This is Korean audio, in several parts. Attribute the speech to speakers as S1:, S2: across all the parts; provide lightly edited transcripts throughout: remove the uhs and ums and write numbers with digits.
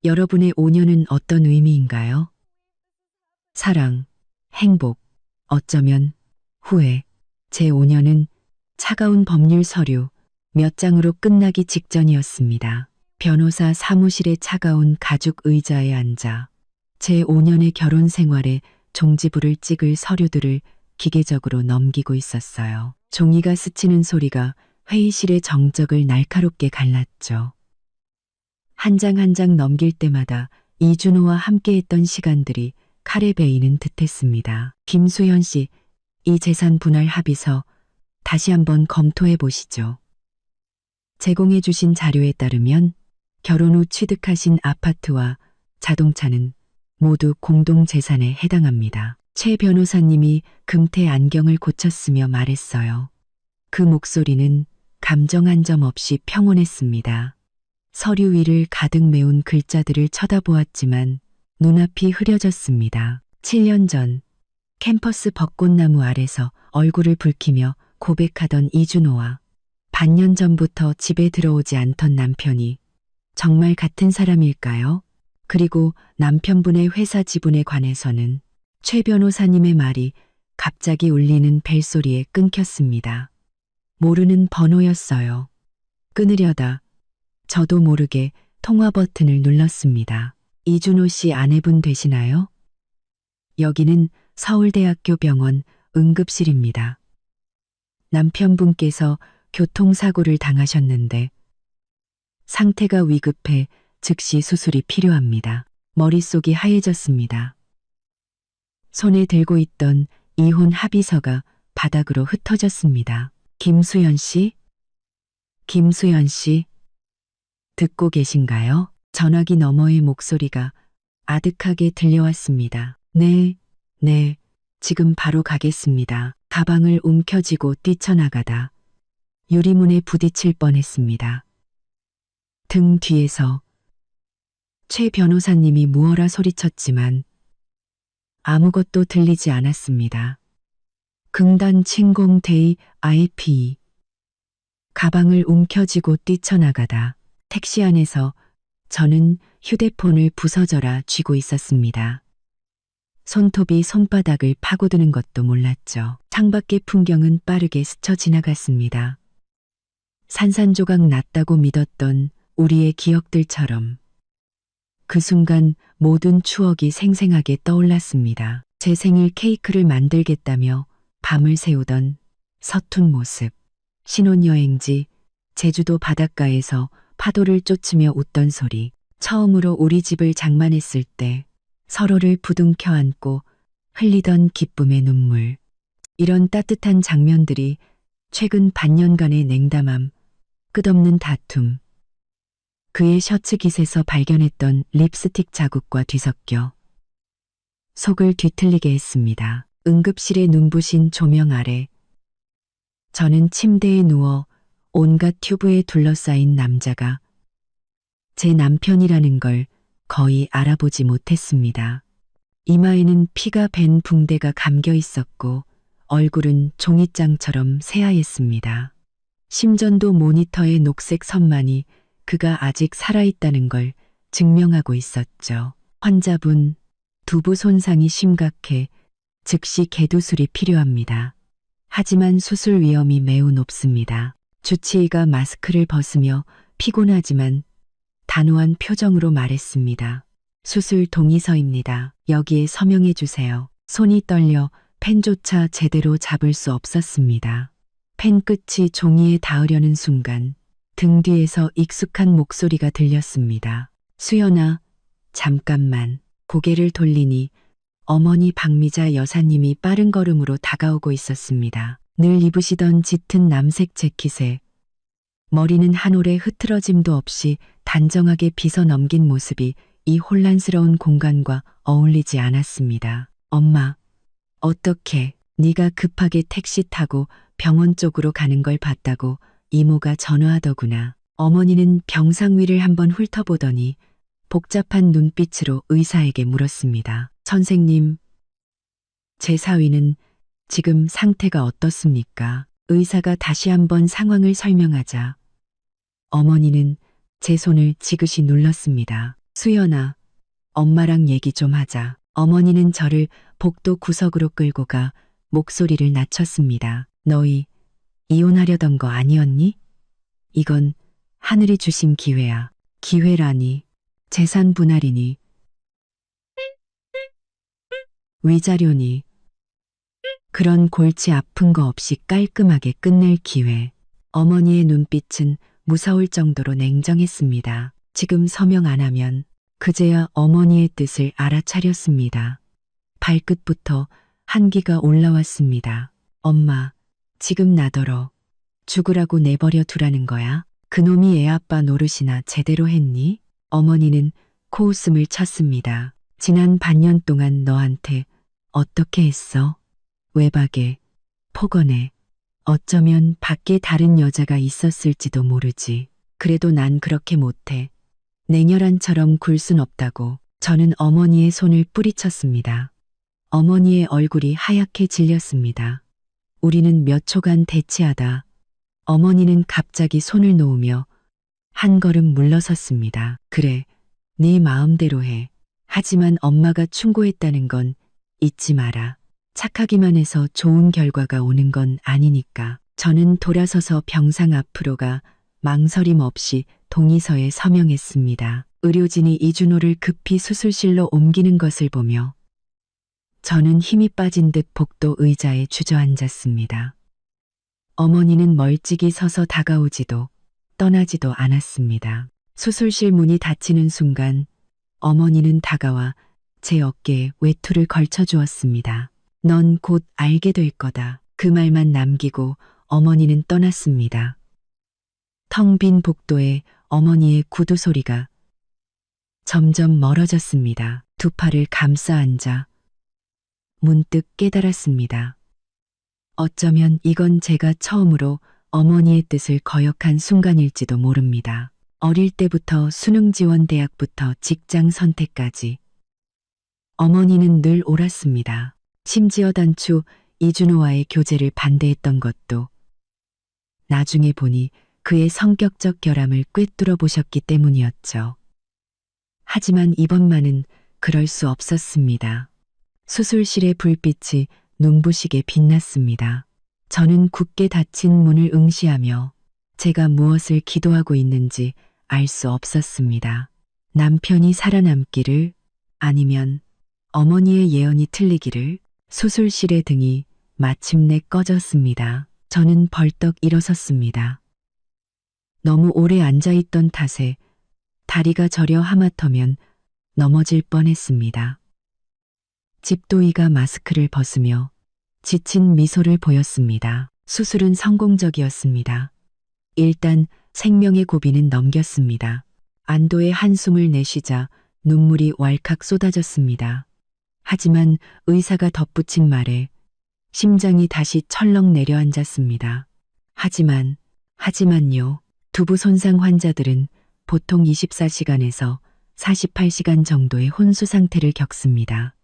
S1: 여러분의 5년은 어떤 의미인가요? 사랑, 행복, 어쩌면 후회. 제 5년은 차가운 법률 서류 몇 장으로 끝나기 직전이었습니다. 변호사 사무실의 차가운 가죽 의자에 앉아 제 5년의 결혼 생활에 종지부를 찍을 서류들을 기계적으로 넘기고 있었어요. 종이가 스치는 소리가 회의실의 정적을 날카롭게 갈랐죠. 한 장 한 장 넘길 때마다 이준호와 함께했던 시간들이 칼에 베이는 듯했습니다. 김수현 씨, 이 재산 분할 합의서 다시 한번 검토해 보시죠. 제공해 주신 자료에 따르면 결혼 후 취득하신 아파트와 자동차는 모두 공동재산에 해당합니다. 최 변호사님이 금태 안경을 고쳤으며 말했어요. 그 목소리는 감정 한 점 없이 평온했습니다. 서류 위를 가득 메운 글자들을 쳐다보았지만 눈앞이 흐려졌습니다. 7년 전 캠퍼스 벚꽃나무 아래서 얼굴을 붉히며 고백하던 이준호와 반년 전부터 집에 들어오지 않던 남편이 정말 같은 사람일까요? 그리고 남편분의 회사 지분에 관해서는 최 변호사님의 말이 갑자기 울리는 벨소리에 끊겼습니다. 모르는 번호였어요. 끊으려다 저도 모르게 통화 버튼을 눌렀습니다. 이준호 씨 아내분 되시나요? 여기는 서울대학교 병원 응급실입니다. 남편분께서 교통사고를 당하셨는데 상태가 위급해 즉시 수술이 필요합니다. 머릿속이 하얘졌습니다. 손에 들고 있던 이혼 합의서가 바닥으로 흩어졌습니다. 김수현 씨? 김수현 씨? 듣고 계신가요? 전화기 너머의 목소리가 아득하게 들려왔습니다. 네, 지금 바로 가겠습니다. 가방을 움켜쥐고 뛰쳐나가다 유리문에 부딪힐 뻔했습니다. 등 뒤에서 최 변호사님이 무어라 소리쳤지만 아무것도 들리지 않았습니다. 금단 침공 데이 IP. 가방을 움켜쥐고 뛰쳐나가다 택시 안에서 저는 휴대폰을 부서져라 쥐고 있었습니다. 손톱이 손바닥을 파고드는 것도 몰랐죠. 창밖의 풍경은 빠르게 스쳐 지나갔습니다. 산산조각 났다고 믿었던 우리의 기억들처럼 그 순간 모든 추억이 생생하게 떠올랐습니다. 제 생일 케이크를 만들겠다며 밤을 새우던 서툰 모습, 신혼여행지 제주도 바닷가에서 파도를 쫓으며 웃던 소리, 처음으로 우리 집을 장만했을 때 서로를 부둥켜 안고 흘리던 기쁨의 눈물. 이런 따뜻한 장면들이 최근 반년간의 냉담함, 끝없는 다툼, 그의 셔츠 깃에서 발견했던 립스틱 자국과 뒤섞여 속을 뒤틀리게 했습니다. 응급실의 눈부신 조명 아래 저는 침대에 누워 온갖 튜브에 둘러싸인 남자가 제 남편이라는 걸 거의 알아보지 못했습니다. 이마에는 피가 밴 붕대가 감겨 있었고 얼굴은 종이장처럼 새하였습니다. 심전도 모니터의 녹색 선만이 그가 아직 살아있다는 걸 증명하고 있었죠. 환자분, 두부 손상이 심각해 즉시 개두술이 필요합니다. 하지만 수술 위험이 매우 높습니다. 주치의가 마스크를 벗으며 피곤하지만 단호한 표정으로 말했습니다. 수술 동의서입니다. 여기에 서명해 주세요. 손이 떨려 펜조차 제대로 잡을 수 없었습니다. 펜 끝이 종이에 닿으려는 순간 등 뒤에서 익숙한 목소리가 들렸습니다. 수연아, 잠깐만. 고개를 돌리니 어머니 박미자 여사님이 빠른 걸음으로 다가오고 있었습니다. 늘 입으시던 짙은 남색 재킷에 머리는 한 올의 흐트러짐도 없이 단정하게 빗어 넘긴 모습이 이 혼란스러운 공간과 어울리지 않았습니다. 엄마, 어떻게 네가 급하게 택시 타고 병원 쪽으로 가는 걸 봤다고 이모가 전화하더구나. 어머니는 병상 위를 한번 훑어보더니 복잡한 눈빛으로 의사에게 물었습니다. 선생님, 제 사위는 지금 상태가 어떻습니까? 의사가 다시 한번 상황을 설명하자 어머니는 제 손을 지그시 눌렀습니다. 수연아, 엄마랑 얘기 좀 하자. 어머니는 저를 복도 구석으로 끌고 가 목소리를 낮췄습니다. 너희 이혼하려던 거 아니었니? 이건 하늘이 주신 기회야. 기회라니. 재산 분할이니. 위자료니. 그런 골치 아픈 거 없이 깔끔하게 끝낼 기회. 어머니의 눈빛은 무서울 정도로 냉정했습니다. 지금 서명 안 하면 그제야 어머니의 뜻을 알아차렸습니다. 발끝부터 한기가 올라왔습니다. 엄마, 지금 나더러 죽으라고 내버려 두라는 거야? 그놈이 애 아빠 노릇이나 제대로 했니? 어머니는 코웃음을 쳤습니다. 지난 반년 동안 너한테 어떻게 했어? 외박에, 폭언에, 어쩌면 밖에 다른 여자가 있었을지도 모르지. 그래도 난 그렇게 못해. 냉혈한처럼 굴 순 없다고. 저는 어머니의 손을 뿌리쳤습니다. 어머니의 얼굴이 하얗게 질렸습니다. 우리는 몇 초간 대치하다 어머니는 갑자기 손을 놓으며 한 걸음 물러섰습니다. 그래, 네 마음대로 해. 하지만 엄마가 충고했다는 건 잊지 마라. 착하기만 해서 좋은 결과가 오는 건 아니니까. 저는 돌아서서 병상 앞으로 가 망설임 없이 동의서에 서명했습니다. 의료진이 이준호를 급히 수술실로 옮기는 것을 보며 저는 힘이 빠진 듯 복도 의자에 주저앉았습니다. 어머니는 멀찍이 서서 다가오지도 떠나지도 않았습니다. 수술실 문이 닫히는 순간 어머니는 다가와 제 어깨에 외투를 걸쳐 주었습니다. 넌 곧 알게 될 거다. 그 말만 남기고 어머니는 떠났습니다. 텅 빈 복도에 어머니의 구두 소리가 점점 멀어졌습니다. 두 팔을 감싸 앉아 문득 깨달았습니다. 어쩌면 이건 제가 처음으로 어머니의 뜻을 거역한 순간일지도 모릅니다. 어릴 때부터 수능 지원 대학부터 직장 선택까지 어머니는 늘 옳았습니다. 심지어 단추 이준호와의 교제를 반대했던 것도 나중에 보니 그의 성격적 결함을 꿰뚫어 보셨기 때문이었죠. 하지만 이번만은 그럴 수 없었습니다. 수술실의 불빛이 눈부시게 빛났습니다. 저는 굳게 닫힌 문을 응시하며 제가 무엇을 기도하고 있는지 알 수 없었습니다. 남편이 살아남기를, 아니면 어머니의 예언이 틀리기를. 수술실의 등이 마침내 꺼졌습니다. 저는 벌떡 일어섰습니다. 너무 오래 앉아있던 탓에 다리가 저려 하마터면 넘어질 뻔했습니다. 집도이가 마스크를 벗으며 지친 미소를 보였습니다. 수술은 성공적이었습니다. 일단 생명의 고비는 넘겼습니다. 안도의 한숨을 내쉬자 눈물이 왈칵 쏟아졌습니다. 하지만 의사가 덧붙인 말에 심장이 다시 철렁 내려앉았습니다. 하지만요. 두부 손상 환자들은 보통 24시간에서 48시간 정도의 혼수 상태를 겪습니다.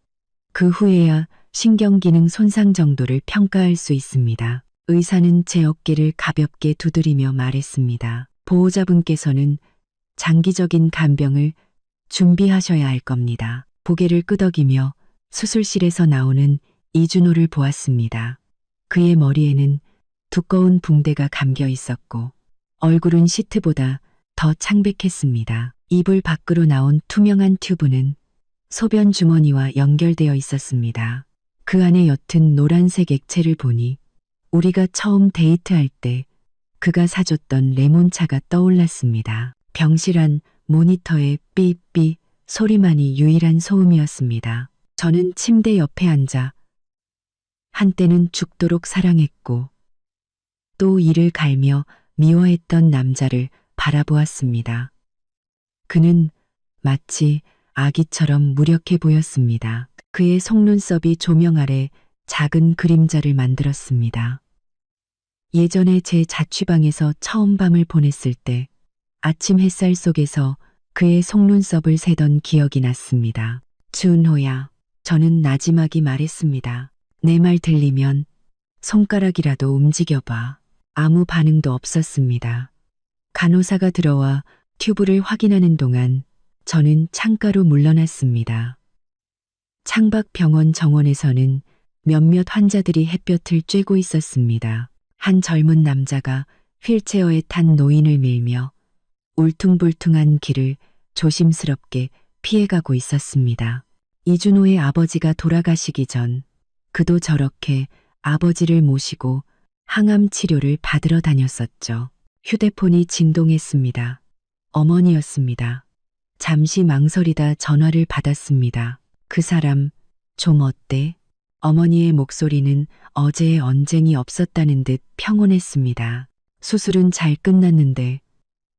S1: 그 후에야 신경기능 손상 정도를 평가할 수 있습니다. 의사는 제 어깨를 가볍게 두드리며 말했습니다. 보호자분께서는 장기적인 간병을 준비하셔야 할 겁니다. 고개를 끄덕이며 수술실에서 나오는 이준호를 보았습니다. 그의 머리에는 두꺼운 붕대가 감겨 있었고 얼굴은 시트보다 더 창백했습니다. 이불 밖으로 나온 투명한 튜브는 소변 주머니와 연결되어 있었습니다. 그 안에 옅은 노란색 액체를 보니 우리가 처음 데이트할 때 그가 사줬던 레몬차가 떠올랐습니다. 병실 모니터의 삐삐 소리만이 유일한 소음이었습니다. 저는 침대 옆에 앉아 한때는 죽도록 사랑했고 또 이를 갈며 미워했던 남자를 바라보았습니다. 그는 마치 아기처럼 무력해 보였습니다. 그의 속눈썹이 조명 아래 작은 그림자를 만들었습니다. 예전에 제 자취방에서 처음 밤을 보냈을 때 아침 햇살 속에서 그의 속눈썹을 세던 기억이 났습니다. 준호야, 저는 나지막이 말했습니다. 내 말 들리면 손가락이라도 움직여봐. 아무 반응도 없었습니다. 간호사가 들어와 튜브를 확인하는 동안 저는 창가로 물러났습니다. 창밖 병원 정원에서는 몇몇 환자들이 햇볕을 쬐고 있었습니다. 한 젊은 남자가 휠체어에 탄 노인을 밀며 울퉁불퉁한 길을 조심스럽게 피해가고 있었습니다. 이준호의 아버지가 돌아가시기 전 그도 저렇게 아버지를 모시고 항암 치료를 받으러 다녔었죠. 휴대폰이 진동했습니다. 어머니였습니다. 잠시 망설이다 전화를 받았습니다. 그 사람, 좀 어때? 어머니의 목소리는 어제의 언쟁이 없었다는 듯 평온했습니다. 수술은 잘 끝났는데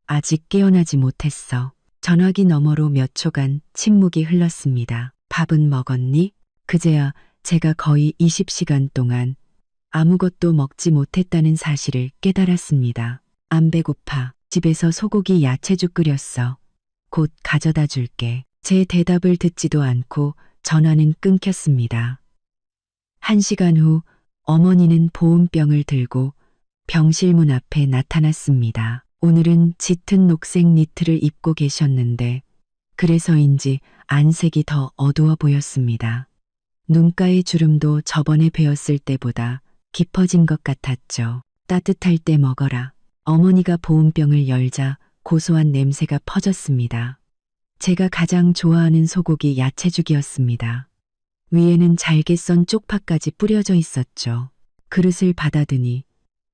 S1: 아직 깨어나지 못했어. 전화기 너머로 몇 초간 침묵이 흘렀습니다. 밥은 먹었니? 그제야 제가 거의 20시간 동안 아무것도 먹지 못했다는 사실을 깨달았습니다. 안 배고파. 집에서 소고기 야채죽 끓였어. 곧 가져다 줄게. 제 대답을 듣지도 않고 전화는 끊겼습니다. 1시간 후 어머니는 보온병을 들고 병실 문 앞에 나타났습니다. 오늘은 짙은 녹색 니트를 입고 계셨는데 그래서인지 안색이 더 어두워 보였습니다. 눈가의 주름도 저번에 뵈었을 때보다 깊어진 것 같았죠. 따뜻할 때 먹어라. 어머니가 보온병을 열자 고소한 냄새가 퍼졌습니다. 제가 가장 좋아하는 소고기 야채죽이었습니다. 위에는 잘게 썬 쪽파까지 뿌려져 있었죠. 그릇을 받아드니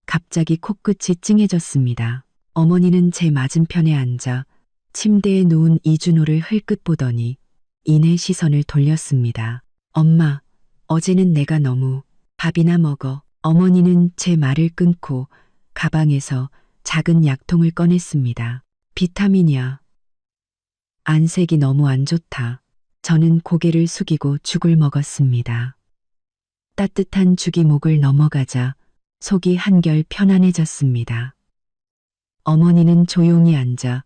S1: 갑자기 코끝이 찡해졌습니다. 어머니는 제 맞은편에 앉아 침대에 누운 이준호를 흘끗 보더니 이내 시선을 돌렸습니다. 엄마, 어제는 내가 너무 밥이나 먹어. 어머니는 제 말을 끊고 가방에서 작은 약통을 꺼냈습니다. 비타민이야. 안색이 너무 안 좋다. 저는 고개를 숙이고 죽을 먹었습니다. 따뜻한 죽이 목을 넘어가자 속이 한결 편안해졌습니다. 어머니는 조용히 앉아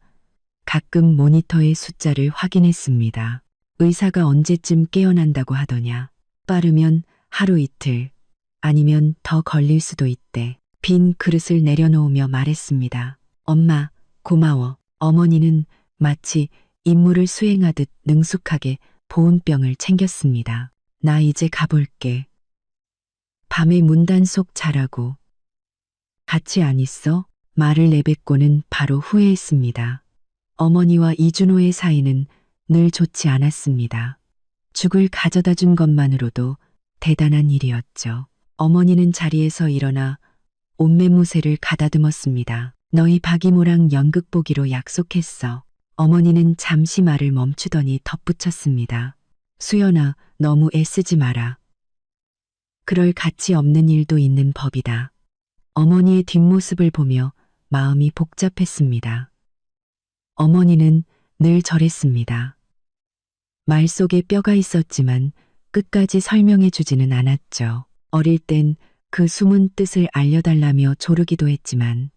S1: 가끔 모니터의 숫자를 확인했습니다. 의사가 언제쯤 깨어난다고 하더냐. 빠르면 하루 이틀, 아니면 더 걸릴 수도 있대. 빈 그릇을 내려놓으며 말했습니다. 엄마, 고마워. 어머니는 마치 임무를 수행하듯 능숙하게 보온병을 챙겼습니다. 나 이제 가볼게. 밤에 문단 속 자라고. 같이 안 있어? 말을 내뱉고는 바로 후회했습니다. 어머니와 이준호의 사이는 늘 좋지 않았습니다. 죽을 가져다 준 것만으로도 대단한 일이었죠. 어머니는 자리에서 일어나 옷매무새를 가다듬었습니다. 너희 박이모랑 연극 보기로 약속했어. 어머니는 잠시 말을 멈추더니 덧붙였습니다. 수연아, 너무 애쓰지 마라. 그럴 가치 없는 일도 있는 법이다. 어머니의 뒷모습을 보며 마음이 복잡했습니다. 어머니는 늘 저랬습니다. 말 속에 뼈가 있었지만 끝까지 설명해 주지는 않았죠. 어릴 땐 그 숨은 뜻을 알려달라며 조르기도 했지만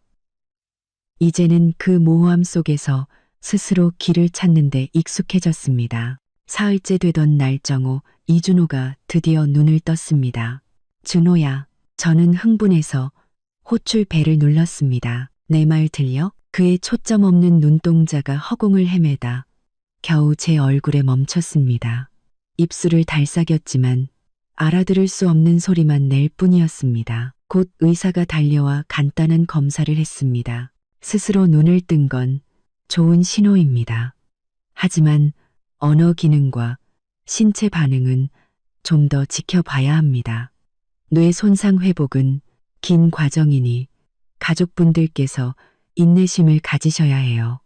S1: 이제는 그 모호함 속에서 스스로 길을 찾는 데 익숙해졌습니다. 사흘째 되던 날정오 이준호가 드디어 눈을 떴습니다. 준호야. 저는 흥분해서 호출 배를 눌렀습니다. 내 말 들려? 그의 초점 없는 눈동자가 허공을 헤매다 겨우 제 얼굴에 멈췄습니다. 입술을 달싹였지만 알아들을 수 없는 소리만 낼 뿐이었습니다. 곧 의사가 달려와 간단한 검사를 했습니다. 스스로 눈을 뜬 건 좋은 신호입니다. 하지만 언어 기능과 신체 반응은 좀 더 지켜봐야 합니다. 뇌 손상 회복은 긴 과정이니 가족분들께서 인내심을 가지셔야 해요.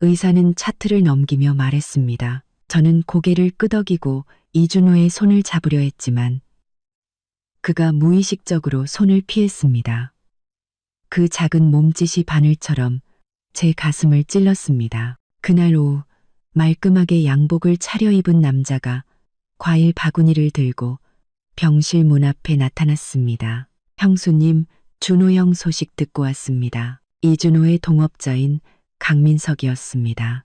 S1: 의사는 차트를 넘기며 말했습니다. 저는 고개를 끄덕이고 이준호의 손을 잡으려 했지만 그가 무의식적으로 손을 피했습니다. 그 작은 몸짓이 바늘처럼 제 가슴을 찔렀습니다. 그날 오후 말끔하게 양복을 차려입은 남자가 과일 바구니를 들고 병실 문 앞에 나타났습니다. 형수님, 준호 형 소식 듣고 왔습니다. 이준호의 동업자인 강민석이었습니다.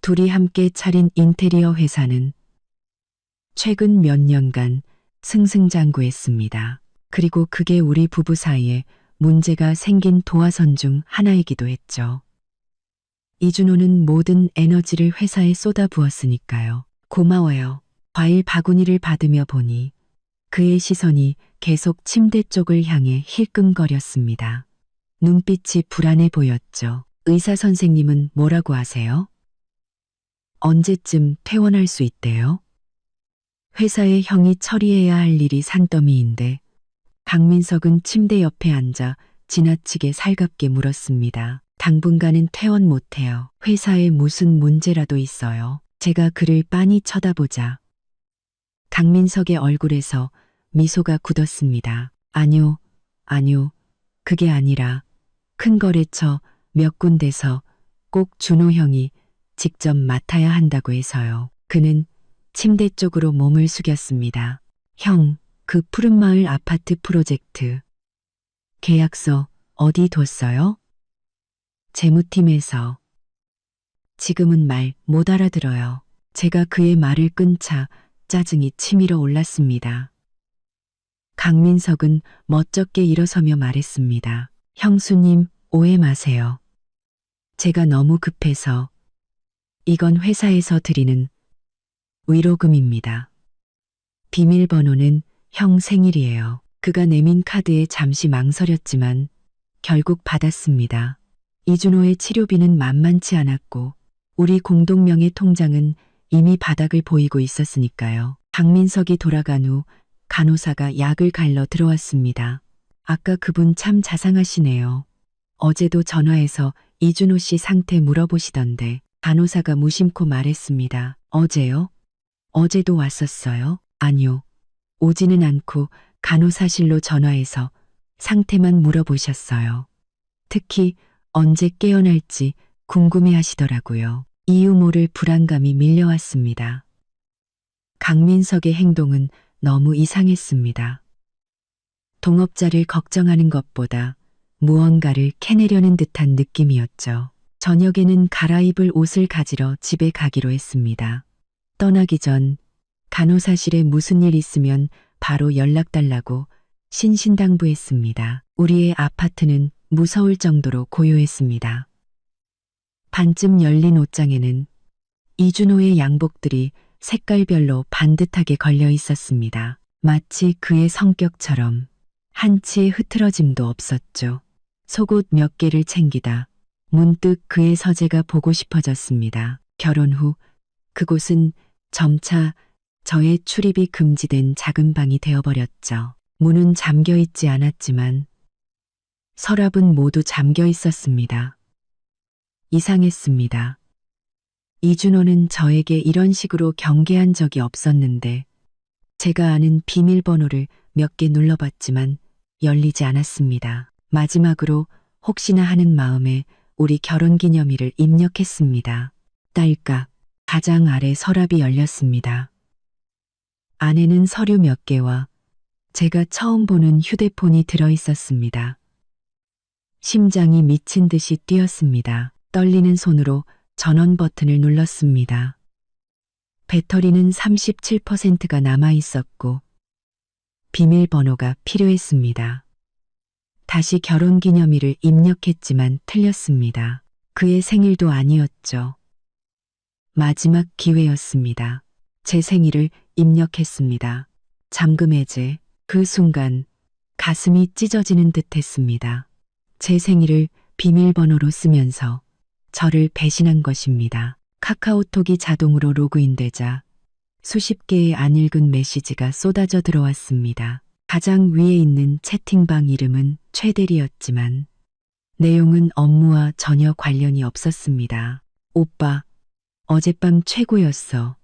S1: 둘이 함께 차린 인테리어 회사는 최근 몇 년간 승승장구했습니다. 그리고 그게 우리 부부 사이에 문제가 생긴 도화선 중 하나이기도 했죠. 이준호는 모든 에너지를 회사에 쏟아부었으니까요. 고마워요. 과일 바구니를 받으며 보니 그의 시선이 계속 침대 쪽을 향해 힐끔거렸습니다. 눈빛이 불안해 보였죠. 의사 선생님은 뭐라고 하세요? 언제쯤 퇴원할 수 있대요? 회사에 형이 처리해야 할 일이 산더미인데 박민석은 침대 옆에 앉아 지나치게 살갑게 물었습니다. 당분간은 퇴원 못해요. 회사에 무슨 문제라도 있어요. 제가 그를 빤히 쳐다보자 강민석의 얼굴에서 미소가 굳었습니다. 아뇨, 아뇨, 그게 아니라 큰 거래처 몇 군데서 꼭 준호 형이 직접 맡아야 한다고 해서요. 그는 침대 쪽으로 몸을 숙였습니다. 형, 그 푸른마을 아파트 프로젝트. 계약서 어디 뒀어요? 재무팀에서. 지금은 말 못 알아들어요. 제가 그의 말을 끊자 짜증이 치밀어 올랐습니다. 강민석은 멋쩍게 일어서며 말했습니다. 형수님, 오해 마세요. 제가 너무 급해서. 이건 회사에서 드리는 위로금입니다. 비밀번호는 형 생일이에요. 그가 내민 카드에 잠시 망설였지만 결국 받았습니다. 이준호의 치료비는 만만치 않았고 우리 공동명의 통장은 이미 바닥을 보이고 있었으니까요. 박민석이 돌아간 후 간호사가 약을 갈러 들어왔습니다. 아까 그분 참 자상하시네요. 어제도 전화해서 이준호 씨 상태 물어보시던데 간호사가 무심코 말했습니다. 어제요? 어제도 왔었어요? 아니요. 오지는 않고 간호사실로 전화해서 상태만 물어보셨어요. 특히 언제 깨어날지 궁금해 하시더라고요. 이유 모를 불안감이 밀려왔습니다. 강민석의 행동은 너무 이상했습니다. 동업자를 걱정하는 것보다 무언가를 캐내려는 듯한 느낌이었죠. 저녁에는 갈아입을 옷을 가지러 집에 가기로 했습니다. 떠나기 전 간호사실에 무슨 일 있으면 바로 연락달라고 신신당부했습니다. 우리의 아파트는 무서울 정도로 고요했습니다. 반쯤 열린 옷장에는 이준호의 양복들이 색깔별로 반듯하게 걸려 있었습니다. 마치 그의 성격처럼 한치의 흐트러짐도 없었죠. 속옷 몇 개를 챙기다 문득 그의 서재가 보고 싶어졌습니다. 결혼 후 그곳은 점차 저의 출입이 금지된 작은 방이 되어버렸죠. 문은 잠겨 있지 않았지만 서랍은 모두 잠겨 있었습니다. 이상했습니다. 이준호는 저에게 이런 식으로 경계한 적이 없었는데 제가 아는 비밀번호를 몇 개 눌러봤지만 열리지 않았습니다. 마지막으로 혹시나 하는 마음에 우리 결혼기념일을 입력했습니다. 딸깍 가장 아래 서랍이 열렸습니다. 안에는 서류 몇 개와 제가 처음 보는 휴대폰이 들어 있었습니다. 심장이 미친 듯이 뛰었습니다. 떨리는 손으로 전원 버튼을 눌렀습니다. 배터리는 37%가 남아 있었고 비밀번호가 필요했습니다. 다시 결혼기념일을 입력했지만 틀렸습니다. 그의 생일도 아니었죠. 마지막 기회였습니다. 제 생일을 입력했습니다. 잠금 해제. 그 순간 가슴이 찢어지는 듯 했습니다. 제 생일을 비밀번호로 쓰면서 저를 배신한 것입니다. 카카오톡이 자동으로 로그인되자 수십 개의 안 읽은 메시지가 쏟아져 들어왔습니다. 가장 위에 있는 채팅방 이름은 최대리였지만 내용은 업무와 전혀 관련이 없었습니다. 오빠, 어젯밤 최고였어.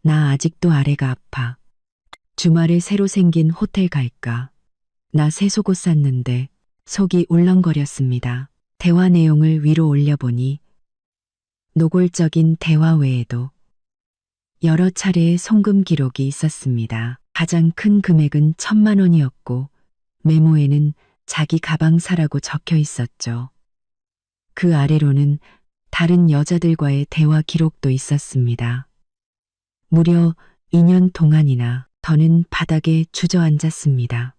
S1: 나 아직도 아래가 아파. 주말에 새로 생긴 호텔 갈까? 나 새 속옷 샀는데 속이 울렁거렸습니다. 대화 내용을 위로 올려보니 노골적인 대화 외에도 여러 차례의 송금 기록이 있었습니다. 가장 큰 금액은 1,000만 원이었고 메모에는 자기 가방 사라고 적혀 있었죠. 그 아래로는 다른 여자들과의 대화 기록도 있었습니다. 무려 2년 동안이나 더는 바닥에 주저앉았습니다.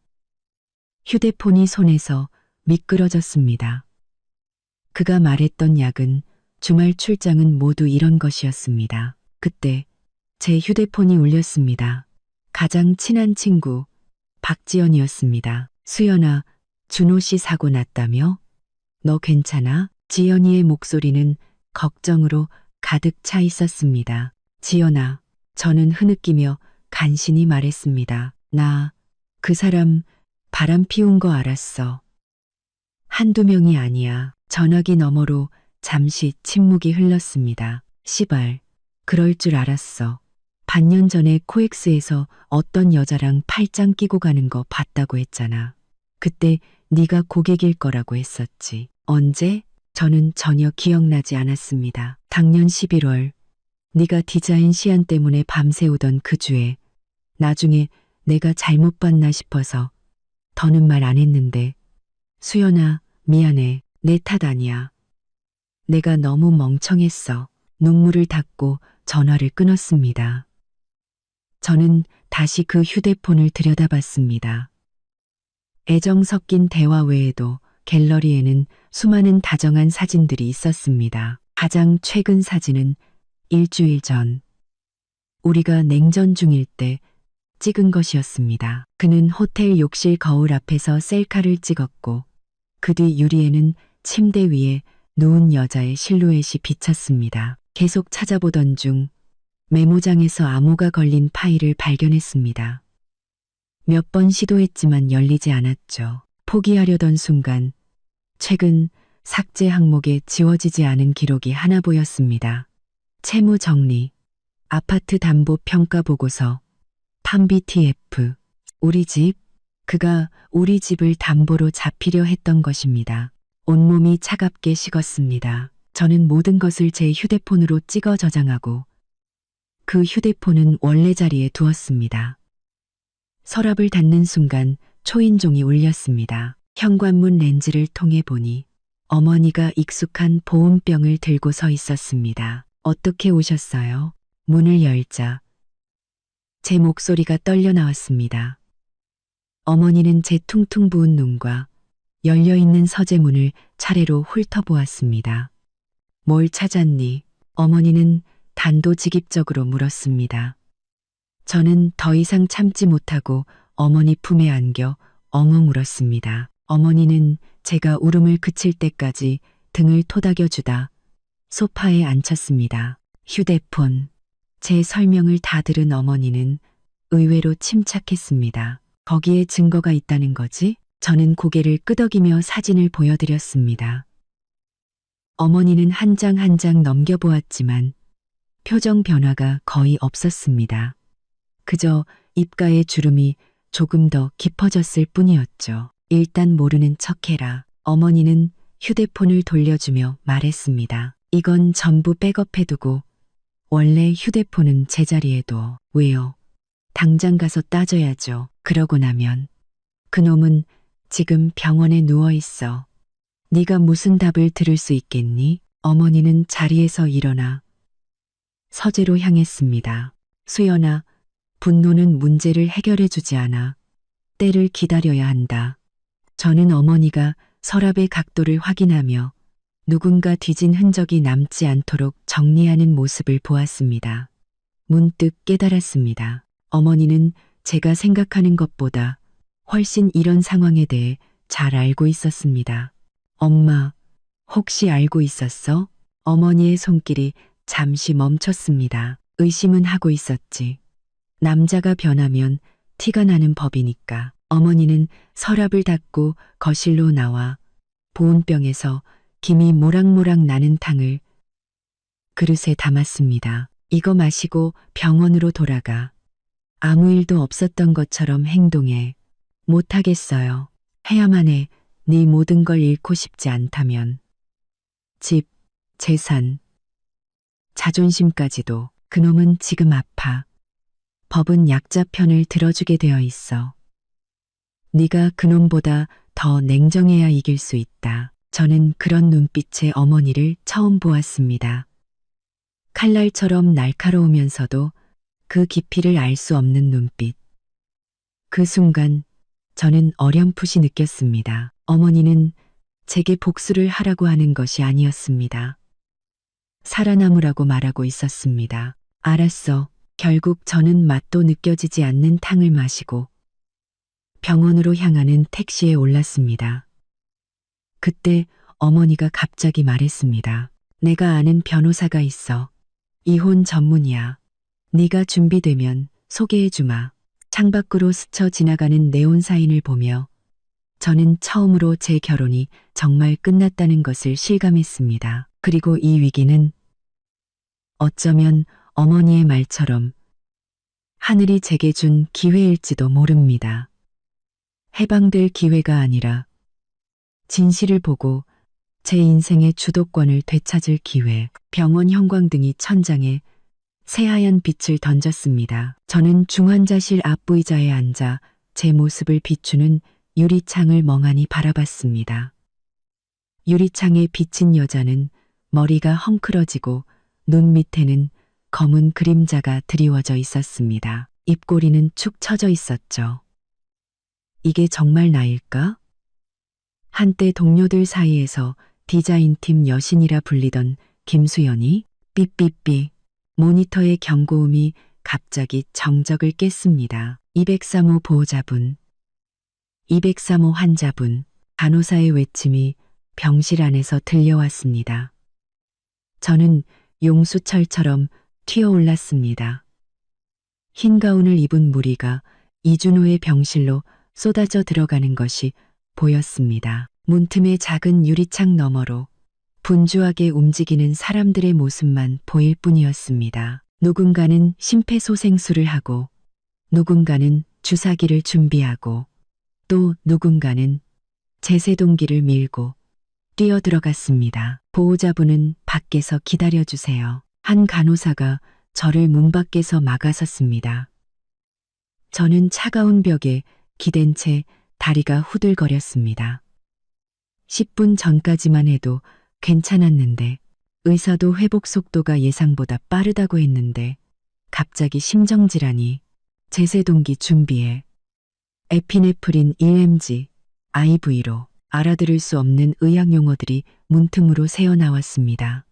S1: 휴대폰이 손에서 미끄러졌습니다. 그가 말했던 약은 주말 출장은 모두 이런 것이었습니다. 그때 제 휴대폰이 울렸습니다. 가장 친한 친구 박지연이었습니다. 수연아, 준호 씨 사고 났다며? 너 괜찮아? 지연이의 목소리는 걱정으로 가득 차 있었습니다. 지연아, 저는 흐느끼며 간신히 말했습니다. 나 그 사람 바람 피운 거 알았어. 한두 명이 아니야. 전화기 너머로 잠시 침묵이 흘렀습니다. 시발, 그럴 줄 알았어. 반년 전에 코엑스에서 어떤 여자랑 팔짱 끼고 가는 거 봤다고 했잖아. 그때 네가 고객일 거라고 했었지. 언제? 저는 전혀 기억나지 않았습니다. 작년 11월 네가 디자인 시안 때문에 밤새우던 그 주에 나중에 내가 잘못 봤나 싶어서 더는 말 안 했는데 수연아, 미안해. 내 탓 아니야. 내가 너무 멍청했어. 눈물을 닦고 전화를 끊었습니다. 저는 다시 그 휴대폰을 들여다봤습니다. 애정 섞인 대화 외에도 갤러리에는 수많은 다정한 사진들이 있었습니다. 가장 최근 사진은 일주일 전 우리가 냉전 중일 때 찍은 것이었습니다. 그는 호텔 욕실 거울 앞에서 셀카를 찍었고 그 뒤 유리에는 침대 위에 누운 여자의 실루엣이 비쳤습니다. 계속 찾아보던 중 메모장에서 암호가 걸린 파일을 발견했습니다. 몇 번 시도했지만 열리지 않았죠. 포기하려던 순간 최근 삭제 항목에 지워지지 않은 기록이 하나 보였습니다. 채무 정리, 아파트 담보 평가 보고서, 팜BTF, 우리 집, 그가 우리 집을 담보로 잡히려 했던 것입니다. 온몸이 차갑게 식었습니다. 저는 모든 것을 제 휴대폰으로 찍어 저장하고 그 휴대폰은 원래 자리에 두었습니다. 서랍을 닫는 순간 초인종이 울렸습니다. 현관문 렌즈를 통해 보니 어머니가 익숙한 보온병을 들고 서 있었습니다. 어떻게 오셨어요? 문을 열자 제 목소리가 떨려 나왔습니다. 어머니는 제 퉁퉁 부은 눈과 열려있는 서재문을 차례로 훑어보았습니다. 뭘 찾았니? 어머니는 단도직입적으로 물었습니다. 저는 더 이상 참지 못하고 어머니 품에 안겨 엉엉 울었습니다. 어머니는 제가 울음을 그칠 때까지 등을 토닥여주다 소파에 앉혔습니다. 휴대폰. 제 설명을 다 들은 어머니는 의외로 침착했습니다. 거기에 증거가 있다는 거지? 저는 고개를 끄덕이며 사진을 보여드렸습니다. 어머니는 한 장 한 장 넘겨보았지만 표정 변화가 거의 없었습니다. 그저 입가의 주름이 조금 더 깊어졌을 뿐이었죠. 일단 모르는 척해라. 어머니는 휴대폰을 돌려주며 말했습니다. 이건 전부 백업해두고 원래 휴대폰은 제자리에 둬. 왜요? 당장 가서 따져야죠. 그러고 나면 그놈은 지금 병원에 누워있어. 네가 무슨 답을 들을 수 있겠니? 어머니는 자리에서 일어나 서재로 향했습니다. 수연아, 분노는 문제를 해결해주지 않아. 때를 기다려야 한다. 저는 어머니가 서랍의 각도를 확인하며 누군가 뒤진 흔적이 남지 않도록 정리하는 모습을 보았습니다. 문득 깨달았습니다. 어머니는 제가 생각하는 것보다 훨씬 이런 상황에 대해 잘 알고 있었습니다. 엄마, 혹시 알고 있었어? 어머니의 손길이 잠시 멈췄습니다. 의심은 하고 있었지. 남자가 변하면 티가 나는 법이니까. 어머니는 서랍을 닫고 거실로 나와 보온병에서 김이 모락모락 나는 탕을 그릇에 담았습니다. 이거 마시고 병원으로 돌아가. 아무 일도 없었던 것처럼 행동해. 못하겠어요. 해야만 해. 네 모든 걸 잃고 싶지 않다면. 집, 재산, 자존심까지도. 그놈은 지금 아파. 법은 약자 편을 들어주게 되어 있어. 네가 그놈보다 더 냉정해야 이길 수 있다. 저는 그런 눈빛의 어머니를 처음 보았습니다. 칼날처럼 날카로우면서도 그 깊이를 알 수 없는 눈빛. 그 순간 저는 어렴풋이 느꼈습니다. 어머니는 제게 복수를 하라고 하는 것이 아니었습니다. 살아남으라고 말하고 있었습니다. 알았어. 결국 저는 맛도 느껴지지 않는 탕을 마시고 병원으로 향하는 택시에 올랐습니다. 그때 어머니가 갑자기 말했습니다. 내가 아는 변호사가 있어. 이혼 전문이야. 네가 준비되면 소개해주마. 창밖으로 스쳐 지나가는 네온 사인을 보며 저는 처음으로 제 결혼이 정말 끝났다는 것을 실감했습니다. 그리고 이 위기는 어쩌면 어머니의 말처럼 하늘이 제게 준 기회일지도 모릅니다. 해방될 기회가 아니라 진실을 보고 제 인생의 주도권을 되찾을 기회. 병원 형광등이 천장에 새하얀 빛을 던졌습니다. 저는 중환자실 앞의자에 앉아 제 모습을 비추는 유리창을 멍하니 바라봤습니다. 유리창에 비친 여자는 머리가 헝클어지고 눈 밑에는 검은 그림자가 드리워져 있었습니다. 입꼬리는 축 처져 있었죠. 이게 정말 나일까? 한때 동료들 사이에서 디자인팀 여신이라 불리던 김수연이 삐삐삐 모니터의 경고음이 갑자기 정적을 깼습니다. 203호 보호자분, 203호 환자분, 간호사의 외침이 병실 안에서 들려왔습니다. 저는 용수철처럼 튀어올랐습니다. 흰 가운을 입은 무리가 이준호의 병실로 쏟아져 들어가는 것이 보였습니다. 문틈의 작은 유리창 너머로 분주하게 움직이는 사람들의 모습만 보일 뿐이었습니다. 누군가는 심폐소생술을 하고, 누군가는 주사기를 준비하고, 또 누군가는 제세동기를 밀고 뛰어들어갔습니다. 보호자분은 밖에서 기다려주세요. 한 간호사가 저를 문 밖에서 막아섰습니다. 저는 차가운 벽에 기댄 채 다리가 후들거렸습니다. 10분 전까지만 해도 괜찮았는데 의사도 회복 속도가 예상보다 빠르다고 했는데 갑자기 심정질환이 제세동기 준비해 에피네프린 1mg IV로 알아들을 수 없는 의학 용어들이 문틈으로 새어나왔습니다.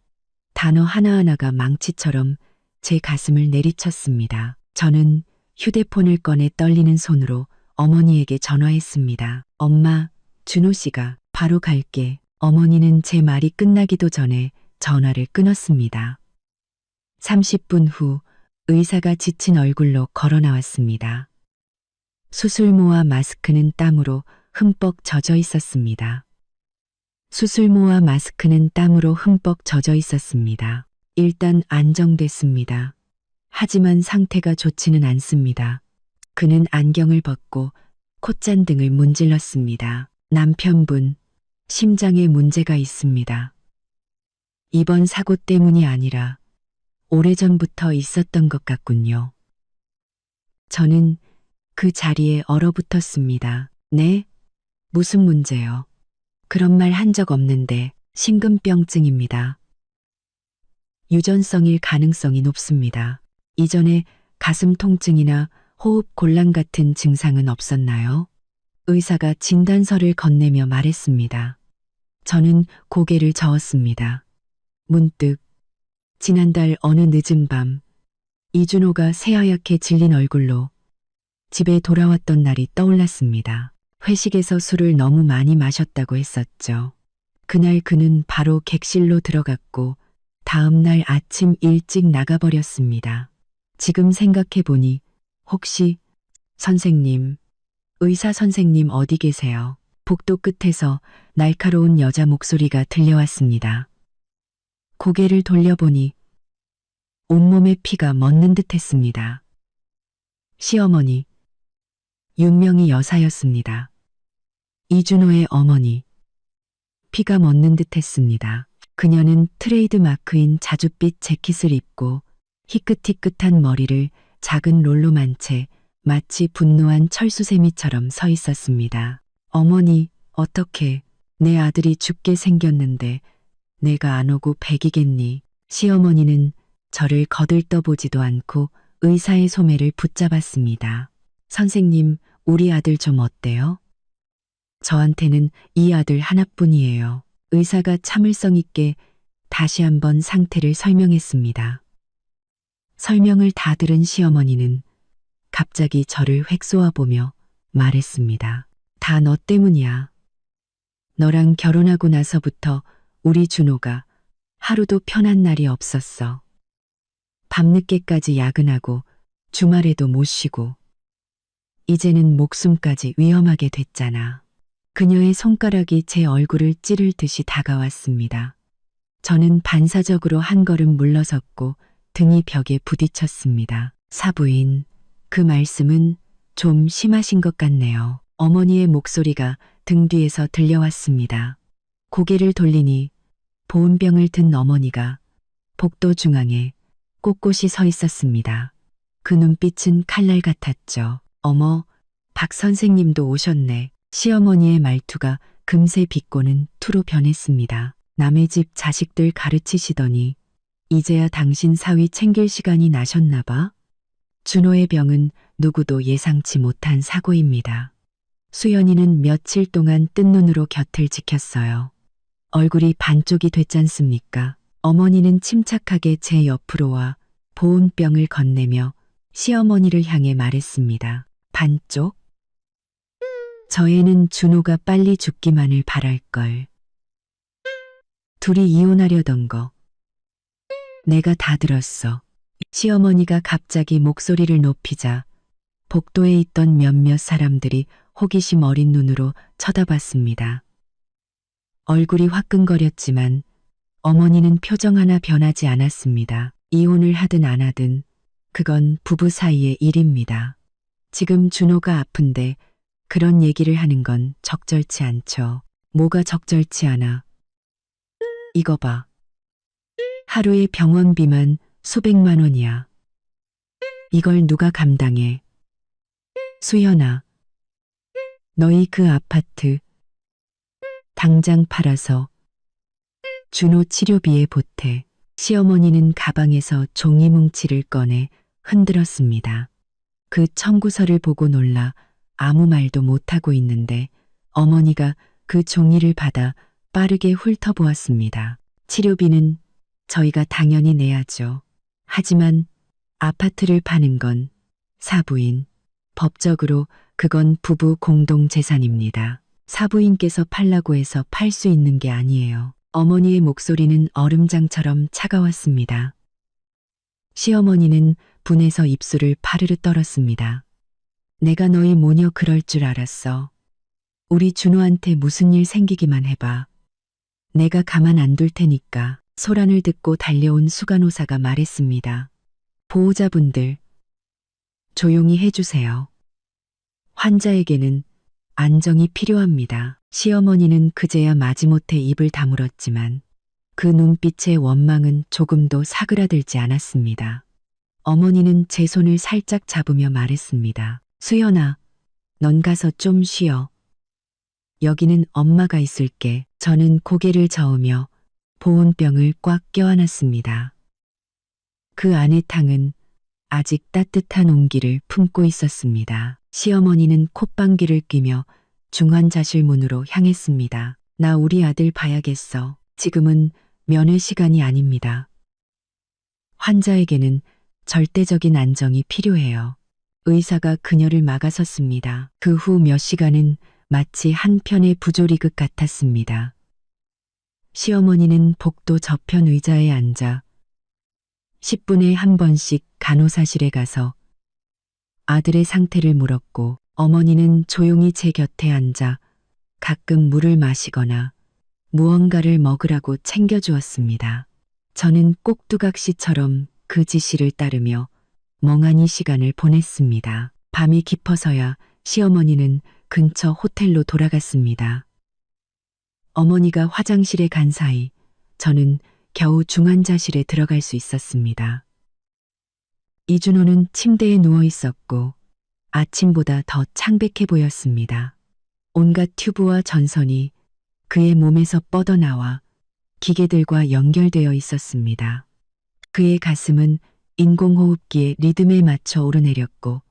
S1: 단어 하나하나가 망치처럼 제 가슴을 내리쳤습니다. 저는 휴대폰을 꺼내 떨리는 손으로 어머니에게 전화했습니다. 엄마, 준호 씨가 바로 갈게. 어머니는 제 말이 끝나기도 전에 전화를 끊었습니다. 30분 후 의사가 지친 얼굴로 걸어 나왔습니다. 수술모와 마스크는 땀으로 흠뻑 젖어 있었습니다. 수술모와 마스크는 땀으로 흠뻑 젖어 있었습니다. 일단 안정됐습니다. 하지만 상태가 좋지는 않습니다. 그는 안경을 벗고 콧잔등을 문질렀습니다. 남편분, 심장에 문제가 있습니다. 이번 사고 때문이 아니라 오래전부터 있었던 것 같군요. 저는 그 자리에 얼어붙었습니다. 네? 무슨 문제요? 그런 말 한 적 없는데 심근병증입니다. 유전성일 가능성이 높습니다. 이전에 가슴 통증이나 호흡 곤란 같은 증상은 없었나요? 의사가 진단서를 건네며 말했습니다. 저는 고개를 저었습니다. 문득 지난달 어느 늦은 밤 이준호가 새하얗게 질린 얼굴로 집에 돌아왔던 날이 떠올랐습니다. 회식에서 술을 너무 많이 마셨다고 했었죠. 그날 그는 바로 객실로 들어갔고 다음 날 아침 일찍 나가버렸습니다. 지금 생각해보니 혹시 선생님, 의사 선생님 어디 계세요? 복도 끝에서 날카로운 여자 목소리가 들려왔습니다. 고개를 돌려보니 온몸에 피가 멎는 듯했습니다. 시어머니, 윤명희 여사였습니다. 이준호의 어머니. 피가 멎는 듯했습니다. 그녀는 트레이드 마크인 자줏빛 재킷을 입고 희끗희끗한 머리를 작은 롤로 만 채 마치 분노한 철수세미처럼 서 있었습니다. 어머니, 어떻게 내 아들이 죽게 생겼는데 내가 안 오고 백이겠니? 시어머니는 저를 거들떠보지도 않고 의사의 소매를 붙잡았습니다. 선생님, 우리 아들 좀 어때요? 저한테는 이 아들 하나뿐이에요. 의사가 참을성 있게 다시 한번 상태를 설명했습니다. 설명을 다 들은 시어머니는 갑자기 저를 획 쏘아보며 말했습니다. 다 너 때문이야. 너랑 결혼하고 나서부터 우리 준호가 하루도 편한 날이 없었어. 밤늦게까지 야근하고 주말에도 못 쉬고 이제는 목숨까지 위험하게 됐잖아. 그녀의 손가락이 제 얼굴을 찌를 듯이 다가왔습니다. 저는 반사적으로 한 걸음 물러섰고 등이 벽에 부딪혔습니다. 사부인, 그 말씀은 좀 심하신 것 같네요. 어머니의 목소리가 등 뒤에서 들려왔습니다. 고개를 돌리니 보온병을 든 어머니가 복도 중앙에 꼿꼿이 서 있었습니다. 그 눈빛은 칼날 같았죠. 어머, 박 선생님도 오셨네. 시어머니의 말투가 금세 비꼬는 투로 변했습니다. 남의 집 자식들 가르치시더니 이제야 당신 사위 챙길 시간이 나셨나 봐. 준호의 병은 누구도 예상치 못한 사고입니다. 수연이는 며칠 동안 뜬 눈으로 곁을 지켰어요. 얼굴이 반쪽이 됐잖습니까? 어머니는 침착하게 제 옆으로 와 보온병을 건네며 시어머니를 향해 말했습니다. 반쪽? 저 애는 준호가 빨리 죽기만을 바랄걸. 둘이 이혼하려던 거 내가 다 들었어. 시어머니가 갑자기 목소리를 높이자 복도에 있던 몇몇 사람들이 호기심 어린 눈으로 쳐다봤습니다. 얼굴이 화끈거렸지만 어머니는 표정 하나 변하지 않았습니다. 이혼을 하든 안 하든 그건 부부 사이의 일입니다. 지금 준호가 아픈데 그런 얘기를 하는 건 적절치 않죠. 뭐가 적절치 않아. 이거 봐. 하루에 병원비만 수백만 원이야. 이걸 누가 감당해. 수연아, 너희 그 아파트 당장 팔아서 준호 치료비에 보태. 시어머니는 가방에서 종이 뭉치를 꺼내 흔들었습니다. 그 청구서를 보고 놀라 아무 말도 못하고 있는데 어머니가 그 종이를 받아 빠르게 훑어보았습니다. 치료비는 저희가 당연히 내야죠. 하지만 아파트를 파는 건 사부인, 법적으로 그건 부부 공동 재산입니다. 사부인께서 팔라고 해서 팔 수 있는 게 아니에요. 어머니의 목소리는 얼음장처럼 차가웠습니다. 시어머니는 분해서 입술을 파르르 떨었습니다. 내가 너희 모녀 그럴 줄 알았어. 우리 준호한테 무슨 일 생기기만 해봐. 내가 가만 안 둘 테니까. 소란을 듣고 달려온 수간호사가 말했습니다. 보호자분들, 조용히 해주세요. 환자에게는 안정이 필요합니다. 시어머니는 그제야 마지못해 입을 다물었지만 그 눈빛의 원망은 조금도 사그라들지 않았습니다. 어머니는 제 손을 살짝 잡으며 말했습니다. 수연아, 넌 가서 좀 쉬어. 여기는 엄마가 있을게. 저는 고개를 저으며 보온병을 꽉 껴안았습니다. 그 안의 탕은 아직 따뜻한 온기를 품고 있었습니다. 시어머니는 콧방귀를 뀌며 중환자실 문으로 향했습니다. 나 우리 아들 봐야겠어. 지금은 면회 시간이 아닙니다. 환자에게는 절대적인 안정이 필요해요. 의사가 그녀를 막아섰습니다. 그 후 몇 시간은 마치 한 편의 부조리극 같았습니다. 시어머니는 복도 저편 의자에 앉아 10분에 한 번씩 간호사실에 가서 아들의 상태를 물었고 어머니는 조용히 제 곁에 앉아 가끔 물을 마시거나 무언가를 먹으라고 챙겨주었습니다. 저는 꼭두각시처럼 그 지시를 따르며 멍하니 시간을 보냈습니다. 밤이 깊어서야 시어머니는 근처 호텔로 돌아갔습니다. 어머니가 화장실에 간 사이 저는 겨우 중환자실에 들어갈 수 있었습니다. 이준호는 침대에 누워 있었고 아침보다 더 창백해 보였습니다. 온갖 튜브와 전선이 그의 몸에서 뻗어나와 기계들과 연결되어 있었습니다. 그의 가슴은 인공호흡기의 리듬에 맞춰 오르내렸고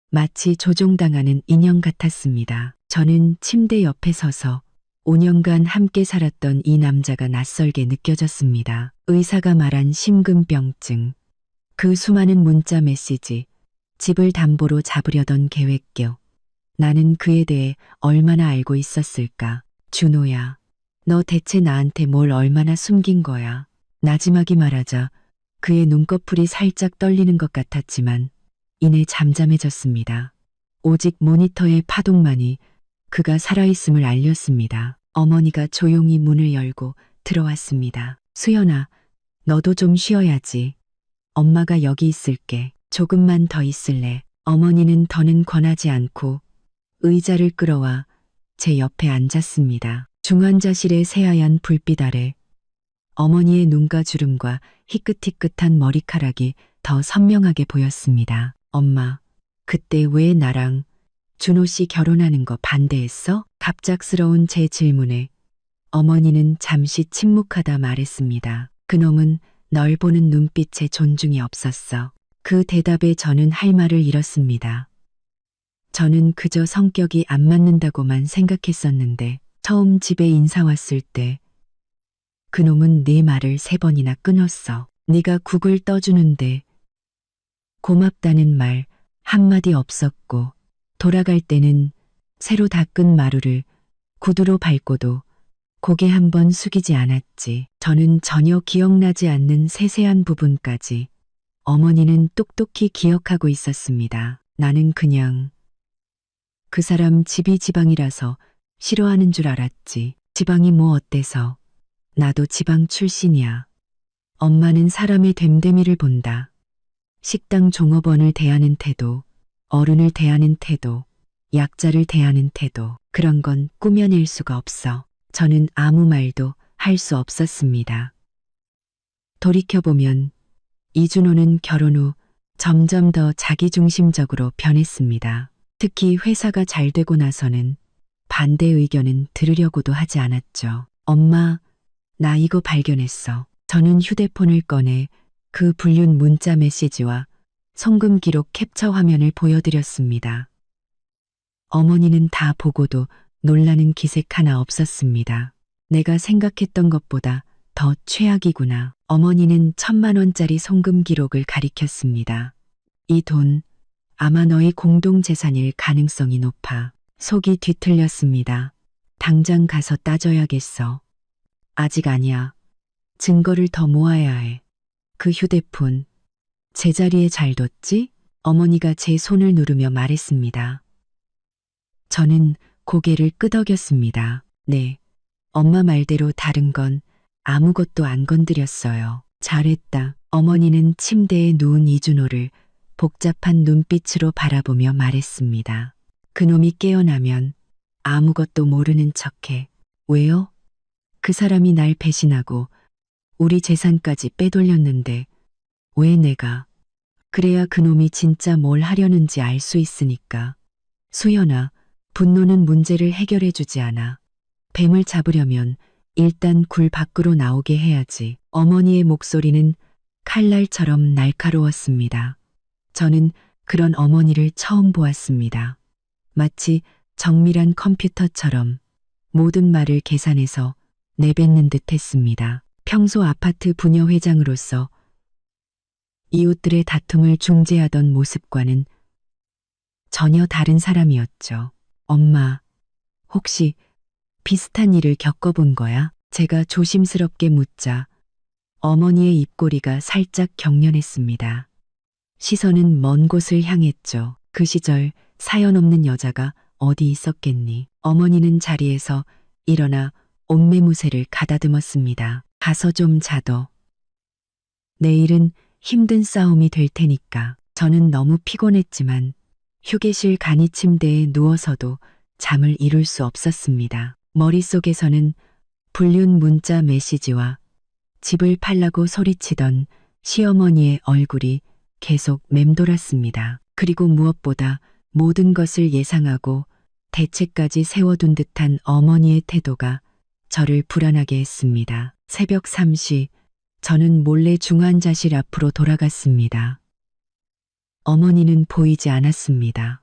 S1: 마치 조종당하는 인형 같았습니다. 저는 침대 옆에 서서 5년간 함께 살았던 이 남자가 낯설게 느껴졌습니다. 의사가 말한 심근병증, 그 수많은 문자 메시지, 집을 담보로 잡으려던 계획표. 나는 그에 대해 얼마나 알고 있었을까. 준호야, 너 대체 나한테 뭘 얼마나 숨긴 거야. 나지막이 말하자 그의 눈꺼풀이 살짝 떨리는 것 같았지만 이내 잠잠해졌습니다. 오직 모니터의 파동만이 그가 살아있음을 알렸습니다. 어머니가 조용히 문을 열고 들어왔습니다. 수연아, 너도 좀 쉬어야지. 엄마가 여기 있을게. 조금만 더 있을래. 어머니는 더는 권하지 않고 의자를 끌어와 제 옆에 앉았습니다. 중환자실의 새하얀 불빛 아래 어머니의 눈가 주름과 희끗희끗한 머리카락이 더 선명하게 보였습니다. 엄마, 그때 왜 나랑 준호 씨 결혼하는 거 반대했어? 갑작스러운 제 질문에 어머니는 잠시 침묵하다 말했습니다. 그놈은 널 보는 눈빛에 존중이 없었어. 그 대답에 저는 할 말을 잃었습니다. 저는 그저 성격이 안 맞는다고만 생각했었는데 처음 집에 인사 왔을 때 그놈은 내 말을 3번이나 끊었어. 네가 국을 떠주는데 고맙다는 말 한마디 없었고 돌아갈 때는 새로 닦은 마루를 구두로 밟고도 고개 한번 숙이지 않았지. 저는 전혀 기억나지 않는 세세한 부분까지 어머니는 똑똑히 기억하고 있었습니다. 나는 그냥 그 사람 집이 지방이라서 싫어하는 줄 알았지. 지방이 뭐 어때서. 나도 지방 출신이야. 엄마는 사람의 됨됨이를 본다. 식당 종업원을 대하는 태도, 어른을 대하는 태도, 약자를 대하는 태도, 그런 건 꾸며낼 수가 없어. 저는 아무 말도 할 수 없었습니다. 돌이켜보면 이준호는 결혼 후 점점 더 자기중심적으로 변했습니다. 특히 회사가 잘 되고 나서는 반대 의견은 들으려고도 하지 않았죠. 엄마, 나 이거 발견했어. 저는 휴대폰을 꺼내 그 불륜 문자 메시지와 송금 기록 캡처 화면을 보여드렸습니다. 어머니는 다 보고도 놀라는 기색 하나 없었습니다. 내가 생각했던 것보다 더 최악이구나. 어머니는 1,000만 원짜리 송금 기록을 가리켰습니다. 이 돈 아마 너희 공동재산일 가능성이 높아. 속이 뒤틀렸습니다. 당장 가서 따져야겠어. 아직 아니야. 증거를 더 모아야 해. 그 휴대폰 제자리에 잘 뒀지? 어머니가 제 손을 누르며 말했습니다. 저는 고개를 끄덕였습니다. 네, 엄마 말대로 다른 건 아무것도 안 건드렸어요. 잘했다. 어머니는 침대에 누운 이준호를 복잡한 눈빛으로 바라보며 말했습니다. 그놈이 깨어나면 아무것도 모르는 척해. 왜요? 그 사람이 날 배신하고 우리 재산까지 빼돌렸는데 왜 내가? 그래야 그놈이 진짜 뭘 하려는지 알 수 있으니까. 수연아, 분노는 문제를 해결해 주지 않아. 뱀을 잡으려면 일단 굴 밖으로 나오게 해야지. 어머니의 목소리는 칼날처럼 날카로웠습니다. 저는 그런 어머니를 처음 보았습니다. 마치 정밀한 컴퓨터처럼 모든 말을 계산해서 내뱉는 듯 했습니다. 평소 아파트 부녀회장으로서 이웃들의 다툼을 중재하던 모습과는 전혀 다른 사람이었죠. 엄마, 혹시 비슷한 일을 겪어본 거야? 제가 조심스럽게 묻자 어머니의 입꼬리가 살짝 경련했습니다. 시선은 먼 곳을 향했죠. 그 시절 사연 없는 여자가 어디 있었겠니? 어머니는 자리에서 일어나 옷매무새를 가다듬었습니다. 가서 좀 자둬. 내일은 힘든 싸움이 될 테니까. 저는 너무 피곤했지만 휴게실 간이 침대에 누워서도 잠을 이룰 수 없었습니다. 머릿속에서는 불륜 문자 메시지와 집을 팔라고 소리치던 시어머니의 얼굴이 계속 맴돌았습니다. 그리고 무엇보다 모든 것을 예상하고 대책까지 세워둔 듯한 어머니의 태도가 저를 불안하게 했습니다. 새벽 3시 저는 몰래 중환자실 앞으로 돌아갔습니다. 어머니는 보이지 않았습니다.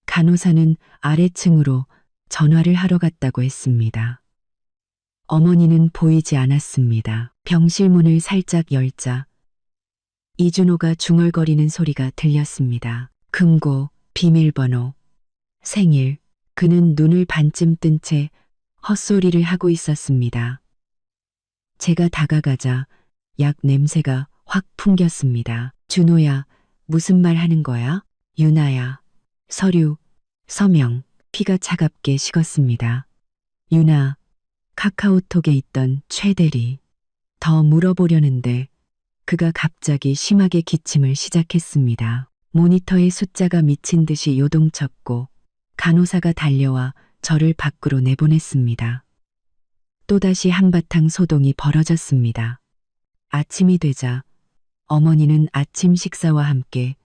S1: 간호사는 아래층으로 전화를 하러 갔다고 했습니다. 어머니는 보이지 않았습니다. 병실 문을 살짝 열자 이준호가 중얼거리는 소리가 들렸습니다. 금고, 비밀번호, 생일. 그는 눈을 반쯤 뜬 채 헛소리를 하고 있었습니다. 제가 다가가자 약 냄새가 확 풍겼습니다. 준호야, 무슨 말 하는 거야? 유나야, 서류, 서명. 피가 차갑게 식었습니다. 유나, 카카오톡에 있던 최 대리. 더 물어보려는데 그가 갑자기 심하게 기침을 시작했습니다. 모니터에 숫자가 미친 듯이 요동쳤고 간호사가 달려와 저를 밖으로 내보냈습니다. 또다시 한바탕 소동이 벌어졌습니다. 아침이 되자 어머니는 아침 식사와 함께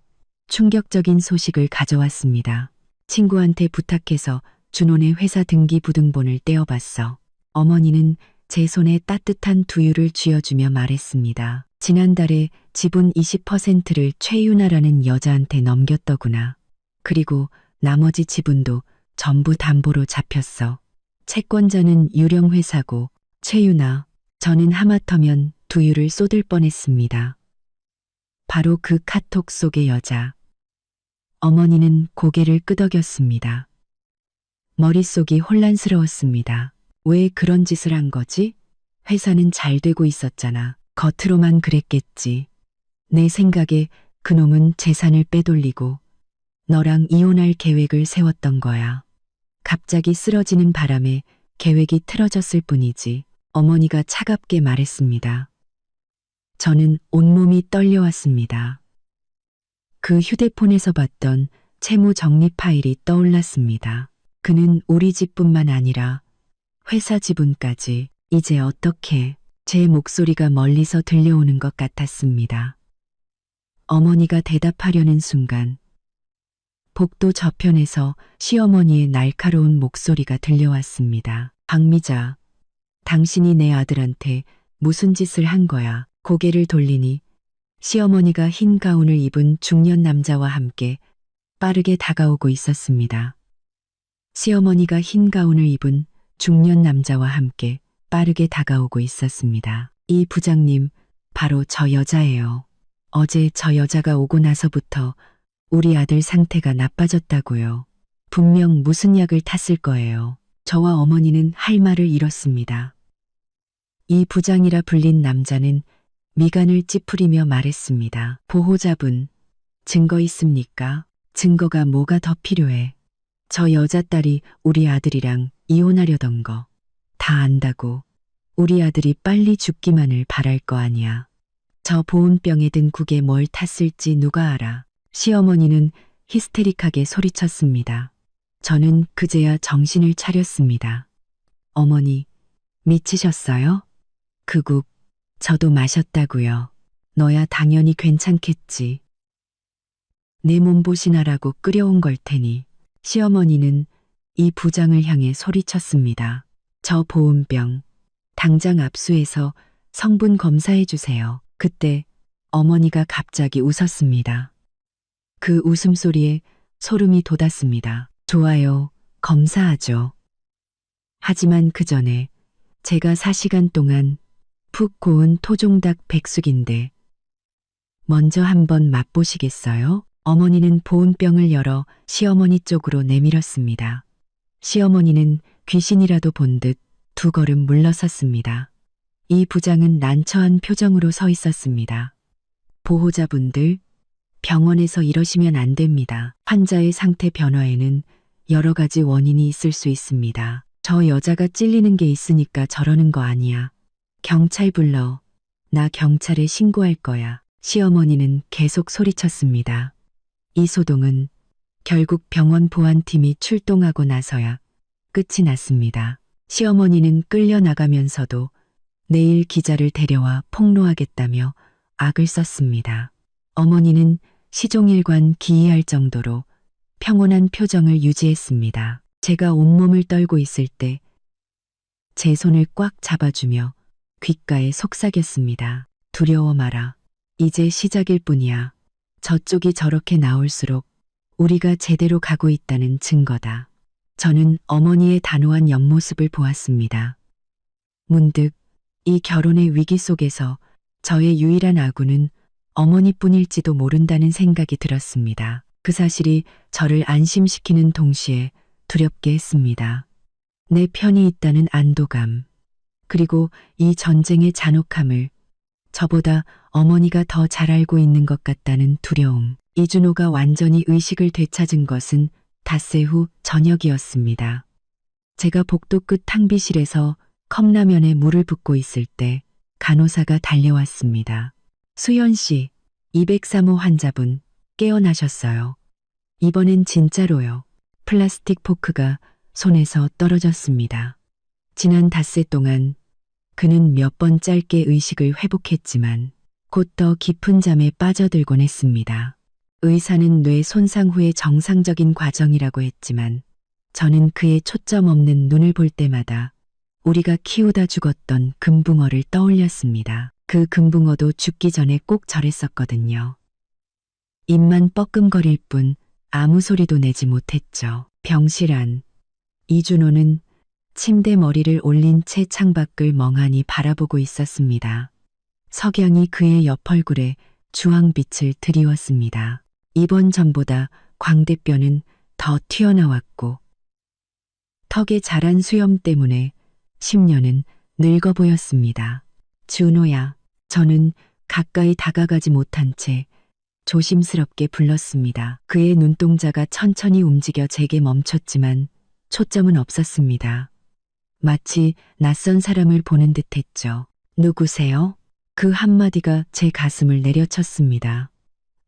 S1: 충격적인 소식을 가져왔습니다. 친구한테 부탁해서 준호네 회사 등기부등본을 떼어봤어. 어머니는 제 손에 따뜻한 두유를 쥐어주며 말했습니다. 지난달에 지분 20%를 최유나라는 여자한테 넘겼더구나. 그리고 나머지 지분도 전부 담보로 잡혔어. 채권자는 유령 회사고 최유나, 저는 하마터면 두유를 쏟을 뻔했습니다. 바로 그 카톡 속의 여자. 어머니는 고개를 끄덕였습니다. 머릿속이 혼란스러웠습니다. 왜 그런 짓을 한 거지? 회사는 잘 되고 있었잖아. 겉으로만 그랬겠지. 내 생각에 그놈은 재산을 빼돌리고 너랑 이혼할 계획을 세웠던 거야. 갑자기 쓰러지는 바람에 계획이 틀어졌을 뿐이지. 어머니가 차갑게 말했습니다. 저는 온몸이 떨려왔습니다. 그 휴대폰에서 봤던 채무 정리 파일이 떠올랐습니다. 그는 우리 집뿐만 아니라 회사 지분까지. 이제 어떻게? 제 목소리가 멀리서 들려오는 것 같았습니다. 어머니가 대답하려는 순간 복도 저편에서 시어머니의 날카로운 목소리가 들려왔습니다. 박미자, 당신이 내 아들한테 무슨 짓을 한 거야? 고개를 돌리니 시어머니가 흰 가운을 입은 중년 남자와 함께 빠르게 다가오고 있었습니다. 시어머니가 흰 가운을 입은 중년 남자와 함께 빠르게 다가오고 있었습니다. 이 부장님, 바로 저 여자예요. 어제 저 여자가 오고 나서부터 우리 아들 상태가 나빠졌다고요. 분명 무슨 약을 탔을 거예요. 저와 어머니는 할 말을 잃었습니다. 이 부장이라 불린 남자는 미간을 찌푸리며 말했습니다. 보호자분, 증거 있습니까? 증거가 뭐가 더 필요해? 저 여자딸이 우리 아들이랑 이혼하려던 거 다 안다고. 우리 아들이 빨리 죽기만을 바랄 거 아니야. 저 보온병에 든 국에 뭘 탔을지 누가 알아. 시어머니는 히스테릭하게 소리쳤습니다. 저는 그제야 정신을 차렸습니다. 어머니, 미치셨어요? 그 국, 저도 마셨다고요. 너야 당연히 괜찮겠지. 내 몸보신하라고 끓여온 걸 테니. 시어머니는 이 부장을 향해 소리쳤습니다. 저 보온병, 당장 압수해서 성분 검사해 주세요. 그때 어머니가 갑자기 웃었습니다. 그 웃음소리에 소름이 돋았습니다. 좋아요, 검사하죠. 하지만 그 전에 제가 4시간 동안 푹 고운 토종닭 백숙인데 먼저 한번 맛보시겠어요? 어머니는 보온병을 열어 시어머니 쪽으로 내밀었습니다. 시어머니는 귀신이라도 본 듯 두 걸음 물러섰습니다. 이 부장은 난처한 표정으로 서 있었습니다. 보호자분들, 병원에서 이러시면 안 됩니다. 환자의 상태 변화에는 여러 가지 원인이 있을 수 있습니다. 저 여자가 찔리는 게 있으니까 저러는 거 아니야. 경찰 불러. 나 경찰에 신고할 거야. 시어머니는 계속 소리쳤습니다. 이 소동은 결국 병원 보안팀이 출동하고 나서야 끝이 났습니다. 시어머니는 끌려나가면서도 내일 기자를 데려와 폭로하겠다며 악을 썼습니다. 어머니는 시종일관 기이할 정도로 평온한 표정을 유지했습니다. 제가 온몸을 떨고 있을 때 제 손을 꽉 잡아주며 귓가에 속삭였습니다. 두려워 마라. 이제 시작일 뿐이야. 저쪽이 저렇게 나올수록 우리가 제대로 가고 있다는 증거다. 저는 어머니의 단호한 옆모습을 보았습니다. 문득 이 결혼의 위기 속에서 저의 유일한 아군은 어머니뿐일지도 모른다는 생각이 들었습니다. 그 사실이 저를 안심시키는 동시에 두렵게 했습니다. 내 편이 있다는 안도감, 그리고 이 전쟁의 잔혹함을 저보다 어머니가 더 잘 알고 있는 것 같다는 두려움. 이준호가 완전히 의식을 되찾은 것은 닷새 후 저녁이었습니다. 제가 복도 끝 탕비실에서 컵라면에 물을 붓고 있을 때 간호사가 달려왔습니다. 수연 씨, 203호 환자분 깨어나셨어요. 이번엔 진짜로요. 플라스틱 포크가 손에서 떨어졌습니다. 지난 닷새 동안 그는 몇 번 짧게 의식을 회복했지만 곧 더 깊은 잠에 빠져들곤 했습니다. 의사는 뇌 손상 후의 정상적인 과정이라고 했지만 저는 그의 초점 없는 눈을 볼 때마다 우리가 키우다 죽었던 금붕어를 떠올렸습니다. 그 금붕어도 죽기 전에 꼭 저랬었거든요. 입만 뻐끔거릴 뿐 아무 소리도 내지 못했죠. 병실 안. 이준호는 침대 머리를 올린 채 창밖을 멍하니 바라보고 있었습니다. 석양이 그의 옆 얼굴에 주황빛을 드리웠습니다. 이번 전보다 광대뼈는 더 튀어나왔고 턱에 자란 수염 때문에 10년은 늙어 보였습니다. 준호야, 저는 가까이 다가가지 못한 채 조심스럽게 불렀습니다. 그의 눈동자가 천천히 움직여 제게 멈췄지만 초점은 없었습니다. 마치 낯선 사람을 보는 듯했죠. 누구세요? 그 한마디가 제 가슴을 내려쳤습니다.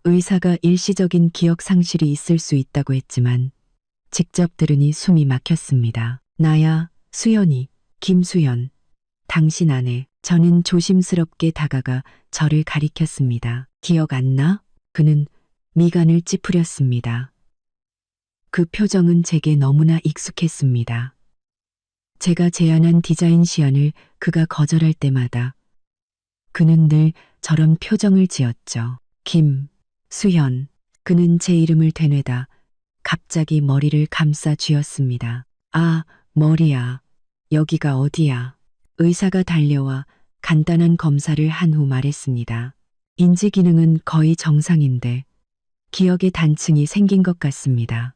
S1: 의사가 일시적인 기억 상실이 있을 수 있다고 했지만 직접 들으니 숨이 막혔습니다. 나야, 수연이, 김수연. 당신 아내. 저는 조심스럽게 다가가 저를 가리켰습니다. 기억 안 나? 그는 미간을 찌푸렸습니다. 그 표정은 제게 너무나 익숙했습니다. 제가 제안한 디자인 시연을 그가 거절할 때마다 그는 늘 저런 표정을 지었죠. 김수연. 그는 제 이름을 되뇌다 갑자기 머리를 감싸 쥐었습니다. 아, 머리야. 여기가 어디야? 의사가 달려와 간단한 검사를 한 후 말했습니다. 인지 기능은 거의 정상인데 기억에 단층이 생긴 것 같습니다.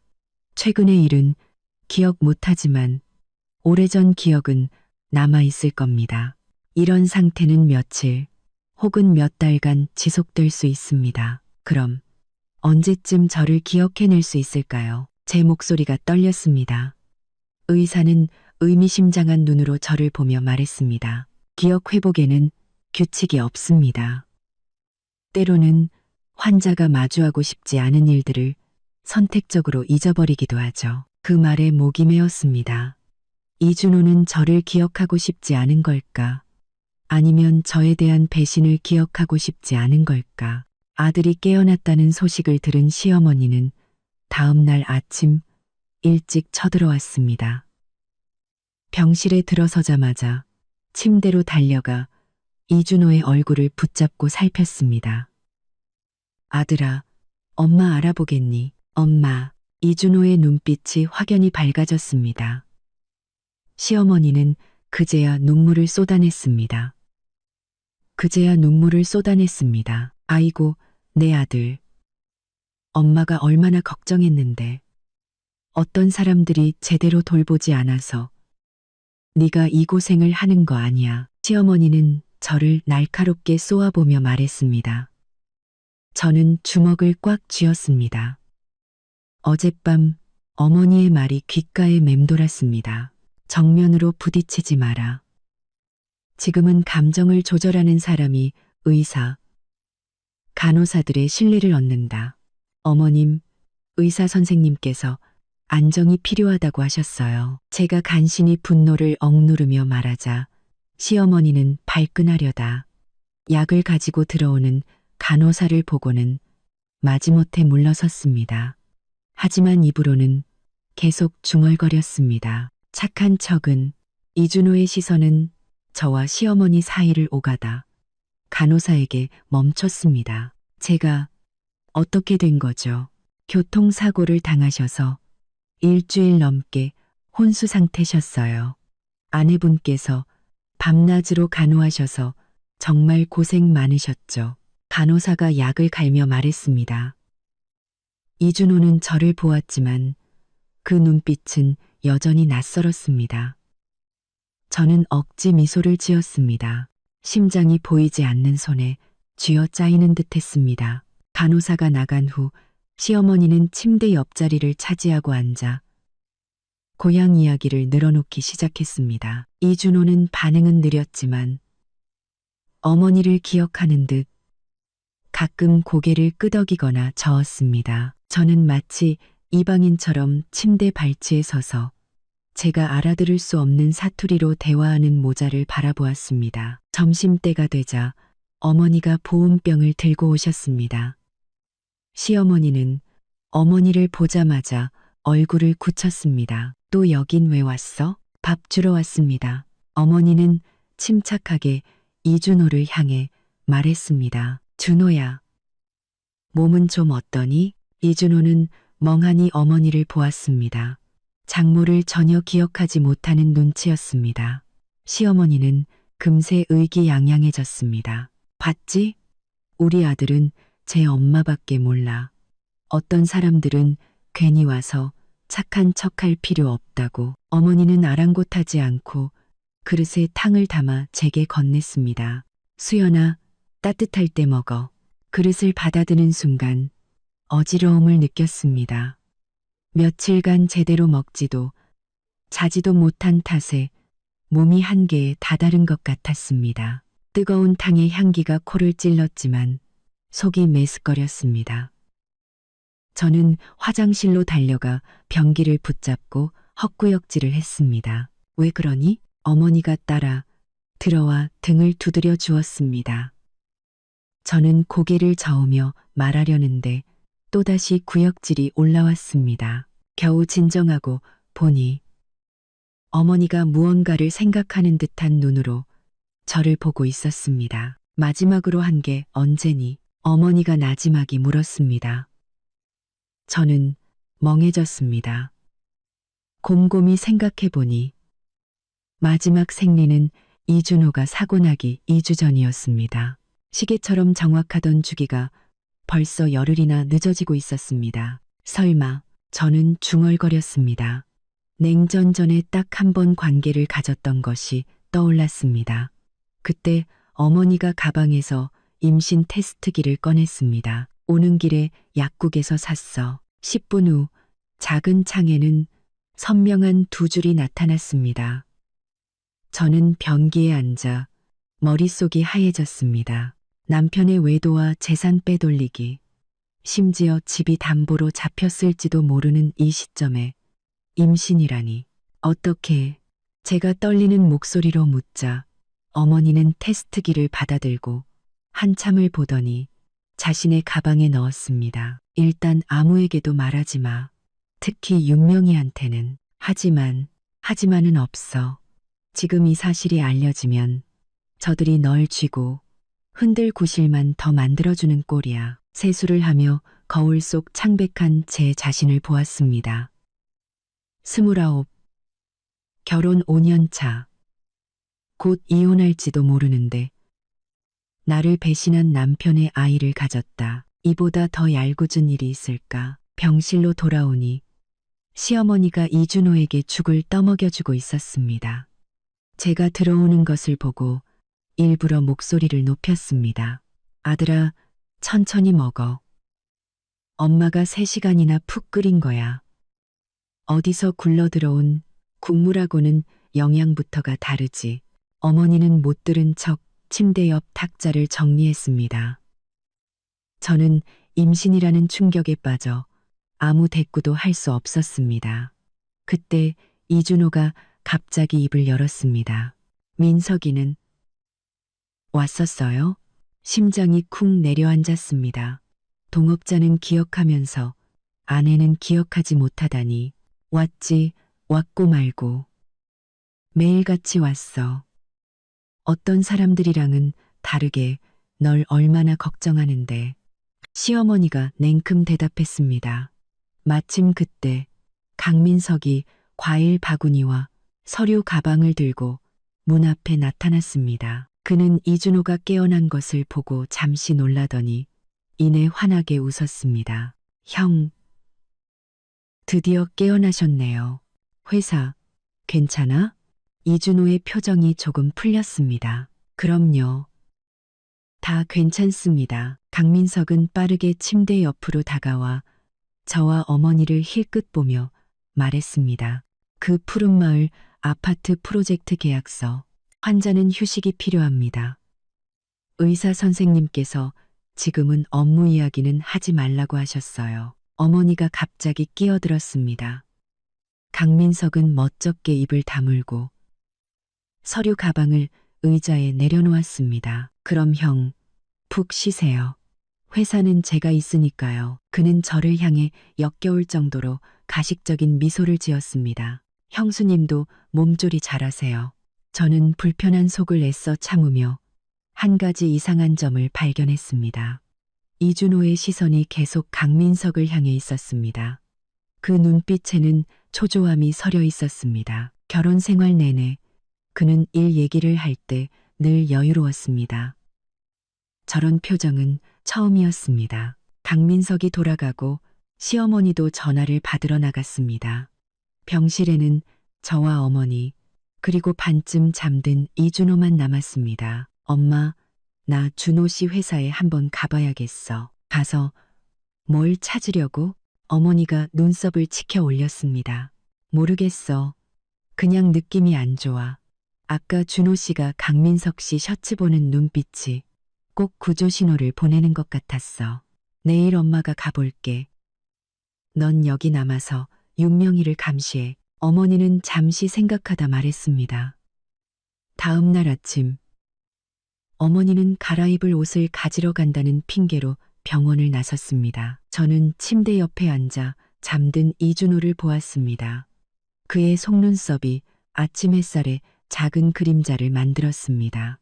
S1: 최근의 일은 기억 못하지만 오래전 기억은 남아있을 겁니다. 이런 상태는 며칠 혹은 몇 달간 지속될 수 있습니다. 그럼 언제쯤 저를 기억해낼 수 있을까요? 제 목소리가 떨렸습니다. 의사는 의미심장한 눈으로 저를 보며 말했습니다. 기억 회복에는 규칙이 없습니다. 때로는 환자가 마주하고 싶지 않은 일들을 선택적으로 잊어버리기도 하죠. 그 말에 목이 메었습니다. 이준호는 저를 기억하고 싶지 않은 걸까? 아니면 저에 대한 배신을 기억하고 싶지 않은 걸까? 아들이 깨어났다는 소식을 들은 시어머니는 다음 날 아침 일찍 쳐들어왔습니다. 병실에 들어서자마자 침대로 달려가 이준호의 얼굴을 붙잡고 살폈습니다. 아들아, 엄마 알아보겠니? 엄마. 이준호의 눈빛이 확연히 밝아졌습니다. 시어머니는 그제야 눈물을 쏟아냈습니다. 아이고, 내 아들. 엄마가 얼마나 걱정했는데. 어떤 사람들이 제대로 돌보지 않아서 네가 이 고생을 하는 거 아니야. 시어머니는 저를 날카롭게 쏘아보며 말했습니다. 저는 주먹을 꽉 쥐었습니다. 어젯밤 어머니의 말이 귓가에 맴돌았습니다. 정면으로 부딪히지 마라. 지금은 감정을 조절하는 사람이 의사, 간호사들의 신뢰를 얻는다. 어머님, 의사 선생님께서 안정이 필요하다고 하셨어요. 제가 간신히 분노를 억누르며 말하자 시어머니는 발끈하려다 약을 가지고 들어오는 간호사를 보고는 마지못해 물러섰습니다. 하지만 입으로는 계속 중얼거렸습니다. 착한 척은. 이준호의 시선은 저와 시어머니 사이를 오가다 간호사에게 멈췄습니다. 제가 어떻게 된 거죠? 교통사고를 당하셔서 일주일 넘게 혼수 상태셨어요. 아내분께서 밤낮으로 간호하셔서 정말 고생 많으셨죠. 간호사가 약을 갈며 말했습니다. 이준호는 저를 보았지만 그 눈빛은 여전히 낯설었습니다. 저는 억지 미소를 지었습니다. 심장이 보이지 않는 손에 쥐어 짜이는 듯 했습니다. 간호사가 나간 후 시어머니는 침대 옆자리를 차지하고 앉아 고향 이야기를 늘어놓기 시작했습니다. 이준호는 반응은 느렸지만 어머니를 기억하는 듯 가끔 고개를 끄덕이거나 저었습니다. 저는 마치 이방인처럼 침대 발치에 서서 제가 알아들을 수 없는 사투리로 대화하는 모자를 바라보았습니다. 점심때가 되자 어머니가 보온병을 들고 오셨습니다. 시어머니는 어머니를 보자마자 얼굴을 굳혔습니다. 또 여긴 왜 왔어? 밥 주러 왔습니다. 어머니는 침착하게 이준호를 향해 말했습니다. 준호야, 몸은 좀 어떠니? 이준호는 멍하니 어머니를 보았습니다. 장모를 전혀 기억하지 못하는 눈치였습니다. 시어머니는 금세 의기양양해졌습니다. 봤지? 우리 아들은 제 엄마밖에 몰라. 어떤 사람들은 괜히 와서 착한 척할 필요 없다고. 어머니는 아랑곳하지 않고 그릇에 탕을 담아 제게 건넸습니다. 수연아, 따뜻할 때 먹어. 그릇을 받아드는 순간 어지러움을 느꼈습니다. 며칠간 제대로 먹지도 자지도 못한 탓에 몸이 한계에 다다른 것 같았습니다. 뜨거운 탕의 향기가 코를 찔렀지만 속이 메스꺼렸습니다. 저는 화장실로 달려가 변기를 붙잡고 헛구역질을 했습니다. 왜 그러니? 어머니가 따라 들어와 등을 두드려 주었습니다. 저는 고개를 저으며 말하려는데 또다시 구역질이 올라왔습니다. 겨우 진정하고 보니 어머니가 무언가를 생각하는 듯한 눈으로 저를 보고 있었습니다. 마지막으로 한 게 언제니? 어머니가 나지막이 물었습니다. 저는 멍해졌습니다. 곰곰이 생각해보니 마지막 생리는 이준호가 사고 나기 2주 전이었습니다. 시계처럼 정확하던 주기가 벌써 열흘이나 늦어지고 있었습니다. 설마 저는 중얼거렸습니다. 냉전 전에 딱 한 번 관계를 가졌던 것이 떠올랐습니다. 그때 어머니가 가방에서 임신 테스트기를 꺼냈습니다. 오는 길에 약국에서 샀어. 10분 후 작은 창에는 선명한 두 줄이 나타났습니다. 저는 변기에 앉아 머릿속이 하얘졌습니다. 남편의 외도와 재산 빼돌리기, 심지어 집이 담보로 잡혔을지도 모르는 이 시점에 임신이라니. 어떻게? 제가 떨리는 목소리로 묻자 어머니는 테스트기를 받아들고 한참을 보더니 자신의 가방에 넣었습니다. 일단 아무에게도 말하지 마. 특히 윤명이한테는. 하지만은 없어. 지금 이 사실이 알려지면 저들이 널 쥐고 흔들구실만 더 만들어주는 꼴이야. 세수를 하며 거울 속 창백한 제 자신을 보았습니다. 29. 결혼 5년 차. 곧 이혼할지도 모르는데 나를 배신한 남편의 아이를 가졌다. 이보다 더 얄궂은 일이 있을까? 병실로 돌아오니 시어머니가 이준호에게 죽을 떠먹여주고 있었습니다. 제가 들어오는 것을 보고 일부러 목소리를 높였습니다. 아들아, 천천히 먹어. 엄마가 3시간이나 푹 끓인 거야. 어디서 굴러들어온 국물하고는 영양부터가 다르지. 어머니는 못 들은 척 침대 옆 탁자를 정리했습니다. 저는 임신이라는 충격에 빠져 아무 대꾸도 할 수 없었습니다. 그때 이준호가 갑자기 입을 열었습니다. 민석이는 왔었어요? 심장이 쿵 내려앉았습니다. 동업자는 기억하면서 아내는 기억하지 못하다니. 왔지, 왔고 말고. 매일같이 왔어. 어떤 사람들이랑은 다르게 널 얼마나 걱정하는데. 시어머니가 냉큼 대답했습니다. 마침 그때 강민석이 과일 바구니와 서류 가방을 들고 문 앞에 나타났습니다. 그는 이준호가 깨어난 것을 보고 잠시 놀라더니 이내 환하게 웃었습니다. 형, 드디어 깨어나셨네요. 회사, 괜찮아? 이준호의 표정이 조금 풀렸습니다. 그럼요. 다 괜찮습니다. 강민석은 빠르게 침대 옆으로 다가와 저와 어머니를 힐끗 보며 말했습니다. 그 푸른 마을 아파트 프로젝트 계약서. 환자는 휴식이 필요합니다. 의사 선생님께서 지금은 업무 이야기는 하지 말라고 하셨어요. 어머니가 갑자기 끼어들었습니다. 강민석은 멋쩍게 입을 다물고 서류 가방을 의자에 내려놓았습니다. 그럼 형, 푹 쉬세요. 회사는 제가 있으니까요. 그는 저를 향해 역겨울 정도로 가식적인 미소를 지었습니다. 형수님도 몸조리 잘하세요. 저는 불편한 속을 애써 참으며 한 가지 이상한 점을 발견했습니다. 이준호의 시선이 계속 강민석을 향해 있었습니다. 그 눈빛에는 초조함이 서려 있었습니다. 결혼 생활 내내 그는 일 얘기를 할 때 늘 여유로웠습니다. 저런 표정은 처음이었습니다. 강민석이 돌아가고 시어머니도 전화를 받으러 나갔습니다. 병실에는 저와 어머니 그리고 반쯤 잠든 이준호만 남았습니다. 엄마, 나 준호 씨 회사에 한번 가봐야겠어. 가서 뭘 찾으려고? 어머니가 눈썹을 치켜 올렸습니다. 모르겠어. 그냥 느낌이 안 좋아. 아까 준호 씨가 강민석 씨 셔츠 보는 눈빛이 꼭 구조 신호를 보내는 것 같았어. 내일 엄마가 가볼게. 넌 여기 남아서 윤명희를 감시해. 어머니는 잠시 생각하다 말했습니다. 다음 날 아침, 어머니는 갈아입을 옷을 가지러 간다는 핑계로 병원을 나섰습니다. 저는 침대 옆에 앉아 잠든 이준호를 보았습니다. 그의 속눈썹이 아침 햇살에 작은 그림자를 만들었습니다.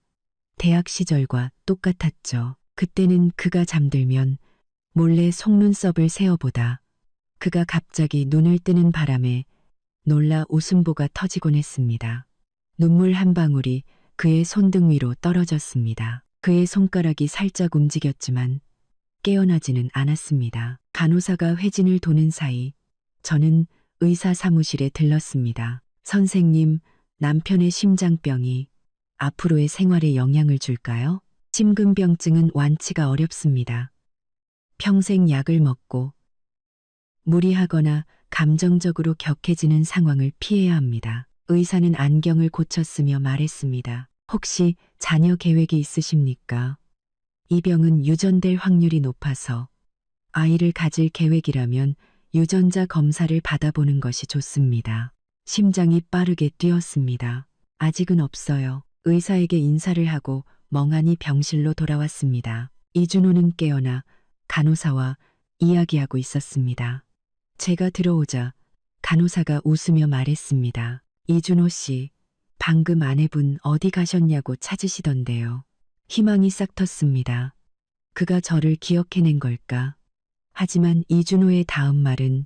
S1: 대학 시절과 똑같았죠. 그때는 그가 잠들면 몰래 속눈썹을 세어보다 그가 갑자기 눈을 뜨는 바람에 놀라 웃음보가 터지곤 했습니다. 눈물 한 방울이 그의 손등 위로 떨어졌습니다. 그의 손가락이 살짝 움직였지만 깨어나지는 않았습니다. 간호사가 회진을 도는 사이 저는 의사 사무실에 들렀습니다. 선생님, 남편의 심장병이 앞으로의 생활에 영향을 줄까요? 심근병증은 완치가 어렵습니다. 평생 약을 먹고 무리하거나 감정적으로 격해지는 상황을 피해야 합니다. 의사는 안경을 고쳤으며 말했습니다. 혹시 자녀 계획이 있으십니까? 이 병은 유전될 확률이 높아서 아이를 가질 계획이라면 유전자 검사를 받아보는 것이 좋습니다. 심장이 빠르게 뛰었습니다. 아직은 없어요. 의사에게 인사를 하고 멍하니 병실로 돌아왔습니다. 이준호는 깨어나 간호사와 이야기하고 있었습니다. 제가 들어오자 간호사가 웃으며 말했습니다. 이준호 씨, 방금 아내분 어디 가셨냐고 찾으시던데요. 희망이 싹 텄습니다. 그가 저를 기억해낸 걸까? 하지만 이준호의 다음 말은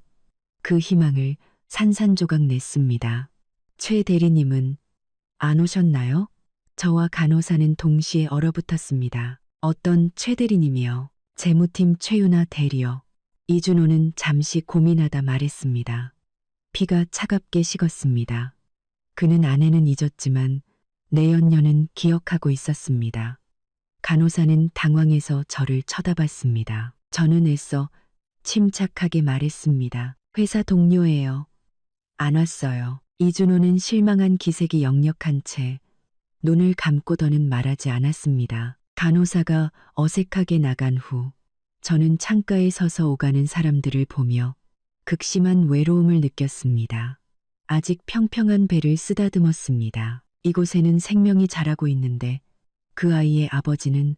S1: 그 희망을 산산조각 냈습니다. 최 대리님은 안 오셨나요? 저와 간호사는 동시에 얼어붙었습니다. 어떤 최 대리님이요? 재무팀 최윤아 대리요. 이준호는 잠시 고민하다 말했습니다. 피가 차갑게 식었습니다. 그는 아내는 잊었지만 내연녀는 기억하고 있었습니다. 간호사는 당황해서 저를 쳐다봤습니다. 저는 애써 침착하게 말했습니다. 회사 동료예요. 안 왔어요. 이준호는 실망한 기색이 역력한 채 눈을 감고 더는 말하지 않았습니다. 간호사가 어색하게 나간 후 저는 창가에 서서 오가는 사람들을 보며 극심한 외로움을 느꼈습니다. 아직 평평한 배를 쓰다듬었습니다. 이곳에는 생명이 자라고 있는데 그 아이의 아버지는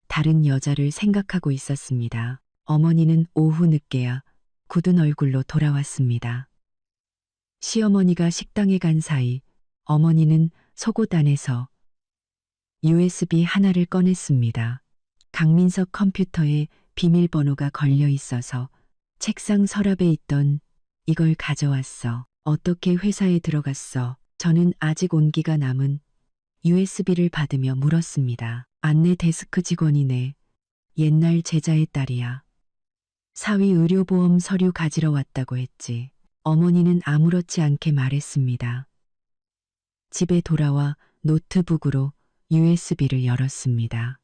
S1: 다른 여자를 생각하고 있었습니다. 어머니는 오후 늦게야 굳은 얼굴로 돌아왔습니다. 시어머니가 식당에 간 사이 어머니는 속옷 안에서 USB 하나를 꺼냈습니다. 강민석 컴퓨터에 비밀번호가 걸려 있어서 책상 서랍에 있던 이걸 가져왔어. 어떻게 회사에 들어갔어? 저는 아직 온기가 남은 USB를 받으며 물었습니다. 안내 데스크 직원이네. 옛날 제자의 딸이야. 사위 의료보험 서류 가지러 왔다고 했지. 어머니는 아무렇지 않게 말했습니다. 집에 돌아와 노트북으로 USB를 열었습니다.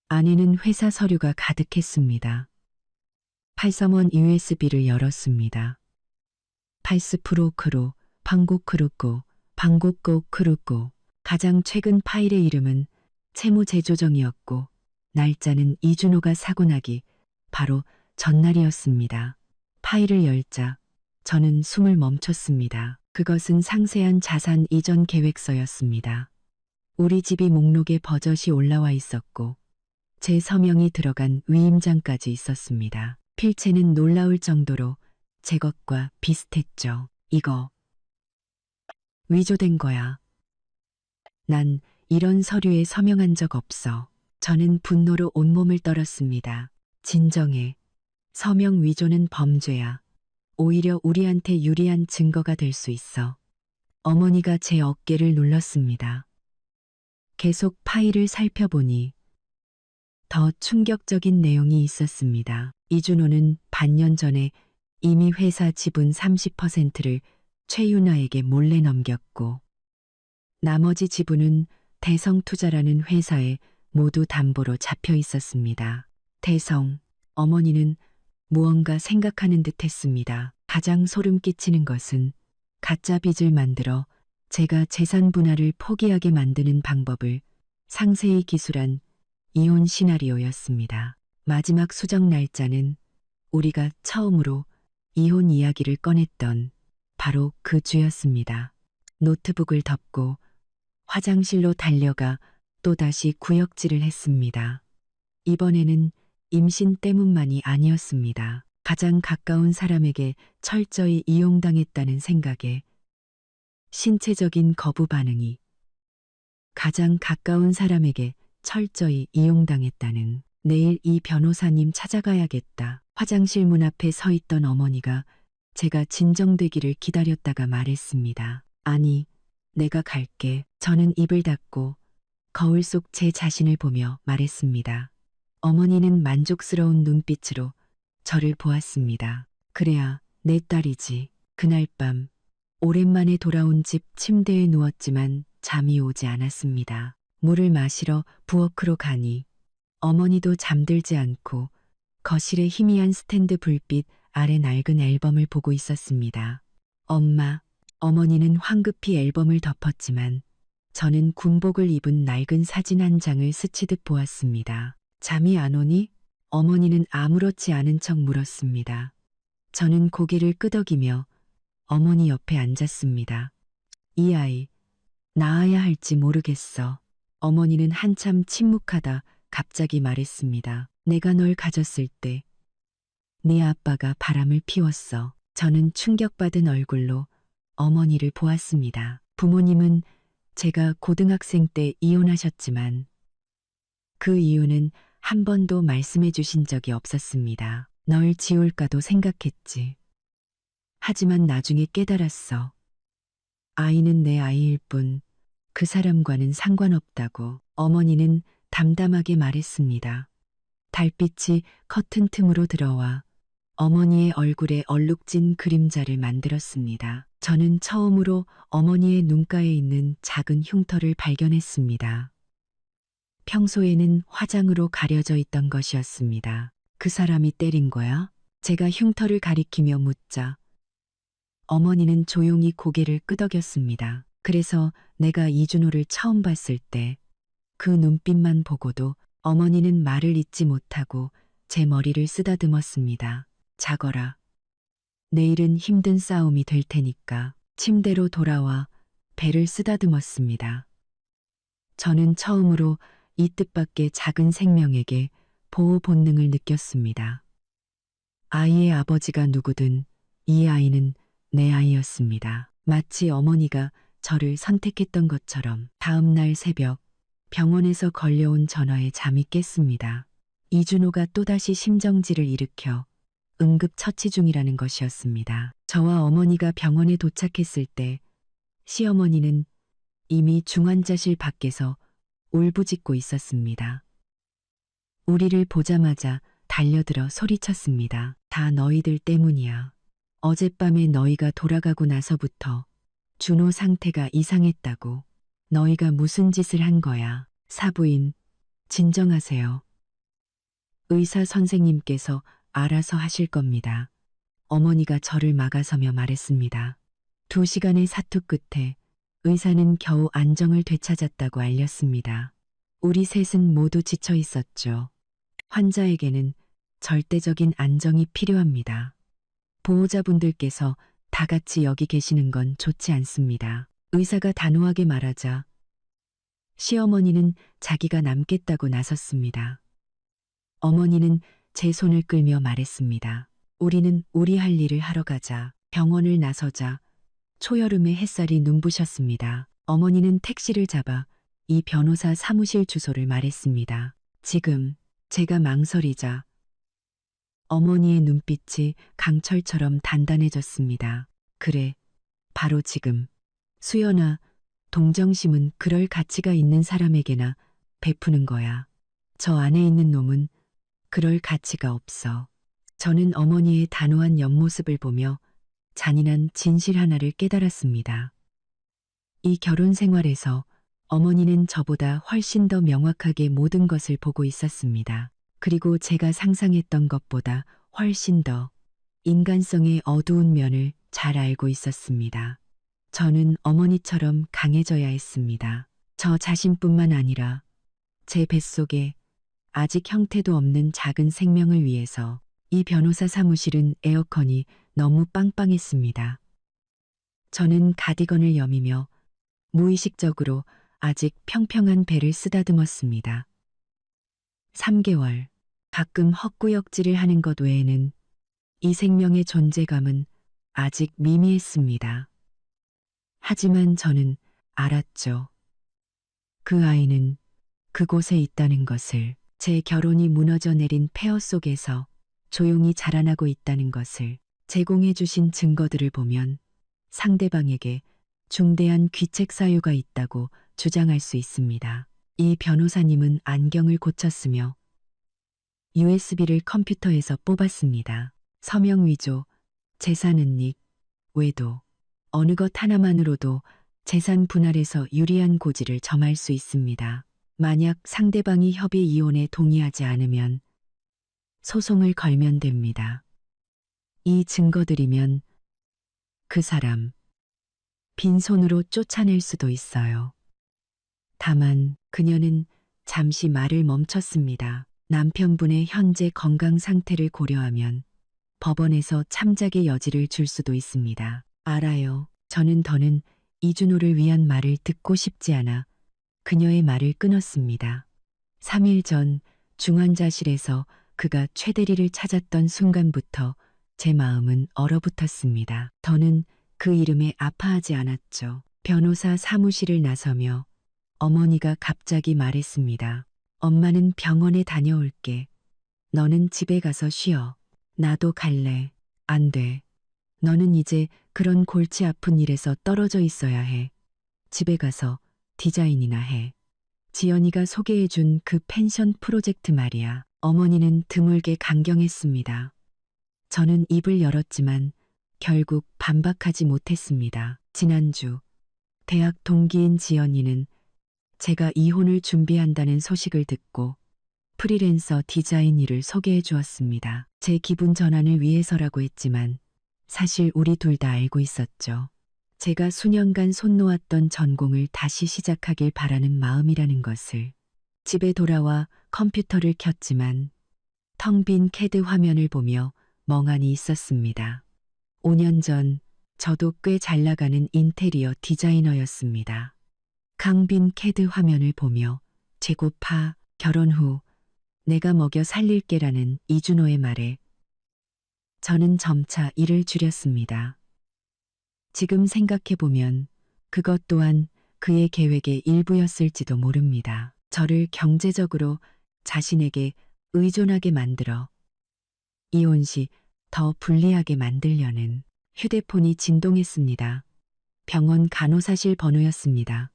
S1: 안에는 회사 서류가 가득했습니다. 팔섬원 USB를 열었습니다. 팔스프로크로, 방곡크루고, 방곡고크루고, 가장 최근 파일의 이름은 채무제조정이었고, 날짜는 이준호가 사고 나기 바로 전날이었습니다. 파일을 열자 저는 숨을 멈췄습니다. 그것은 상세한 자산 이전 계획서였습니다. 우리 집이 목록에 버젓이 올라와 있었고, 제 서명이 들어간 위임장까지 있었습니다. 필체는 놀라울 정도로 제 것과 비슷했죠. 이거 위조된 거야. 난 이런 서류에 서명한 적 없어. 저는 분노로 온몸을 떨었습니다. 진정해. 서명 위조는 범죄야. 오히려 우리한테 유리한 증거가 될 수 있어. 어머니가 제 어깨를 눌렀습니다. 계속 파일을 살펴보니 더 충격적인 내용이 있었습니다. 이준호는 반년 전에 이미 회사 지분 30%를 최윤아에게 몰래 넘겼고, 나머지 지분은 대성투자라는 회사에 모두 담보로 잡혀 있었습니다. 대성, 어머니는 무언가 생각하는 듯 했습니다. 가장 소름 끼치는 것은 가짜 빚을 만들어 제가 재산 분할을 포기하게 만드는 방법을 상세히 기술한 이혼 시나리오였습니다. 마지막 수정 날짜는 우리가 처음으로 이혼 이야기를 꺼냈던 바로 그 주였습니다. 노트북을 덮고 화장실로 달려가 또다시 구역질을 했습니다. 이번에는 임신 때문만이 아니었습니다. 가장 가까운 사람에게 철저히 이용당했다는 생각에 신체적인 거부 반응이, 가장 가까운 사람에게 철저히 이용당했다는, 내일 이 변호사님 찾아가야겠다. 화장실 문 앞에 서 있던 어머니가 제가 진정되기를 기다렸다가 말했습니다. 아니, 내가 갈게. 저는 입을 닫고 거울 속 제 자신을 보며 말했습니다. 어머니는 만족스러운 눈빛으로 저를 보았습니다. 그래야 내 딸이지. 그날 밤 오랜만에 돌아온 집 침대에 누웠지만 잠이 오지 않았습니다. 물을 마시러 부엌으로 가니 어머니도 잠들지 않고 거실의 희미한 스탠드 불빛 아래 낡은 앨범을 보고 있었습니다. 엄마, 어머니는 황급히 앨범을 덮었지만 저는 군복을 입은 낡은 사진 한 장을 스치듯 보았습니다. 잠이 안 오니? 어머니는 아무렇지 않은 척 물었습니다. 저는 고개를 끄덕이며 어머니 옆에 앉았습니다. 이 아이, 낳아야 할지 모르겠어. 어머니는 한참 침묵하다 갑자기 말했습니다. 내가 널 가졌을 때 네 아빠가 바람을 피웠어. 저는 충격받은 얼굴로 어머니를 보았습니다. 부모님은 제가 고등학생 때 이혼하셨지만 그 이유는 한 번도 말씀해 주신 적이 없었습니다. 널 지울까도 생각했지. 하지만 나중에 깨달았어. 아이는 내 아이일 뿐 그 사람과는 상관없다고. 어머니는 담담하게 말했습니다. 달빛이 커튼 틈으로 들어와 어머니의 얼굴에 얼룩진 그림자를 만들었습니다. 저는 처음으로 어머니의 눈가에 있는 작은 흉터를 발견했습니다. 평소에는 화장으로 가려져 있던 것이었습니다. 그 사람이 때린 거야? 제가 흉터를 가리키며 묻자 어머니는 조용히 고개를 끄덕였습니다. 그래서 내가 이준호를 처음 봤을 때 그 눈빛만 보고도 어머니는 말을 잇지 못하고 제 머리를 쓰다듬었습니다. 자거라. 내일은 힘든 싸움이 될 테니까. 침대로 돌아와 배를 쓰다듬었습니다. 저는 처음으로 이 뜻밖의 작은 생명에게 보호 본능을 느꼈습니다. 아이의 아버지가 누구든 이 아이는 내 아이였습니다. 마치 어머니가 저를 선택했던 것처럼. 다음 날 새벽 병원에서 걸려온 전화에 잠이 깼습니다. 이준호가 또다시 심정지를 일으켜 응급처치 중이라는 것이었습니다. 저와 어머니가 병원에 도착했을 때 시어머니는 이미 중환자실 밖에서 울부짖고 있었습니다. 우리를 보자마자 달려들어 소리쳤습니다. 다 너희들 때문이야. 어젯밤에 너희가 돌아가고 나서부터 준호 상태가 이상했다고. 너희가 무슨 짓을 한 거야. 사부인, 진정하세요. 의사 선생님께서 알아서 하실 겁니다. 어머니가 저를 막아서며 말했습니다. 2시간의 사투 끝에 의사는 겨우 안정을 되찾았다고 알렸습니다. 우리 셋은 모두 지쳐 있었죠. 환자에게는 절대적인 안정이 필요합니다. 보호자분들께서 다 같이 여기 계시는 건 좋지 않습니다. 의사가 단호하게 말하자 시어머니는 자기가 남겠다고 나섰습니다. 어머니는 제 손을 끌며 말했습니다. 우리는 우리 할 일을 하러 가자. 병원을 나서자 초여름의 햇살이 눈부셨습니다. 어머니는 택시를 잡아 이 변호사 사무실 주소를 말했습니다. 지금 제가 망설이자 어머니의 눈빛이 강철처럼 단단해졌습니다. 그래, 바로 지금. 수연아, 동정심은 그럴 가치가 있는 사람에게나 베푸는 거야. 저 안에 있는 놈은 그럴 가치가 없어. 저는 어머니의 단호한 옆모습을 보며 잔인한 진실 하나를 깨달았습니다. 이 결혼 생활에서 어머니는 저보다 훨씬 더 명확하게 모든 것을 보고 있었습니다. 그리고 제가 상상했던 것보다 훨씬 더 인간성의 어두운 면을 잘 알고 있었습니다. 저는 어머니처럼 강해져야 했습니다. 저 자신뿐만 아니라 제 뱃속에 아직 형태도 없는 작은 생명을 위해서. 이 변호사 사무실은 에어컨이 너무 빵빵했습니다. 저는 가디건을 여미며 무의식적으로 아직 평평한 배를 쓰다듬었습니다. 3개월. 가끔 헛구역질을 하는 것 외에는 이 생명의 존재감은 아직 미미했습니다. 하지만 저는 알았죠. 그 아이는 그곳에 있다는 것을. 제 결혼이 무너져 내린 폐허 속에서 조용히 자라나고 있다는 것을. 제공해 주신 증거들을 보면 상대방에게 중대한 귀책 사유가 있다고 주장할 수 있습니다. 이 변호사님은 안경을 고쳤으며 USB를 컴퓨터에서 뽑았습니다. 서명 위조, 재산 은닉, 외도, 어느 것 하나만으로도 재산 분할에서 유리한 고지를 점할 수 있습니다. 만약 상대방이 협의 이혼에 동의하지 않으면 소송을 걸면 됩니다. 이 증거들이면 그 사람 빈손으로 쫓아낼 수도 있어요. 다만 그녀는 잠시 말을 멈췄습니다. 남편분의 현재 건강 상태를 고려하면 법원에서 참작의 여지를 줄 수도 있습니다. 알아요. 저는 더는 이준호를 위한 말을 듣고 싶지 않아 그녀의 말을 끊었습니다. 3일 전 중환자실에서 그가 최대리를 찾았던 순간부터 제 마음은 얼어붙었습니다. 더는 그 이름에 아파하지 않았죠. 변호사 사무실을 나서며 어머니가 갑자기 말했습니다. 엄마는 병원에 다녀올게. 너는 집에 가서 쉬어. 나도 갈래. 안 돼. 너는 이제 그런 골치 아픈 일에서 떨어져 있어야 해. 집에 가서 디자인이나 해. 지연이가 소개해준 그 펜션 프로젝트 말이야. 어머니는 드물게 강경했습니다. 저는 입을 열었지만 결국 반박하지 못했습니다. 지난주 대학 동기인 지연이는 제가 이혼을 준비한다는 소식을 듣고 프리랜서 디자인 일을 소개해 주었습니다. 제 기분 전환을 위해서라고 했지만 사실 우리 둘 다 알고 있었죠. 제가 수년간 손 놓았던 전공을 다시 시작하길 바라는 마음이라는 것을. 집에 돌아와 컴퓨터를 켰지만 텅 빈 캐드 화면을 보며 멍하니 있었습니다. 5년 전 저도 꽤 잘 나가는 인테리어 디자이너였습니다. 강빈 캐드 화면을 보며 재고파 결혼 후 내가 먹여 살릴게라는 이준호의 말에 저는 점차 일을 줄였습니다. 지금 생각해보면 그것 또한 그의 계획의 일부였을지도 모릅니다. 저를 경제적으로 자신에게 의존하게 만들어 이혼 시 더 불리하게 만들려는 휴대폰이 진동했습니다. 병원 간호사실 번호였습니다.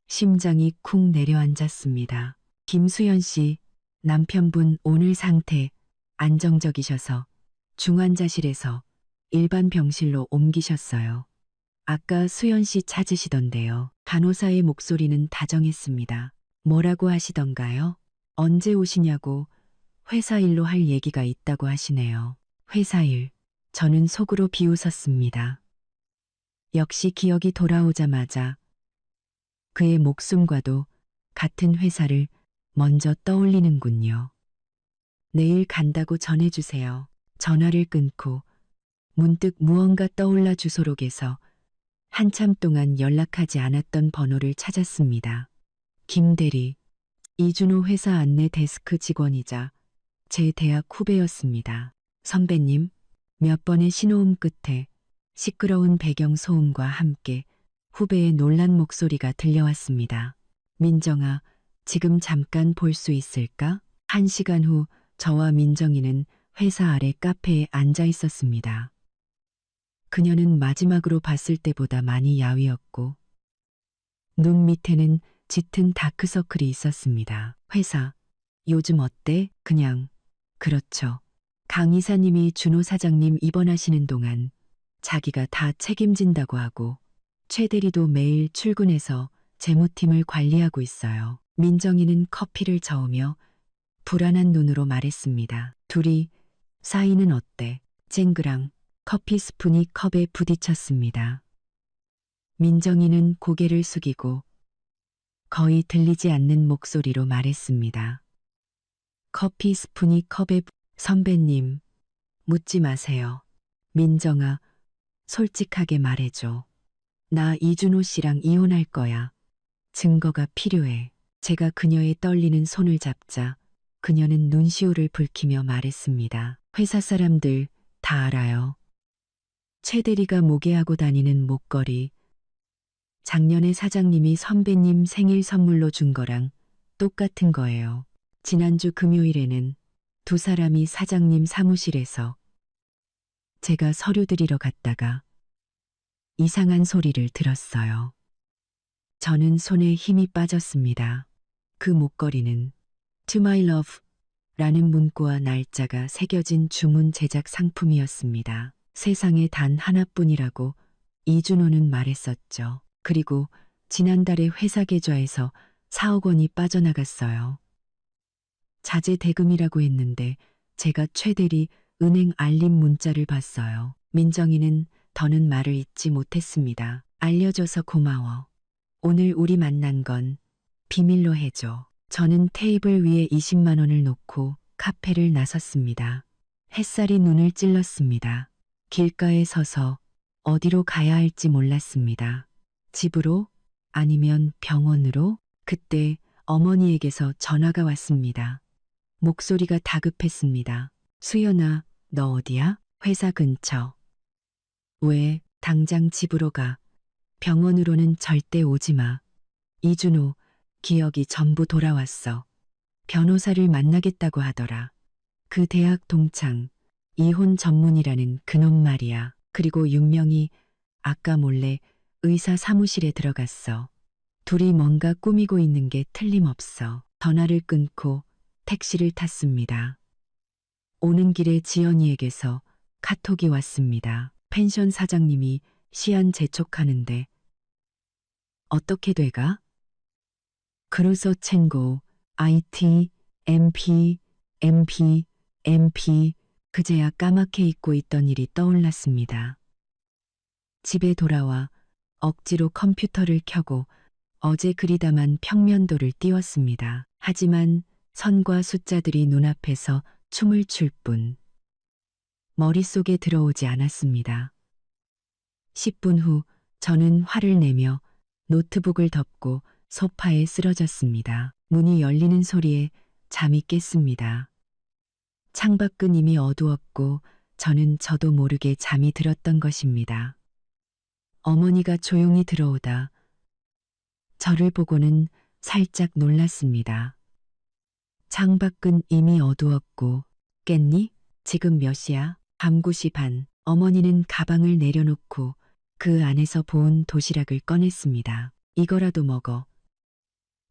S1: 심장이 쿵 내려앉았습니다. 김수연 씨, 남편분 오늘 상태 안정적이셔서 중환자실에서 일반 병실로 옮기셨어요. 아까 수연 씨 찾으시던데요. 간호사의 목소리는 다정했습니다. 뭐라고 하시던가요? 언제 오시냐고 회사 일로 할 얘기가 있다고 하시네요. 회사 일. 저는 속으로 비웃었습니다. 역시 기억이 돌아오자마자 그의 목숨과도 같은 회사를 먼저 떠올리는군요. 내일 간다고 전해주세요. 전화를 끊고 문득 무언가 떠올라 주소록에서 한참 동안 연락하지 않았던 번호를 찾았습니다. 김대리, 이준호 회사 안내 데스크 직원이자 제 대학 후배였습니다. 선배님, 몇 번의 신호음 끝에 시끄러운 배경 소음과 함께 후배의 놀란 목소리가 들려왔습니다. 민정아, 지금 잠깐 볼 수 있을까? 1시간 후 저와 민정이는 회사 아래 카페에 앉아 있었습니다. 그녀는 마지막으로 봤을 때보다 많이 야위었고 눈 밑에는 짙은 다크서클이 있었습니다. 회사, 요즘 어때? 그냥, 그렇죠. 강 이사님이 준호 사장님 입원하시는 동안 자기가 다 책임진다고 하고 최 대리도 매일 출근해서 재무팀을 관리하고 있어요. 민정이는 커피를 저으며 불안한 눈으로 말했습니다. 둘이 사이는 어때? 쨍그랑 커피 스푼이 컵에 부딪혔습니다. 민정이는 고개를 숙이고 거의 들리지 않는 목소리로 말했습니다. 커피 스푼이 컵에 선배님, 묻지 마세요. 민정아, 솔직하게 말해줘. 나 이준호 씨랑 이혼할 거야. 증거가 필요해. 제가 그녀의 떨리는 손을 잡자 그녀는 눈시울을 붉히며 말했습니다. 회사 사람들 다 알아요. 최 대리가 목에 하고 다니는 목걸이. 작년에 사장님이 선배님 생일 선물로 준 거랑 똑같은 거예요. 지난주 금요일에는 두 사람이 사장님 사무실에서 제가 서류 드리러 갔다가 이상한 소리를 들었어요. 저는 손에 힘이 빠졌습니다. 그 목걸이는 To My Love 라는 문구와 날짜가 새겨진 주문 제작 상품이었습니다. 세상에 단 하나뿐이라고 이준호는 말했었죠. 그리고 지난달에 회사 계좌에서 4억 원이 빠져나갔어요. 자재 대금이라고 했는데 제가 최 대리 은행 알림 문자를 봤어요. 민정이는 더는 말을 잇지 못했습니다. 알려줘서 고마워. 오늘 우리 만난 건 비밀로 해줘. 저는 테이블 위에 20만 원을 놓고 카페를 나섰습니다. 햇살이 눈을 찔렀습니다. 길가에 서서 어디로 가야 할지 몰랐습니다. 집으로? 아니면 병원으로? 그때 어머니에게서 전화가 왔습니다. 목소리가 다급했습니다. 수연아, 너 어디야? 회사 근처. 왜 당장 집으로 가? 병원으로는 절대 오지 마. 이준호, 기억이 전부 돌아왔어. 변호사를 만나겠다고 하더라. 그 대학 동창, 이혼 전문이라는 그놈 말이야. 그리고 윤명이 아까 몰래 의사 사무실에 들어갔어. 둘이 뭔가 꾸미고 있는 게 틀림없어. 전화를 끊고 택시를 탔습니다. 오는 길에 지연이에게서 카톡이 왔습니다. 펜션 사장님이 시안 재촉하는데 어떻게 돼가? 그루소 챙고 IT, MP, MP 그제야 까맣게 잊고 있던 일이 떠올랐습니다. 집에 돌아와 억지로 컴퓨터를 켜고 어제 그리다만 평면도를 띄웠습니다. 하지만 선과 숫자들이 눈앞에서 춤을 출 뿐 머릿속에 들어오지 않았습니다. 10분 후 저는 화를 내며 노트북을 덮고 소파에 쓰러졌습니다. 문이 열리는 소리에 잠이 깼습니다. 창밖은 이미 어두웠고 저는 저도 모르게 잠이 들었던 것입니다. 어머니가 조용히 들어오다 저를 보고는 살짝 놀랐습니다. 창밖은 이미 어두웠고 깼니? 지금 몇 시야? 밤 9시 반, 어머니는 가방을 내려놓고 그 안에서 본 도시락을 꺼냈습니다. 이거라도 먹어.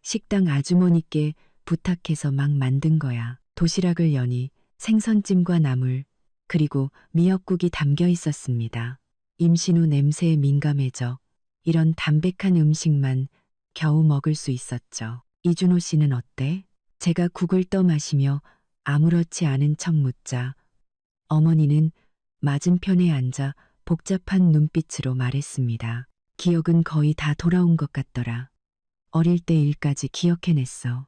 S1: 식당 아주머니께 부탁해서 막 만든 거야. 도시락을 여니 생선찜과 나물, 그리고 미역국이 담겨 있었습니다. 임신 후 냄새에 민감해져 이런 담백한 음식만 겨우 먹을 수 있었죠. 이준호 씨는 어때? 제가 국을 떠 마시며 아무렇지 않은 척 묻자 어머니는 맞은편에 앉아 복잡한 눈빛으로 말했습니다. 기억은 거의 다 돌아온 것 같더라. 어릴 때 일까지 기억해냈어.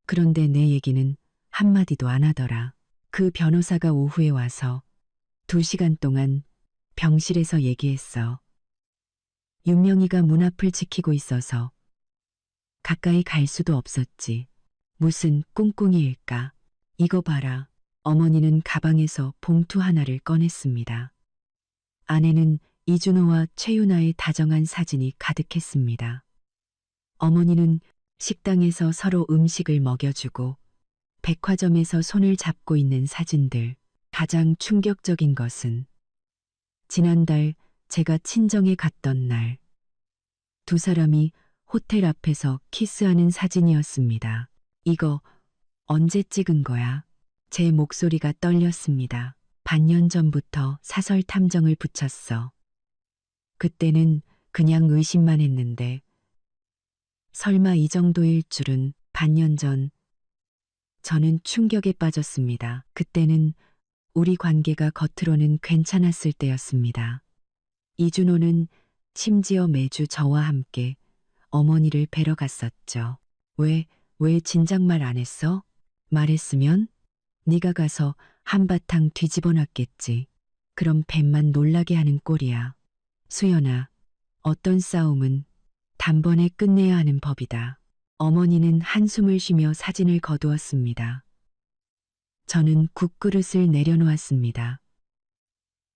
S1: 그런데 내 얘기는 한마디도 안 하더라. 그 변호사가 오후에 와서 2시간 동안 병실에서 얘기했어. 윤명이가 문 앞을 지키고 있어서 가까이 갈 수도 없었지. 무슨 꿍꿍이일까? 이거 봐라. 어머니는 가방에서 봉투 하나를 꺼냈습니다. 안에는 이준호와 최윤아의 다정한 사진이 가득했습니다. 어머니는 식당에서 서로 음식을 먹여주고 백화점에서 손을 잡고 있는 사진들. 가장 충격적인 것은 지난달 제가 친정에 갔던 날 두 사람이 호텔 앞에서 키스하는 사진이었습니다. 이거 언제 찍은 거야? 제 목소리가 떨렸습니다. 반년 전부터 사설 탐정을 붙였어. 그때는 그냥 의심만 했는데 설마 이 정도일 줄은. 반년 전 저는 충격에 빠졌습니다. 그때는 우리 관계가 겉으로는 괜찮았을 때였습니다. 이준호는 심지어 매주 저와 함께 어머니를 뵈러 갔었죠. 왜 진작 말 안 했어? 말했으면 네가 가서 한바탕 뒤집어 놨겠지. 그럼 뱀만 놀라게 하는 꼴이야. 수연아, 어떤 싸움은 단번에 끝내야 하는 법이다. 어머니는 한숨을 쉬며 사진을 거두었습니다. 저는 국그릇을 내려놓았습니다.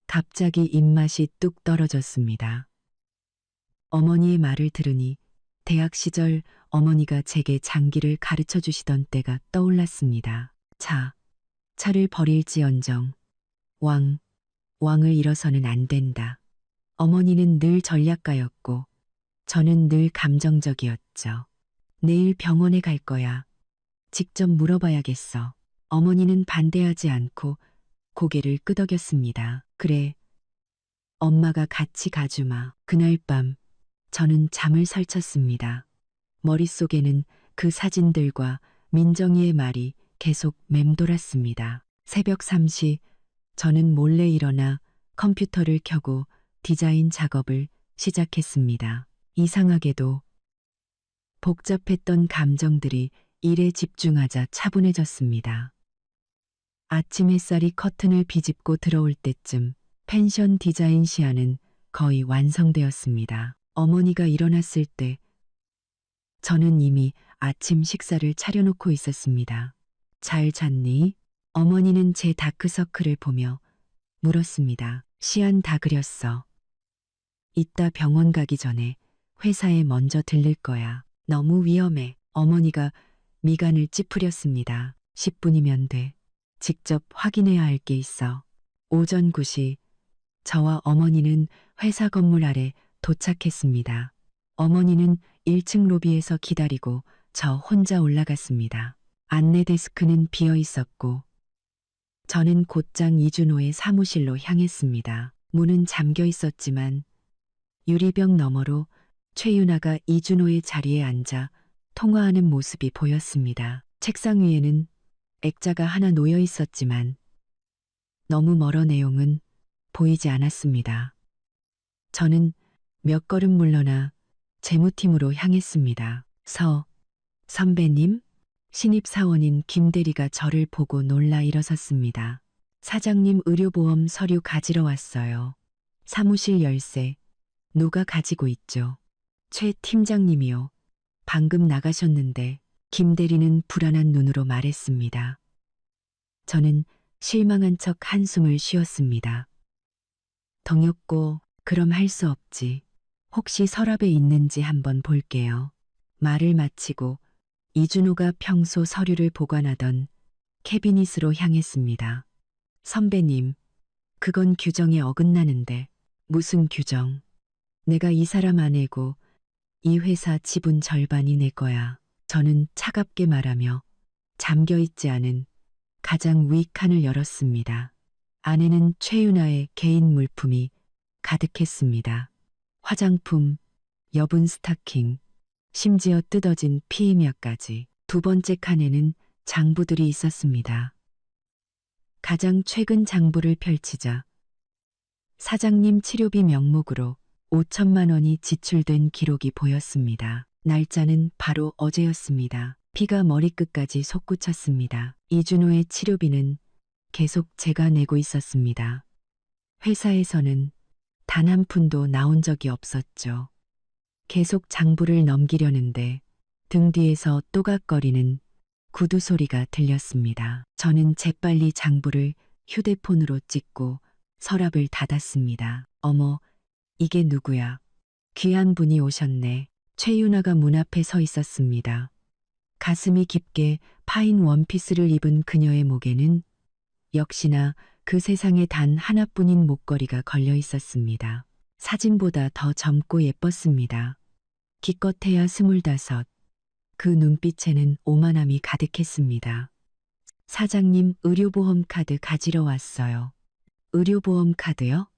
S1: 갑자기 입맛이 뚝 떨어졌습니다. 어머니의 말을 들으니 대학 시절 어머니가 제게 장기를 가르쳐 주시던 때가 떠올랐습니다. 차를 버릴지언정 왕을 잃어서는 안 된다. 어머니는 늘 전략가였고 저는 늘 감정적이었죠. 내일 병원에 갈 거야. 직접 물어봐야겠어. 어머니는 반대하지 않고 고개를 끄덕였습니다. 그래. 엄마가 같이 가주마. 그날 밤 저는 잠을 설쳤습니다. 머릿속에는 그 사진들과 민정이의 말이 계속 맴돌았습니다. 새벽 3시 저는 몰래 일어나 컴퓨터를 켜고 디자인 작업을 시작했습니다. 이상하게도 복잡했던 감정들이 일에 집중하자 차분해졌습니다. 아침 햇살이 커튼을 비집고 들어올 때쯤 펜션 디자인 시안은 거의 완성되었습니다. 어머니가 일어났을 때 저는 이미 아침 식사를 차려놓고 있었습니다. 잘 잤니? 어머니는 제 다크서클을 보며 물었습니다. 시안 다 그렸어. 이따 병원 가기 전에 회사에 먼저 들릴 거야. 너무 위험해. 어머니가 미간을 찌푸렸습니다. 10분이면 돼. 직접 확인해야 할 게 있어. 오전 9시 저와 어머니는 회사 건물 아래 도착했습니다. 어머니는 1층 로비에서 기다리고 저 혼자 올라갔습니다. 안내 데스크는 비어 있었고 저는 곧장 이준호의 사무실로 향했습니다. 문은 잠겨 있었지만 유리병 너머로 최윤아가 이준호의 자리에 앉아 통화하는 모습이 보였습니다. 책상 위에는 액자가 하나 놓여 있었지만 너무 멀어 내용은 보이지 않았습니다. 저는 몇 걸음 물러나 재무팀으로 향했습니다. 선배님? 신입사원인 김대리가 저를 보고 놀라 일어섰습니다. 사장님 의료보험 서류 가지러 왔어요. 사무실 열쇠 누가 가지고 있죠? 최 팀장님이요. 방금 나가셨는데. 김대리는 불안한 눈으로 말했습니다. 저는 실망한 척 한숨을 쉬었습니다. 덩였고 그럼 할 수 없지. 혹시 서랍에 있는지 한번 볼게요. 말을 마치고 이준호가 평소 서류를 보관하던 캐비닛으로 향했습니다. 선배님, 그건 규정에 어긋나는데. 무슨 규정? 내가 이 사람 아내고 이 회사 지분 절반이 내 거야. 저는 차갑게 말하며 잠겨있지 않은 가장 위 칸을 열었습니다. 안에는 최윤아의 개인 물품이 가득했습니다. 화장품, 여분 스타킹, 심지어 뜯어진 피임약까지. 두 번째 칸에는 장부들이 있었습니다. 가장 최근 장부를 펼치자 사장님 치료비 명목으로 5천만 원이 지출된 기록이 보였습니다. 날짜는 바로 어제였습니다. 피가 머리끝까지 솟구쳤습니다. 이준호의 치료비는 계속 제가 내고 있었습니다. 회사에서는 단 한 푼도 나온 적이 없었죠. 계속 장부를 넘기려는데 등 뒤에서 또각거리는 구두 소리가 들렸습니다. 저는 재빨리 장부를 휴대폰으로 찍고 서랍을 닫았습니다. 어머, 이게 누구야? 귀한 분이 오셨네. 최윤아가 문 앞에 서 있었습니다. 가슴이 깊게 파인 원피스를 입은 그녀의 목에는 역시나 그 세상에 단 하나뿐인 목걸이가 걸려 있었습니다. 사진보다 더 젊고 예뻤습니다. 기껏해야 25. 그 눈빛에는 오만함이 가득했습니다. 사장님, 의료보험 카드 가지러 왔어요. 의료보험 카드요?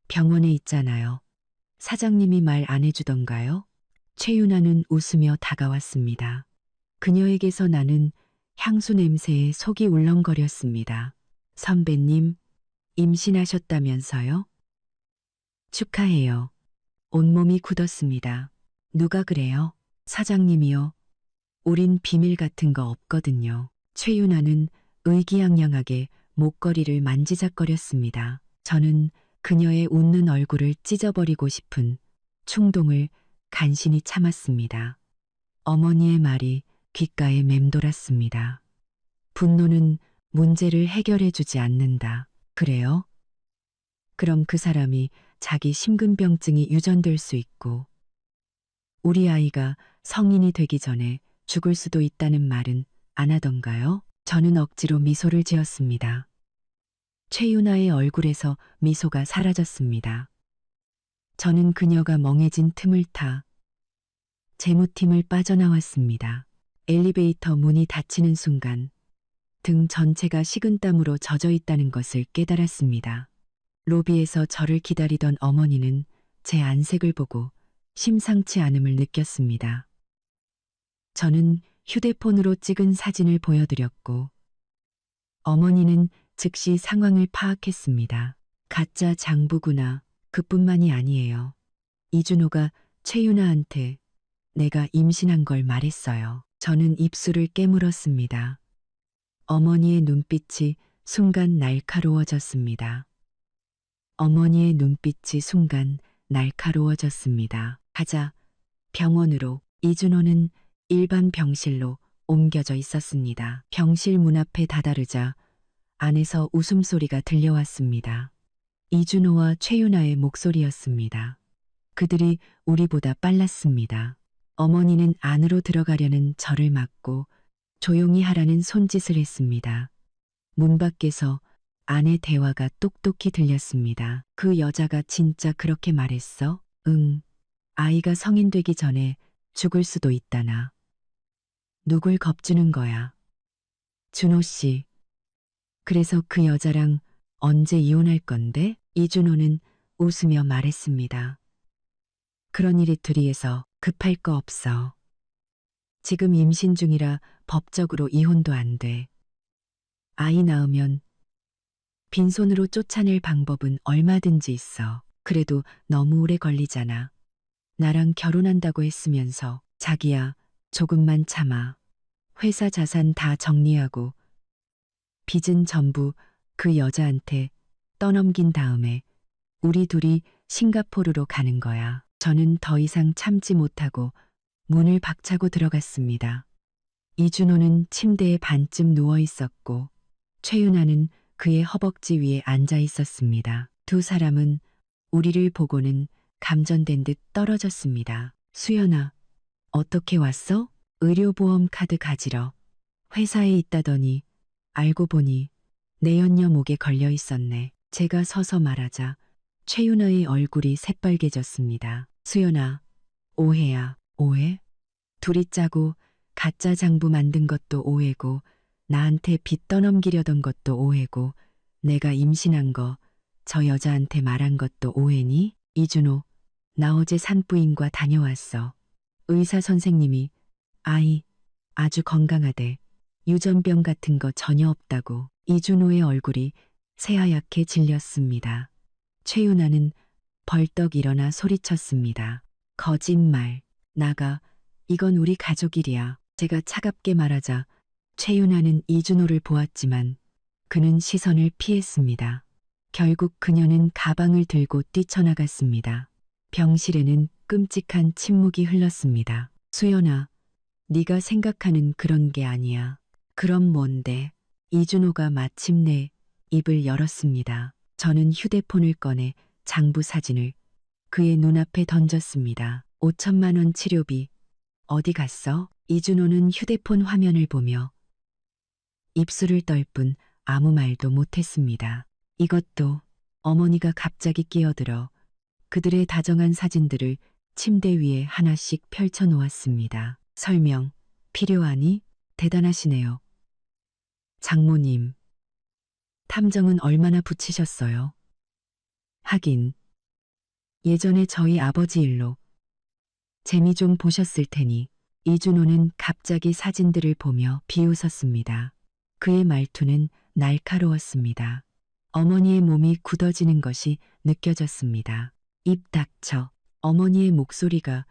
S1: 병원에 있잖아요. 사장님이 말 안 해주던가요? 최윤아는 웃으며 다가왔습니다. 그녀에게서 나는 향수 냄새에 속이 울렁거렸습니다. 선배님, 임신하셨다면서요? 축하해요. 온몸이 굳었습니다. 누가 그래요? 사장님이요. 우린 비밀 같은 거 없거든요. 최윤아는 의기양양하게 목걸이를 만지작거렸습니다. 저는 그녀의 웃는 얼굴을 찢어버리고 싶은 충동을 간신히 참았습니다. 어머니의 말이 귓가에 맴돌았습니다. 분노는 문제를 해결해주지 않는다. 그래요? 그럼 그 사람이 자기 심근병증이 유전될 수 있고 우리 아이가 성인이 되기 전에 죽을 수도 있다는 말은 안 하던가요? 저는 억지로 미소를 지었습니다. 최윤아의 얼굴에서 미소가 사라졌습니다. 저는 그녀가 멍해진 틈을 타 재무팀을 빠져나왔습니다. 엘리베이터 문이 닫히는 순간 등 전체가 식은땀으로 젖어 있다는 것을 깨달았습니다. 로비에서 저를 기다리던 어머니는 제 안색을 보고 심상치 않음을 느꼈습니다. 저는 휴대폰으로 찍은 사진을 보여드렸고 어머니는 즉시 상황을 파악했습니다. 가짜 장부구나. 그뿐만이 아니에요. 이준호가 최윤아한테 내가 임신한 걸 말했어요. 저는 입술을 깨물었습니다. 어머니의 눈빛이 순간 날카로워졌습니다. 어머니의 눈빛이 순간 날카로워졌습니다. 가자. 병원으로. 이준호는 일반 병실로 옮겨져 있었습니다. 병실 문 앞에 다다르자 안에서 웃음소리가 들려왔습니다. 이준호와 최윤아의 목소리였습니다. 그들이 우리보다 빨랐습니다. 어머니는 안으로 들어가려는 저를 막고 조용히 하라는 손짓을 했습니다. 문 밖에서 아내 대화가 똑똑히 들렸습니다. 그 여자가 진짜 그렇게 말했어? 응. 아이가 성인 되기 전에 죽을 수도 있다나. 누굴 겁주는 거야? 준호 씨. 그래서 그 여자랑 언제 이혼할 건데? 이준호는 웃으며 말했습니다. 그런 일이 둘이에서 급할 거 없어. 지금 임신 중이라 법적으로 이혼도 안 돼. 아이 낳으면 빈손으로 쫓아낼 방법은 얼마든지 있어. 그래도 너무 오래 걸리잖아. 나랑 결혼한다고 했으면서. 자기야, 조금만 참아. 회사 자산 다 정리하고 빚은 전부 그 여자한테 떠넘긴 다음에 우리 둘이 싱가포르로 가는 거야. 저는 더 이상 참지 못하고 문을 박차고 들어갔습니다. 이준호는 침대에 반쯤 누워 있었고 최윤아는 그의 허벅지 위에 앉아 있었습니다. 두 사람은 우리를 보고는 감전된 듯 떨어졌습니다. 수연아, 어떻게 왔어? 의료보험 카드 가지러. 회사에 있다더니 알고 보니 내연녀 목에 걸려 있었네. 제가 서서 말하자 최윤아의 얼굴이 새빨개졌습니다. 수연아, 오해야, 오해? 둘이 짜고 가짜 장부 만든 것도 오해고 나한테 빚 떠넘기려던 것도 오해고 내가 임신한 거 저 여자한테 말한 것도 오해니? 이준호, 나 어제 산부인과 다녀왔어. 의사 선생님이 아이 아주 건강하대. 유전병 같은 거 전혀 없다고. 이준호의 얼굴이 새하얗게 질렸습니다. 최윤아는 벌떡 일어나 소리쳤습니다. 거짓말. 나가. 이건 우리 가족 일이야. 제가 차갑게 말하자 최윤아는 이준호를 보았지만 그는 시선을 피했습니다. 결국 그녀는 가방을 들고 뛰쳐나갔습니다. 병실에는 끔찍한 침묵이 흘렀습니다. 수연아, 네가 생각하는 그런 게 아니야. 그럼 뭔데? 이준호가 마침내 입을 열었습니다. 저는 휴대폰을 꺼내 장부 사진을 그의 눈앞에 던졌습니다. 5천만 원 치료비 어디 갔어? 이준호는 휴대폰 화면을 보며 입술을 떨 뿐 아무 말도 못했습니다. 이것도 어머니가 갑자기 끼어들어 그들의 다정한 사진들을 침대 위에 하나씩 펼쳐 놓았습니다. 설명 필요하니? 대단하시네요. 장모님, 탐정은 얼마나 붙이셨어요? 하긴, 예전에 저희 아버지 일로 재미 좀 보셨을 테니. 이준호는 갑자기 사진들을 보며 비웃었습니다. 그의 말투는 날카로웠습니다. 어머니의 몸이 굳어지는 것이 느껴졌습니다. 입 닥쳐. 어머니의 목소리가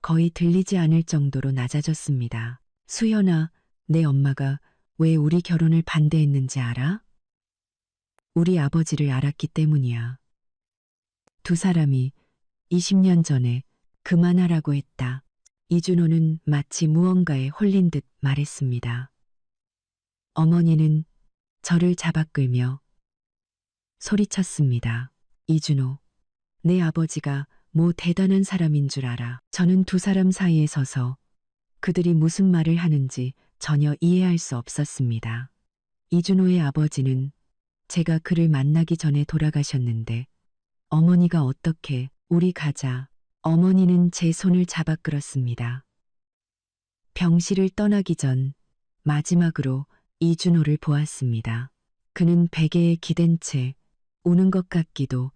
S1: 거의 들리지 않을 정도로 낮아졌습니다. 수연아, 내 엄마가 왜 우리 결혼을 반대했는지 알아? 우리 아버지를 알았기 때문이야. 두 사람이 20년 전에 그만하라고 했다. 이준호는 마치 무언가에 홀린 듯 말했습니다. 어머니는 저를 잡아 끌며 소리쳤습니다. 이준호, 내 아버지가 뭐 대단한 사람인 줄 알아. 저는 두 사람 사이에 서서 그들이 무슨 말을 하는지 전혀 이해할 수 없었습니다. 이준호의 아버지는 제가 그를 만나기 전에 돌아가셨는데 어머니가 어떻게 우리 가자. 어머니는 제 손을 잡아 끌었습니다. 병실을 떠나기 전 마지막으로 이준호를 보았습니다. 그는 베개에 기댄 채 우는 것 같기도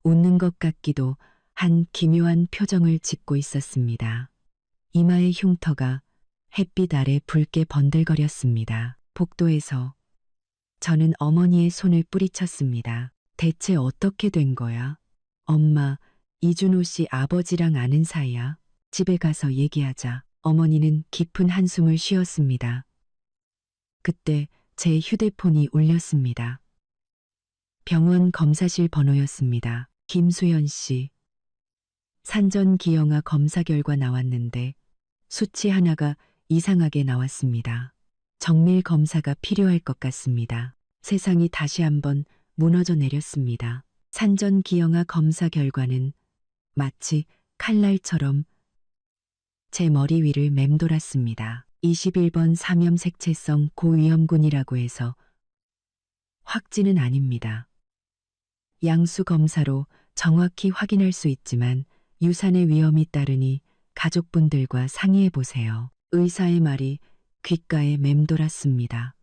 S1: 웃는 것 같기도 한 기묘한 표정을 짓고 있었습니다. 이마의 흉터가 햇빛 아래 붉게 번들거렸습니다. 복도에서 저는 어머니의 손을 뿌리쳤습니다. 대체 어떻게 된 거야? 엄마, 이준호 씨 아버지랑 아는 사이야? 집에 가서 얘기하자. 어머니는 깊은 한숨을 쉬었습니다. 그때 제 휴대폰이 울렸습니다. 병원 검사실 번호였습니다. 김수연 씨. 산전 기형아 검사 결과 나왔는데 수치 하나가 이상하게 나왔습니다. 정밀 검사가 필요할 것 같습니다. 세상이 다시 한번 무너져 내렸습니다. 산전 기형아 검사 결과는 마치 칼날처럼 제 머리 위를 맴돌았습니다. 21번 사면색체성 고위험군이라고 해서 확진은 아닙니다. 양수 검사로 정확히 확인할 수 있지만 유산의 위험이 따르니 가족분들과 상의해 보세요. 의사의 말이 귓가에 맴돌았습니다.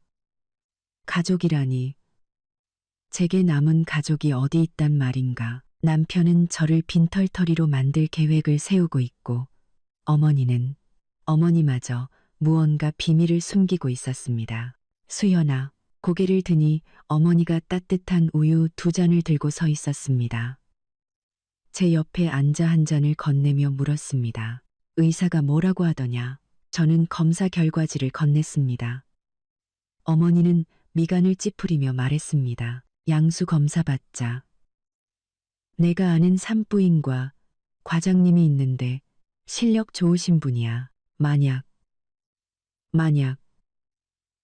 S1: 가족이라니. 제게 남은 가족이 어디 있단 말인가. 남편은 저를 빈털터리로 만들 계획을 세우고 있고 어머니는 어머니마저 무언가 비밀을 숨기고 있었습니다. 수연아, 고개를 드니 어머니가 따뜻한 우유 두 잔을 들고 서 있었습니다. 제 옆에 앉아 한 잔을 건네며 물었습니다. 의사가 뭐라고 하더냐? 저는 검사 결과지를 건넸습니다. 어머니는 미간을 찌푸리며 말했습니다. 양수 검사 받자. 내가 아는 산부인과 과장님이 있는데 실력 좋으신 분이야. 만약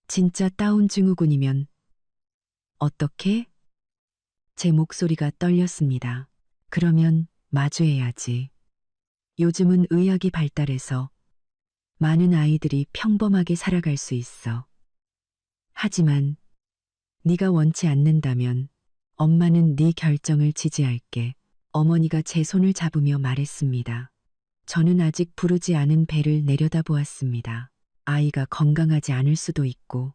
S1: 진짜 다운 증후군이면 어떻게? 제 목소리가 떨렸습니다. 그러면 마주해야지. 요즘은 의학이 발달해서 많은 아이들이 평범하게 살아갈 수 있어. 하지만 네가 원치 않는다면 엄마는 네 결정을 지지할게. 어머니가 제 손을 잡으며 말했습니다. 저는 아직 부르지 않은 배를 내려다보았습니다. 아이가 건강하지 않을 수도 있고,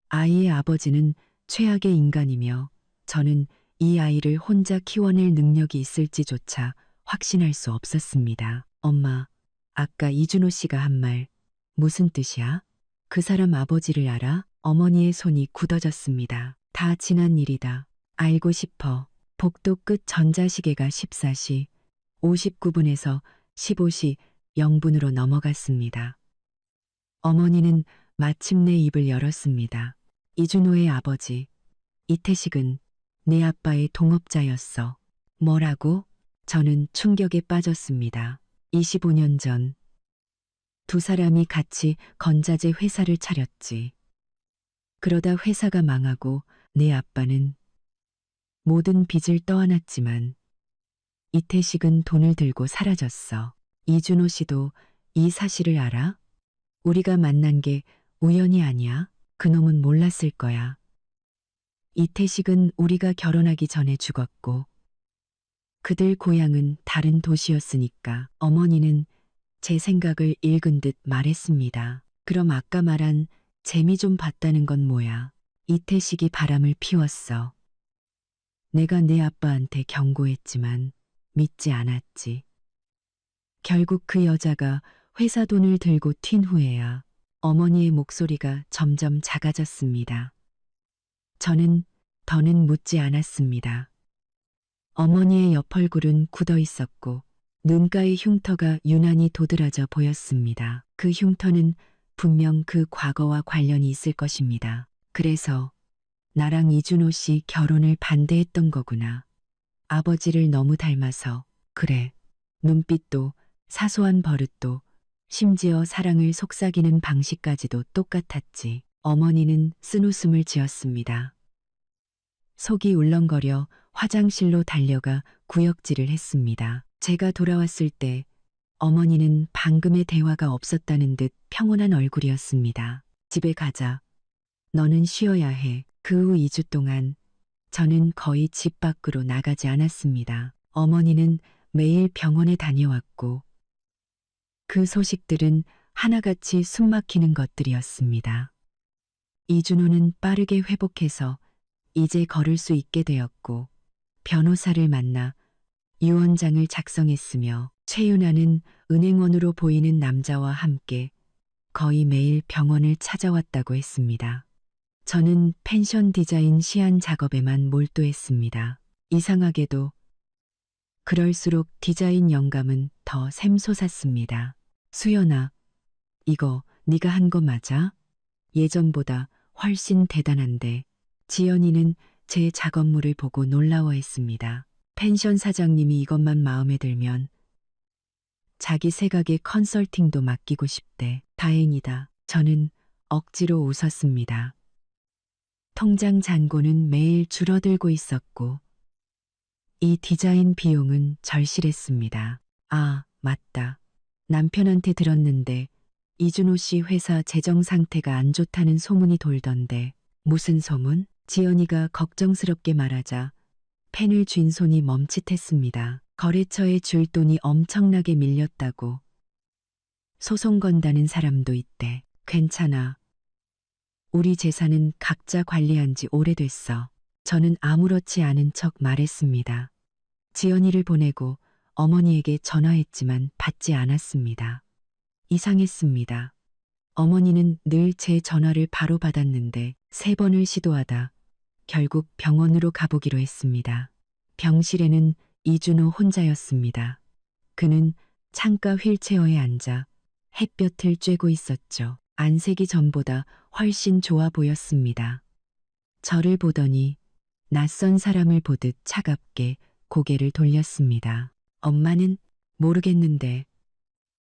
S1: 아이의 아버지는 최악의 인간이며, 저는 이 아이를 혼자 키워낼 능력이 있을지조차 확신할 수 없었습니다. 엄마, 아까 이준호 씨가 한 말, 무슨 뜻이야? 그 사람 아버지를 알아? 어머니의 손이 굳어졌습니다. 다 지난 일이다. 알고 싶어. 복도 끝 전자시계가 14시 59분에서 15시 0분으로 넘어갔습니다. 어머니는 마침내 입을 열었습니다. 이준호의 아버지, 이태식은 내 아빠의 동업자였어. 뭐라고? 저는 충격에 빠졌습니다. 25년 전 두 사람이 같이 건자재 회사를 차렸지. 그러다 회사가 망하고 내 아빠는 모든 빚을 떠안았지만 이태식은 돈을 들고 사라졌어. 이준호 씨도 이 사실을 알아? 우리가 만난 게 우연이 아니야. 그놈은 몰랐을 거야. 이태식은 우리가 결혼하기 전에 죽었고 그들 고향은 다른 도시였으니까. 어머니는 제 생각을 읽은 듯 말했습니다. 그럼 아까 말한 재미 좀 봤다는 건 뭐야? 이태식이 바람을 피웠어. 내가 내 아빠한테 경고했지만 믿지 않았지. 결국 그 여자가 회사 돈을 들고 튄 후에야. 어머니의 목소리가 점점 작아졌습니다. 저는 더는 묻지 않았습니다. 어머니의 옆얼굴은 굳어 있었고 눈가의 흉터가 유난히 도드라져 보였습니다. 그 흉터는 분명 그 과거와 관련이 있을 것입니다. 그래서 나랑 이준호 씨 결혼을 반대했던 거구나. 아버지를 너무 닮아서. 그래. 눈빛도 사소한 버릇도 심지어 사랑을 속삭이는 방식까지도 똑같았지. 어머니는 쓴웃음을 지었습니다. 속이 울렁거려 화장실로 달려가 구역질을 했습니다. 제가 돌아왔을 때 어머니는 방금의 대화가 없었다는 듯 평온한 얼굴이었습니다. 집에 가자. 너는 쉬어야 해. 그 후 2주 동안 저는 거의 집 밖으로 나가지 않았습니다. 어머니는 매일 병원에 다녀왔고 그 소식들은 하나같이 숨막히는 것들이었습니다. 이준호는 빠르게 회복해서 이제 걸을 수 있게 되었고 변호사를 만나 유언장을 작성했으며 최윤아는 은행원으로 보이는 남자와 함께 거의 매일 병원을 찾아왔다고 했습니다. 저는 펜션 디자인 시안 작업에만 몰두했습니다. 이상하게도 그럴수록 디자인 영감은 더 샘솟았습니다. 수연아, 이거 네가 한 거 맞아? 예전보다 훨씬 대단한데. 지연이는 제 작업물을 보고 놀라워했습니다. 펜션 사장님이 이것만 마음에 들면 자기 세각의 컨설팅도 맡기고 싶대. 다행이다. 저는 억지로 웃었습니다. 통장 잔고는 매일 줄어들고 있었고 이 디자인 비용은 절실했습니다. 아, 맞다. 남편한테 들었는데 이준호 씨 회사 재정 상태가 안 좋다는 소문이 돌던데. 무슨 소문? 지연이가 걱정스럽게 말하자 펜을 쥔 손이 멈칫했습니다. 거래처에 줄 돈이 엄청나게 밀렸다고. 소송 건다는 사람도 있대. 괜찮아. 우리 재산은 각자 관리한 지 오래됐어. 저는 아무렇지 않은 척 말했습니다. 지연이를 보내고 어머니에게 전화했지만 받지 않았습니다. 이상했습니다. 어머니는 늘 제 전화를 바로 받았는데 3번을 시도하다 결국 병원으로 가보기로 했습니다. 병실에는 이준호 혼자였습니다. 그는 창가 휠체어에 앉아 햇볕을 쬐고 있었죠. 안색이 전보다 훨씬 좋아 보였습니다. 저를 보더니 낯선 사람을 보듯 차갑게 고개를 돌렸습니다. 엄마는 모르겠는데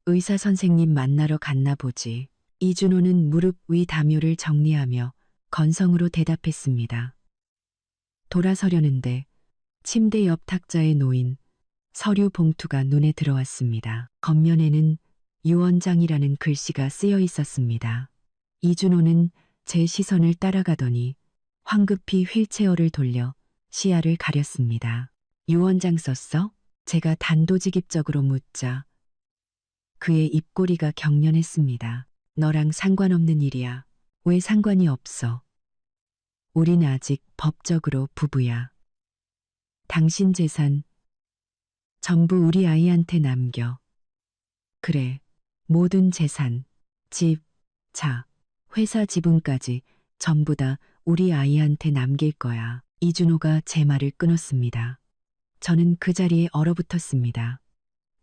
S1: 의사 선생님 만나러 갔나 보지. 이준호는 무릎 위 담요를 정리하며 건성으로 대답했습니다. 돌아서려는데 침대 옆 탁자에 놓인 서류 봉투가 눈에 들어왔습니다. 겉면에는 유언장이라는 글씨가 쓰여 있었습니다. 이준호는 제 시선을 따라가더니 황급히 휠체어를 돌려 시야를 가렸습니다. 유 원장 썼어? 제가 단도직입적으로 묻자 그의 입꼬리가 경련했습니다. 너랑 상관없는 일이야. 왜 상관이 없어? 우린 아직 법적으로 부부야. 당신 재산 전부 우리 아이한테 남겨. 그래, 모든 재산, 집, 차, 회사 지분까지 전부 다 우리 아이한테 남길 거야. 이준호가 제 말을 끊었습니다. 저는 그 자리에 얼어붙었습니다.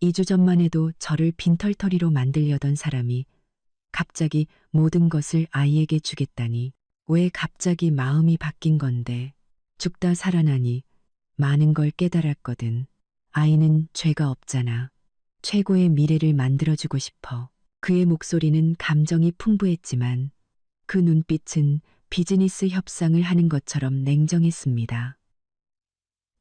S1: 2주 전만 해도 저를 빈털터리로 만들려던 사람이 갑자기 모든 것을 아이에게 주겠다니 왜 갑자기 마음이 바뀐 건데 죽다 살아나니 많은 걸 깨달았거든. 아이는 죄가 없잖아. 최고의 미래를 만들어주고 싶어. 그의 목소리는 감정이 풍부했지만 그 눈빛은 비즈니스 협상을 하는 것처럼 냉정했습니다.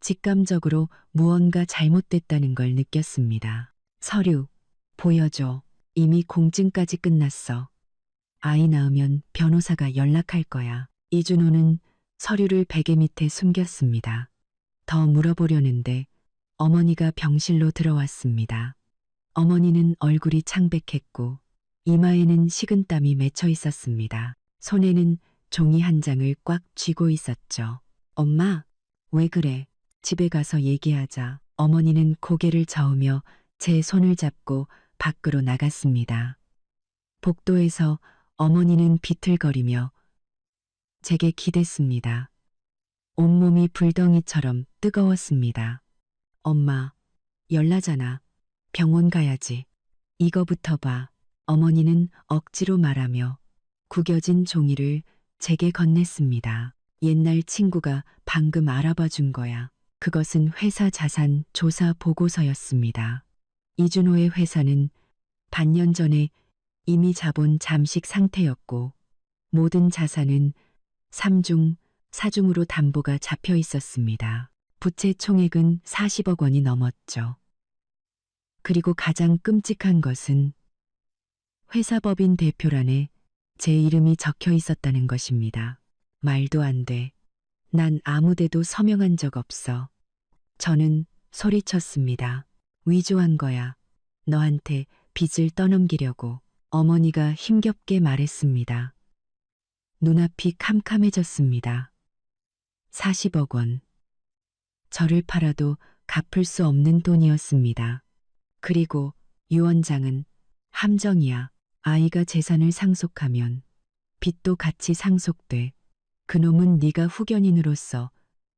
S1: 직감적으로 무언가 잘못됐다는 걸 느꼈습니다. 서류, 보여줘. 이미 공증까지 끝났어. 아이 낳으면 변호사가 연락할 거야. 이준호는 서류를 베개 밑에 숨겼습니다. 더 물어보려는데 어머니가 병실로 들어왔습니다. 어머니는 얼굴이 창백했고 이마에는 식은땀이 맺혀 있었습니다. 손에는 종이 한 장을 꽉 쥐고 있었죠. 엄마, 왜 그래? 집에 가서 얘기하자. 어머니는 고개를 저으며 제 손을 잡고 밖으로 나갔습니다. 복도에서 어머니는 비틀거리며 제게 기댔습니다. 온몸이 불덩이처럼 뜨거웠습니다. 엄마, 열나잖아. 병원 가야지. 이거부터 봐. 어머니는 억지로 말하며 구겨진 종이를 제게 건넸습니다. 옛날 친구가 방금 알아봐 준 거야. 그것은 회사 자산 조사 보고서였습니다. 이준호의 회사는 반년 전에 이미 자본 잠식 상태였고 모든 자산은 3중, 4중으로 담보가 잡혀 있었습니다. 부채 총액은 40억 원이 넘었죠. 그리고 가장 끔찍한 것은 회사 법인 대표란에 제 이름이 적혀 있었다는 것입니다. 말도 안 돼. 난 아무데도 서명한 적 없어. 저는 소리쳤습니다. 위조한 거야. 너한테 빚을 떠넘기려고. 어머니가 힘겹게 말했습니다. 눈앞이 캄캄해졌습니다. 40억 원. 저를 팔아도 갚을 수 없는 돈이었습니다. 그리고 유 원장은 함정이야. 아이가 재산을 상속하면 빚도 같이 상속돼. 그놈은 네가 후견인으로서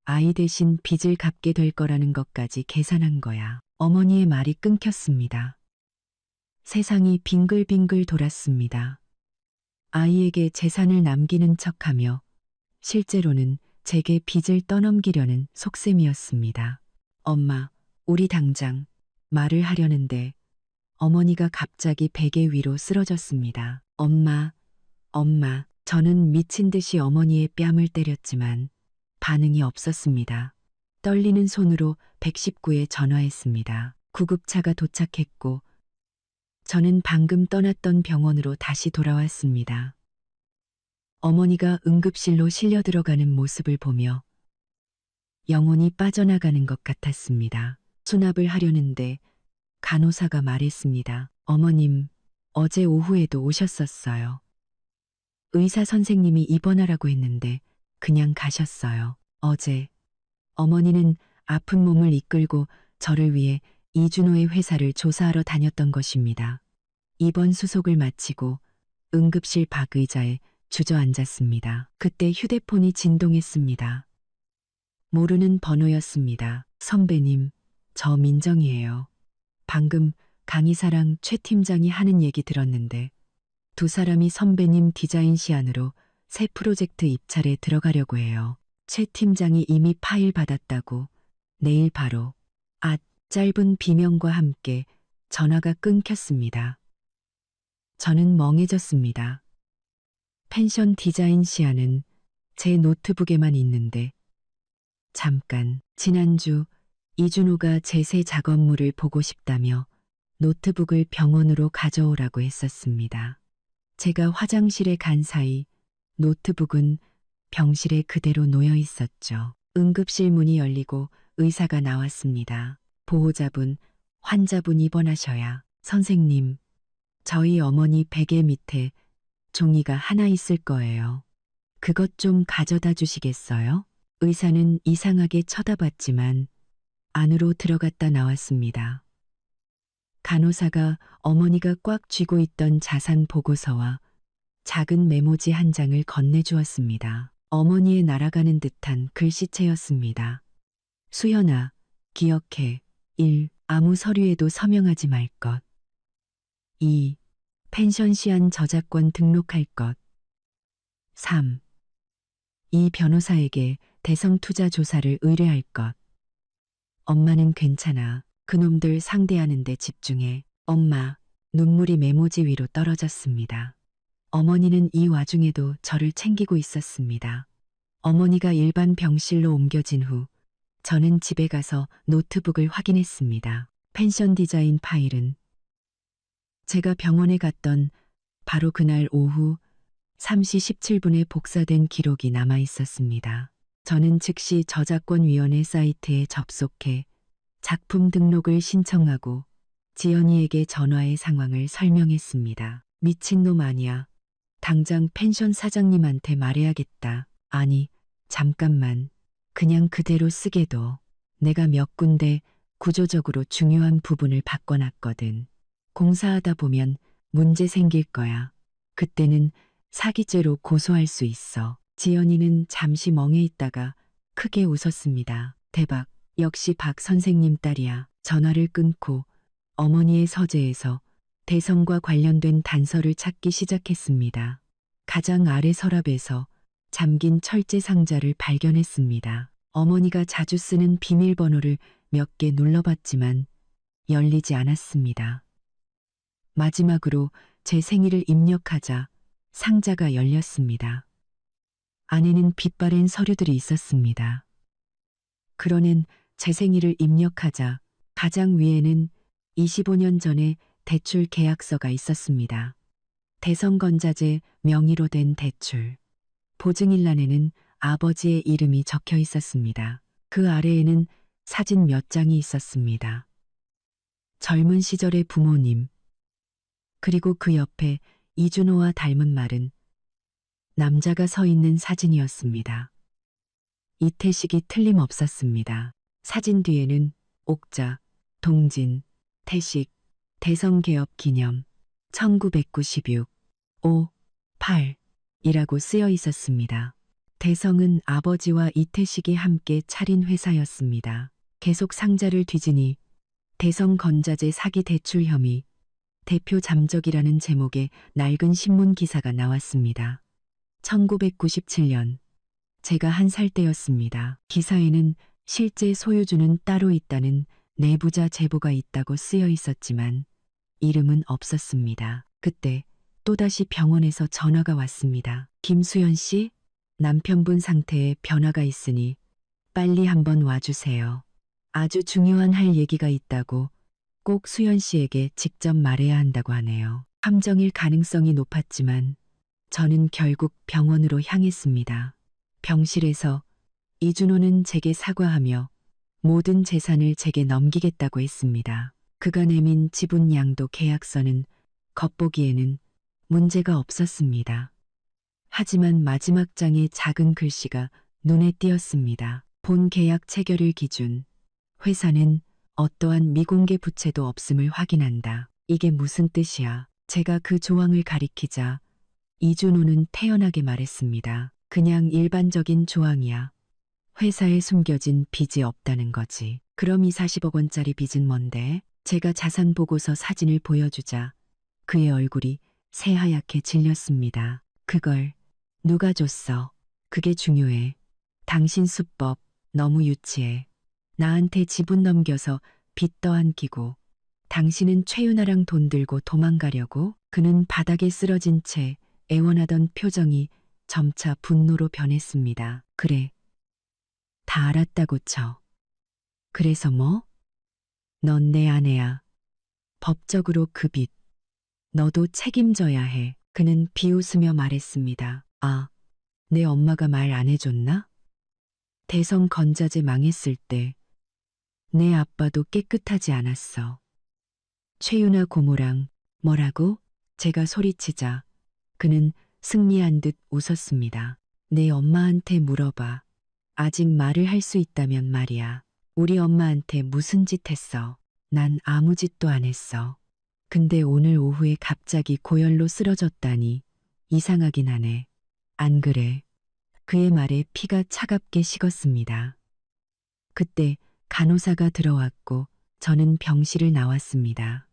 S1: 아이 대신 빚을 갚게 될 거라는 것까지 계산한 거야. 어머니의 말이 끊겼습니다. 세상이 빙글빙글 돌았습니다. 아이에게 재산을 남기는 척하며 실제로는 제게 빚을 떠넘기려는 속셈이었습니다. 엄마, 우리 당장 말을 하려는데 어머니가 갑자기 베개 위로 쓰러졌습니다. 엄마, 엄마, 저는 미친 듯이 어머니의 뺨을 때렸지만 반응이 없었습니다. 떨리는 손으로 119에 전화했습니다. 구급차가 도착했고 저는 방금 떠났던 병원으로 다시 돌아왔습니다. 어머니가 응급실로 실려 들어가는 모습을 보며 영혼이 빠져나가는 것 같았습니다. 수납을 하려는데 간호사가 말했습니다. 어머님, 어제 오후에도 오셨었어요. 의사 선생님이 입원하라고 했는데 그냥 가셨어요. 어제 어머니는 아픈 몸을 이끌고 저를 위해 이준호의 회사를 조사하러 다녔던 것입니다. 입원 수속을 마치고 응급실 밖 의자에 주저앉았습니다. 그때 휴대폰이 진동했습니다. 모르는 번호였습니다. 선배님, 저 민정이에요. 방금 강이사랑 최 팀장이 하는 얘기 들었는데 두 사람이 선배님 디자인 시안으로 새 프로젝트 입찰에 들어가려고 해요. 최 팀장이 이미 파일 받았다고 내일 바로. 짧은 비명과 함께 전화가 끊겼습니다. 저는 멍해졌습니다. 펜션 디자인 시안은 제 노트북에만 있는데 잠깐 지난주 이준호가 제 새 작업물을 보고 싶다며 노트북을 병원으로 가져오라고 했었습니다. 제가 화장실에 간 사이 노트북은 병실에 그대로 놓여 있었죠. 응급실 문이 열리고 의사가 나왔습니다. 보호자분, 환자분 입원하셔야. 선생님, 저희 어머니 베개 밑에 종이가 하나 있을 거예요. 그것 좀 가져다 주시겠어요? 의사는 이상하게 쳐다봤지만 안으로 들어갔다 나왔습니다. 간호사가 어머니가 꽉 쥐고 있던 자산 보고서와 작은 메모지 한 장을 건네주었습니다. 어머니의 날아가는 듯한 글씨체였습니다. 수연아, 기억해. 1. 아무 서류에도 서명하지 말 것. 2. 펜션 시안 저작권 등록할 것. 3. 이 변호사에게 대성투자 조사를 의뢰할 것. 엄마는 괜찮아. 그놈들 상대하는 데 집중해. 엄마, 눈물이 메모지 위로 떨어졌습니다. 어머니는 이 와중에도 저를 챙기고 있었습니다. 어머니가 일반 병실로 옮겨진 후 저는 집에 가서 노트북을 확인했습니다. 펜션 디자인 파일은 제가 병원에 갔던 바로 그날 오후 3시 17분에 복사된 기록이 남아 있었습니다. 저는 즉시 저작권위원회 사이트에 접속해 작품 등록을 신청하고 지연이에게 전화해 상황을 설명했습니다. 미친놈 아니야. 당장 펜션 사장님한테 말해야겠다. 아니, 잠깐만. 그냥 그대로 쓰게도. 내가 몇 군데 구조적으로 중요한 부분을 바꿔놨거든. 공사하다 보면 문제 생길 거야. 그때는 사기죄로 고소할 수 있어. 지연이는 잠시 멍해 있다가 크게 웃었습니다. 대박. 역시 박 선생님 딸이야. 전화를 끊고 어머니의 서재에서 대성과 관련된 단서를 찾기 시작했습니다. 가장 아래 서랍에서 잠긴 철제 상자를 발견했습니다. 어머니가 자주 쓰는 비밀번호를 몇 개 눌러봤지만 열리지 않았습니다. 마지막으로 제 생일을 입력하자 상자가 열렸습니다. 안에는 빛바랜 서류들이 있었습니다. 그러는 제 생일을 입력하자 가장 위에는 25년 전에 대출 계약서가 있었습니다. 대성건자재 명의로 된 대출. 보증일란에는 아버지의 이름이 적혀 있었습니다. 그 아래에는 사진 몇 장이 있었습니다. 젊은 시절의 부모님. 그리고 그 옆에 이준호와 닮은 말은 남자가 서 있는 사진이었습니다. 이태식이 틀림없었습니다. 사진 뒤에는 옥자, 동진, 태식, 대성개업 기념 1996, 5, 8 이라고 쓰여 있었습니다. 대성은 아버지와 이태식이 함께 차린 회사였습니다. 계속 상자를 뒤지니 대성건자재 사기 대출 혐의, 대표 잠적이라는 제목의 낡은 신문 기사가 나왔습니다. 1997년, 제가 1살 때였습니다. 기사에는 실제 소유주는 따로 있다는 내부자 제보가 있다고 쓰여 있었지만 이름은 없었습니다. 그때 또다시 병원에서 전화가 왔습니다. 김수연 씨, 남편분 상태에 변화가 있으니 빨리 한번 와주세요. 아주 중요한 할 얘기가 있다고 꼭 수연 씨에게 직접 말해야 한다고 하네요. 함정일 가능성이 높았지만 저는 결국 병원으로 향했습니다. 병실에서 이준호는 제게 사과하며 모든 재산을 제게 넘기겠다고 했습니다. 그가 내민 지분 양도 계약서는 겉보기에는 문제가 없었습니다. 하지만 마지막 장의 작은 글씨가 눈에 띄었습니다. 본 계약 체결일 기준. 회사는 어떠한 미공개 부채도 없음을 확인한다. 이게 무슨 뜻이야? 제가 그 조항을 가리키자 이준호는 태연하게 말했습니다. 그냥 일반적인 조항이야. 회사에 숨겨진 빚이 없다는 거지. 그럼 이 40억 원짜리 빚은 뭔데? 제가 자산 보고서 사진을 보여주자 그의 얼굴이 새하얗게 질렸습니다. 그걸 누가 줬어? 그게 중요해. 당신 수법 너무 유치해. 나한테 지분 넘겨서 빚 떠안기고 당신은 최윤아랑 돈 들고 도망가려고? 그는 바닥에 쓰러진 채 애원하던 표정이 점차 분노로 변했습니다. 그래. 다 알았다고 쳐. 그래서 뭐? 넌 내 아내야. 법적으로 그 빚. 너도 책임져야 해. 그는 비웃으며 말했습니다. 아, 내 엄마가 말 안 해줬나? 대성 건자재 망했을 때 내 아빠도 깨끗하지 않았어. 최윤아 고모랑 뭐라고? 제가 소리치자 그는 승리한 듯 웃었습니다. 내 엄마한테 물어봐. 아직 말을 할 수 있다면 말이야. 우리 엄마한테 무슨 짓 했어? 난 아무 짓도 안 했어. 근데 오늘 오후에 갑자기 고열로 쓰러졌다니 이상하긴 하네. 안 그래? 그의 말에 피가 차갑게 식었습니다. 그때 간호사가 들어왔고 저는 병실을 나왔습니다.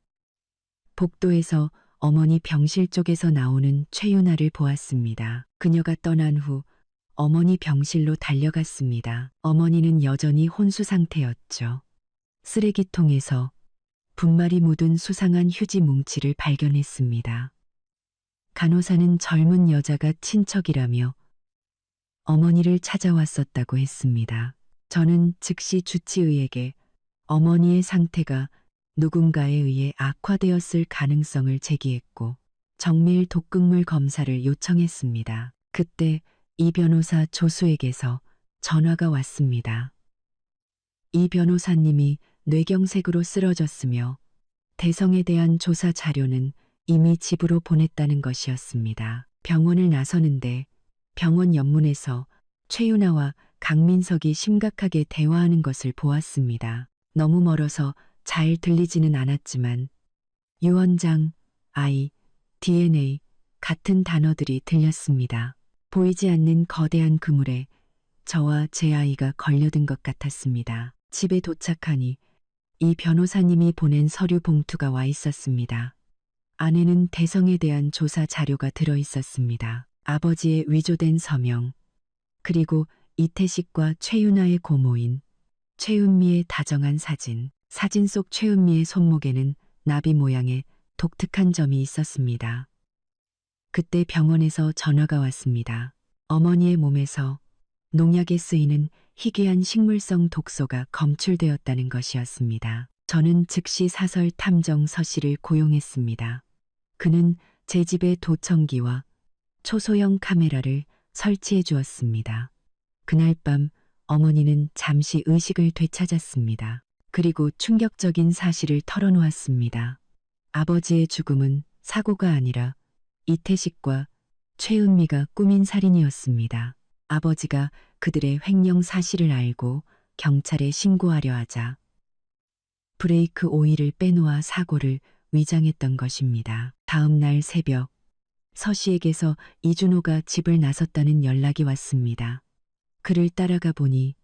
S1: 복도에서 어머니 병실 쪽에서 나오는 최윤아를 보았습니다. 그녀가 떠난 후 어머니 병실로 달려갔습니다. 어머니는 여전히 혼수 상태였죠. 쓰레기통에서 분말이 묻은 수상한 휴지 뭉치를 발견했습니다. 간호사는 젊은 여자가 친척이라며 어머니를 찾아왔었다고 했습니다. 저는 즉시 주치의에게 어머니의 상태가 누군가에 의해 악화되었을 가능성을 제기했고 정밀 독극물 검사를 요청했습니다. 그때 이 변호사 조수에게서 전화가 왔습니다. 이 변호사님이 뇌경색으로 쓰러졌으며 대성에 대한 조사 자료는 이미 집으로 보냈다는 것이었습니다. 병원을 나서는데 병원 옆문에서 최윤아와 강민석이 심각하게 대화하는 것을 보았습니다. 너무 멀어서 잘 들리지는 않았지만 유언장, 아이, DNA 같은 단어들이 들렸습니다. 보이지 않는 거대한 그물에 저와 제 아이가 걸려든 것 같았습니다. 집에 도착하니 이 변호사님이 보낸 서류 봉투가 와 있었습니다. 안에는 대성에 대한 조사 자료가 들어 있었습니다. 아버지의 위조된 서명, 그리고 이태식과 최윤아의 고모인 최은미의 다정한 사진, 사진 속 최은미의 손목에는 나비 모양의 독특한 점이 있었습니다. 그때 병원에서 전화가 왔습니다. 어머니의 몸에서 농약에 쓰이는 희귀한 식물성 독소가 검출되었다는 것이었습니다. 저는 즉시 사설 탐정 서씨를 고용했습니다. 그는 제 집에 도청기와 초소형 카메라를 설치해 주었습니다. 그날 밤 어머니는 잠시 의식을 되찾았습니다. 그리고 충격적인 사실을 털어놓았습니다. 아버지의 죽음은 사고가 아니라 이태식과 최은미가 꾸민 살인이었습니다. 아버지가 그들의 횡령 사실을 알고 경찰에 신고하려 하자 브레이크 오일을 빼놓아 사고를 위장했던 것입니다. 다음 날 새벽 서 씨에게서 이준호가 집을 나섰다는 연락이 왔습니다. 그를 따라가 보니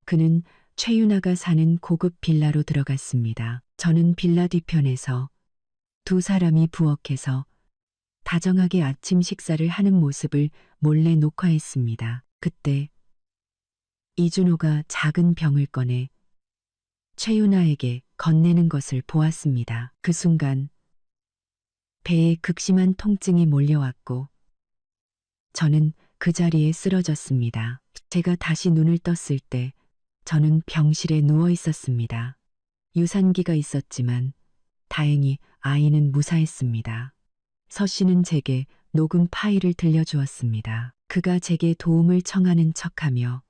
S1: 그는 최윤아가 사는 고급 빌라로 들어갔습니다. 저는 빌라 뒤편에서 두 사람이 부엌에서 다정하게 아침 식사를 하는 모습을 몰래 녹화했습니다. 그때 이준호가 작은 병을 꺼내 최윤아에게 건네는 것을 보았습니다. 그 순간 배에 극심한 통증이 몰려왔고 저는 그 자리에 쓰러졌습니다. 제가 다시 눈을 떴을 때 저는 병실에 누워 있었습니다. 유산기가 있었지만 다행히 아이는 무사했습니다. 서 씨는 제게 녹음 파일을 들려주었습니다. 그가 제게 도움을 청하는 척하며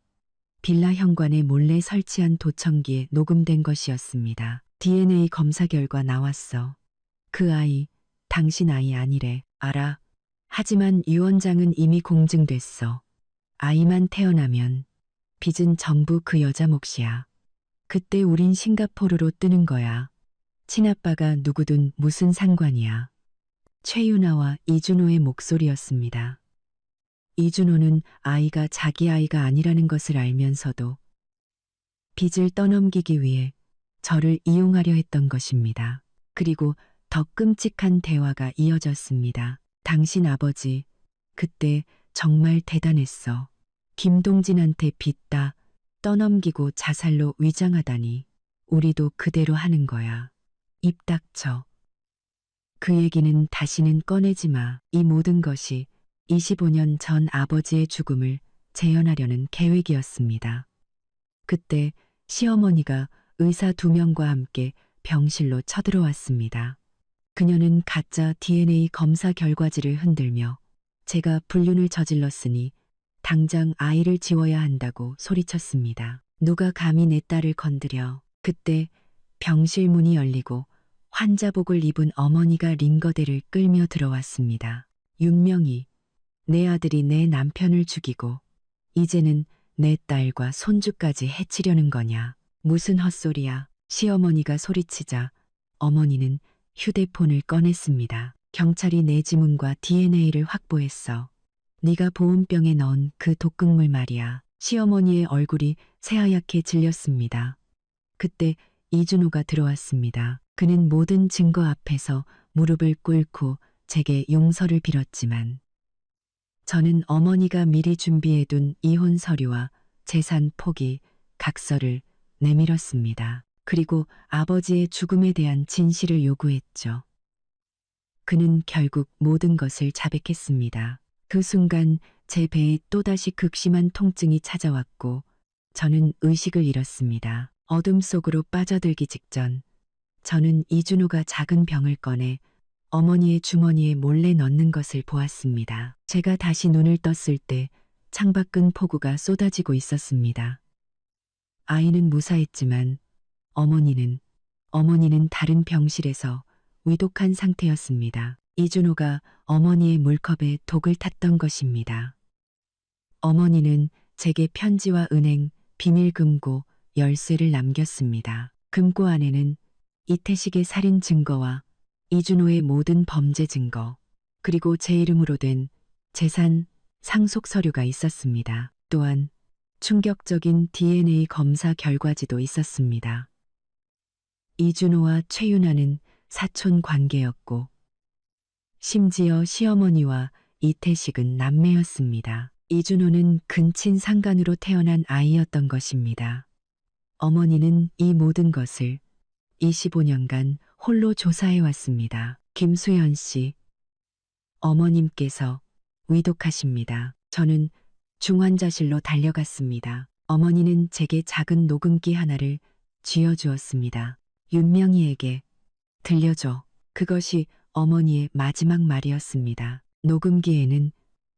S1: 빌라 현관에 몰래 설치한 도청기에 녹음된 것이었습니다. DNA 검사 결과 나왔어. 그 아이, 당신 아이 아니래. 알아. 하지만 유언장은 이미 공증됐어. 아이만 태어나면 빚은 전부 그 여자 몫이야. 그때 우린 싱가포르로 뜨는 거야. 친아빠가 누구든 무슨 상관이야. 최윤아와 이준호의 목소리였습니다. 이준호는 아이가 자기 아이가 아니라는 것을 알면서도 빚을 떠넘기기 위해 저를 이용하려 했던 것입니다. 그리고 더 끔찍한 대화가 이어졌습니다. 당신 아버지, 그때 정말 대단했어. 김동진한테 빚 다 떠넘기고 자살로 위장하다니. 우리도 그대로 하는 거야. 입 닥쳐. 그 얘기는 다시는 꺼내지 마. 이 모든 것이 25년 전 아버지의 죽음을 재현하려는 계획이었습니다. 그때 시어머니가 의사 2명과 함께 병실로 쳐들어왔습니다. 그녀는 가짜 DNA 검사 결과지를 흔들며 제가 불륜을 저질렀으니 당장 아이를 지워야 한다고 소리쳤습니다. 누가 감히 내 딸을 건드려. 그때 병실 문이 열리고 환자복을 입은 어머니가 링거대를 끌며 들어왔습니다. 윤명이, 내 아들이 내 남편을 죽이고 이제는 내 딸과 손주까지 해치려는 거냐. 무슨 헛소리야. 시어머니가 소리치자 어머니는 휴대폰을 꺼냈습니다. 경찰이 내 지문과 DNA를 확보했어. 네가 보온병에 넣은 그 독극물 말이야. 시어머니의 얼굴이 새하얗게 질렸습니다. 그때 이준호가 들어왔습니다. 그는 모든 증거 앞에서 무릎을 꿇고 제게 용서를 빌었지만 저는 어머니가 미리 준비해둔 이혼 서류와 재산 포기, 각서를 내밀었습니다. 그리고 아버지의 죽음에 대한 진실을 요구했죠. 그는 결국 모든 것을 자백했습니다. 그 순간 제 배에 또다시 극심한 통증이 찾아왔고 저는 의식을 잃었습니다. 어둠 속으로 빠져들기 직전 저는 이준호가 작은 병을 꺼내 어머니의 주머니에 몰래 넣는 것을 보았습니다. 제가 다시 눈을 떴을 때 창밖은 폭우가 쏟아지고 있었습니다. 아이는 무사했지만 어머니는 다른 병실에서 위독한 상태였습니다. 이준호가 어머니의 물컵에 독을 탔던 것입니다. 어머니는 제게 편지와 은행, 비밀금고, 열쇠를 남겼습니다. 금고 안에는 이태식의 살인 증거와 이준호의 모든 범죄 증거, 그리고 제 이름으로 된 재산 상속 서류가 있었습니다. 또한 충격적인 DNA 검사 결과지도 있었습니다. 이준호와 최윤아는 사촌 관계였고 심지어 시어머니와 이태식은 남매였습니다. 이준호는 근친 상간으로 태어난 아이였던 것입니다. 어머니는 이 모든 것을 25년간 홀로 조사해 왔습니다. 김수현 씨, 어머님께서 위독하십니다. 저는 중환자실로 달려갔습니다. 어머니는 제게 작은 녹음기 하나를 쥐어주었습니다. 윤명희에게 들려줘. 그것이 어머니의 마지막 말이었습니다. 녹음기에는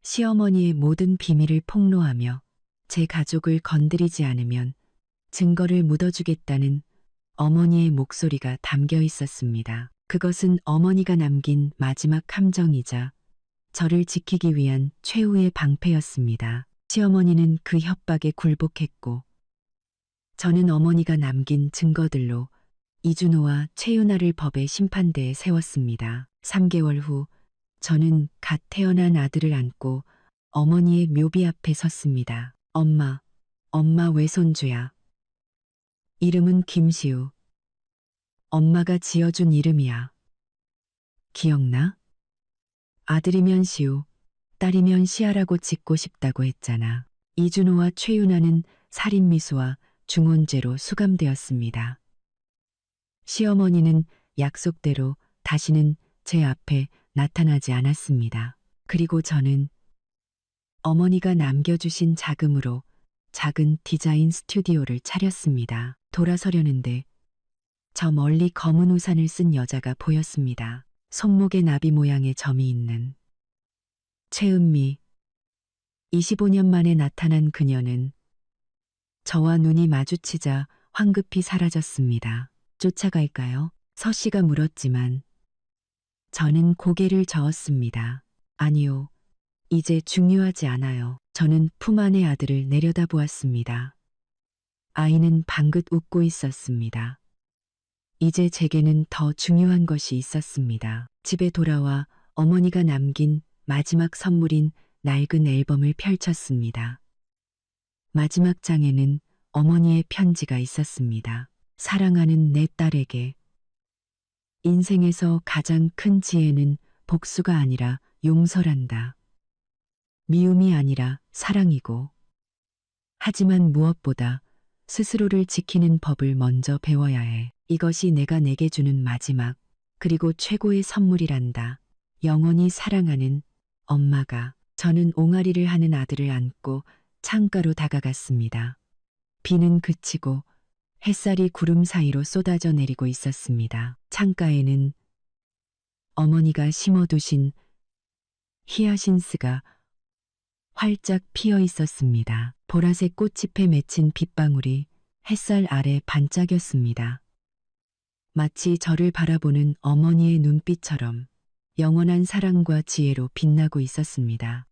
S1: 시어머니의 모든 비밀을 폭로하며 제 가족을 건드리지 않으면 증거를 묻어주겠다는 어머니의 목소리가 담겨 있었습니다. 그것은 어머니가 남긴 마지막 함정이자 저를 지키기 위한 최후의 방패였습니다. 시어머니는 그 협박에 굴복했고 저는 어머니가 남긴 증거들로 이준호와 최윤아를 법의 심판대에 세웠습니다. 3개월 후 저는 갓 태어난 아들을 안고 어머니의 묘비 앞에 섰습니다. 엄마 외손주야. 이름은 김시우. 엄마가 지어준 이름이야. 기억나? 아들이면 시우, 딸이면 시아라고 짓고 싶다고 했잖아. 이준호와 최윤아는 살인미수와 중혼죄로 수감되었습니다. 시어머니는 약속대로 다시는 제 앞에 나타나지 않았습니다. 그리고 저는 어머니가 남겨주신 자금으로 작은 디자인 스튜디오를 차렸습니다. 돌아서려는데 저 멀리 검은 우산을 쓴 여자가 보였습니다. 손목에 나비 모양의 점이 있는 최은미. 25년 만에 나타난 그녀는 저와 눈이 마주치자 황급히 사라졌습니다. 쫓아갈까요? 서 씨가 물었지만 저는 고개를 저었습니다. 아니요. 이제 중요하지 않아요. 저는 품 안의 아들을 내려다보았습니다. 아이는 방긋 웃고 있었습니다. 이제 제게는 더 중요한 것이 있었습니다. 집에 돌아와 어머니가 남긴 마지막 선물인 낡은 앨범을 펼쳤습니다. 마지막 장에는 어머니의 편지가 있었습니다. 사랑하는 내 딸에게. 인생에서 가장 큰 지혜는 복수가 아니라 용서란다. 미움이 아니라 사랑이고. 하지만 무엇보다 스스로를 지키는 법을 먼저 배워야 해. 이것이 내가 내게 주는 마지막 그리고 최고의 선물이란다. 영원히 사랑하는 엄마가. 저는 옹알이를 하는 아들을 안고 창가로 다가갔습니다. 비는 그치고 햇살이 구름 사이로 쏟아져 내리고 있었습니다. 창가에는 어머니가 심어두신 히아신스가 활짝 피어 있었습니다. 보라색 꽃잎에 맺힌 빗방울이 햇살 아래 반짝였습니다. 마치 저를 바라보는 어머니의 눈빛처럼 영원한 사랑과 지혜로 빛나고 있었습니다.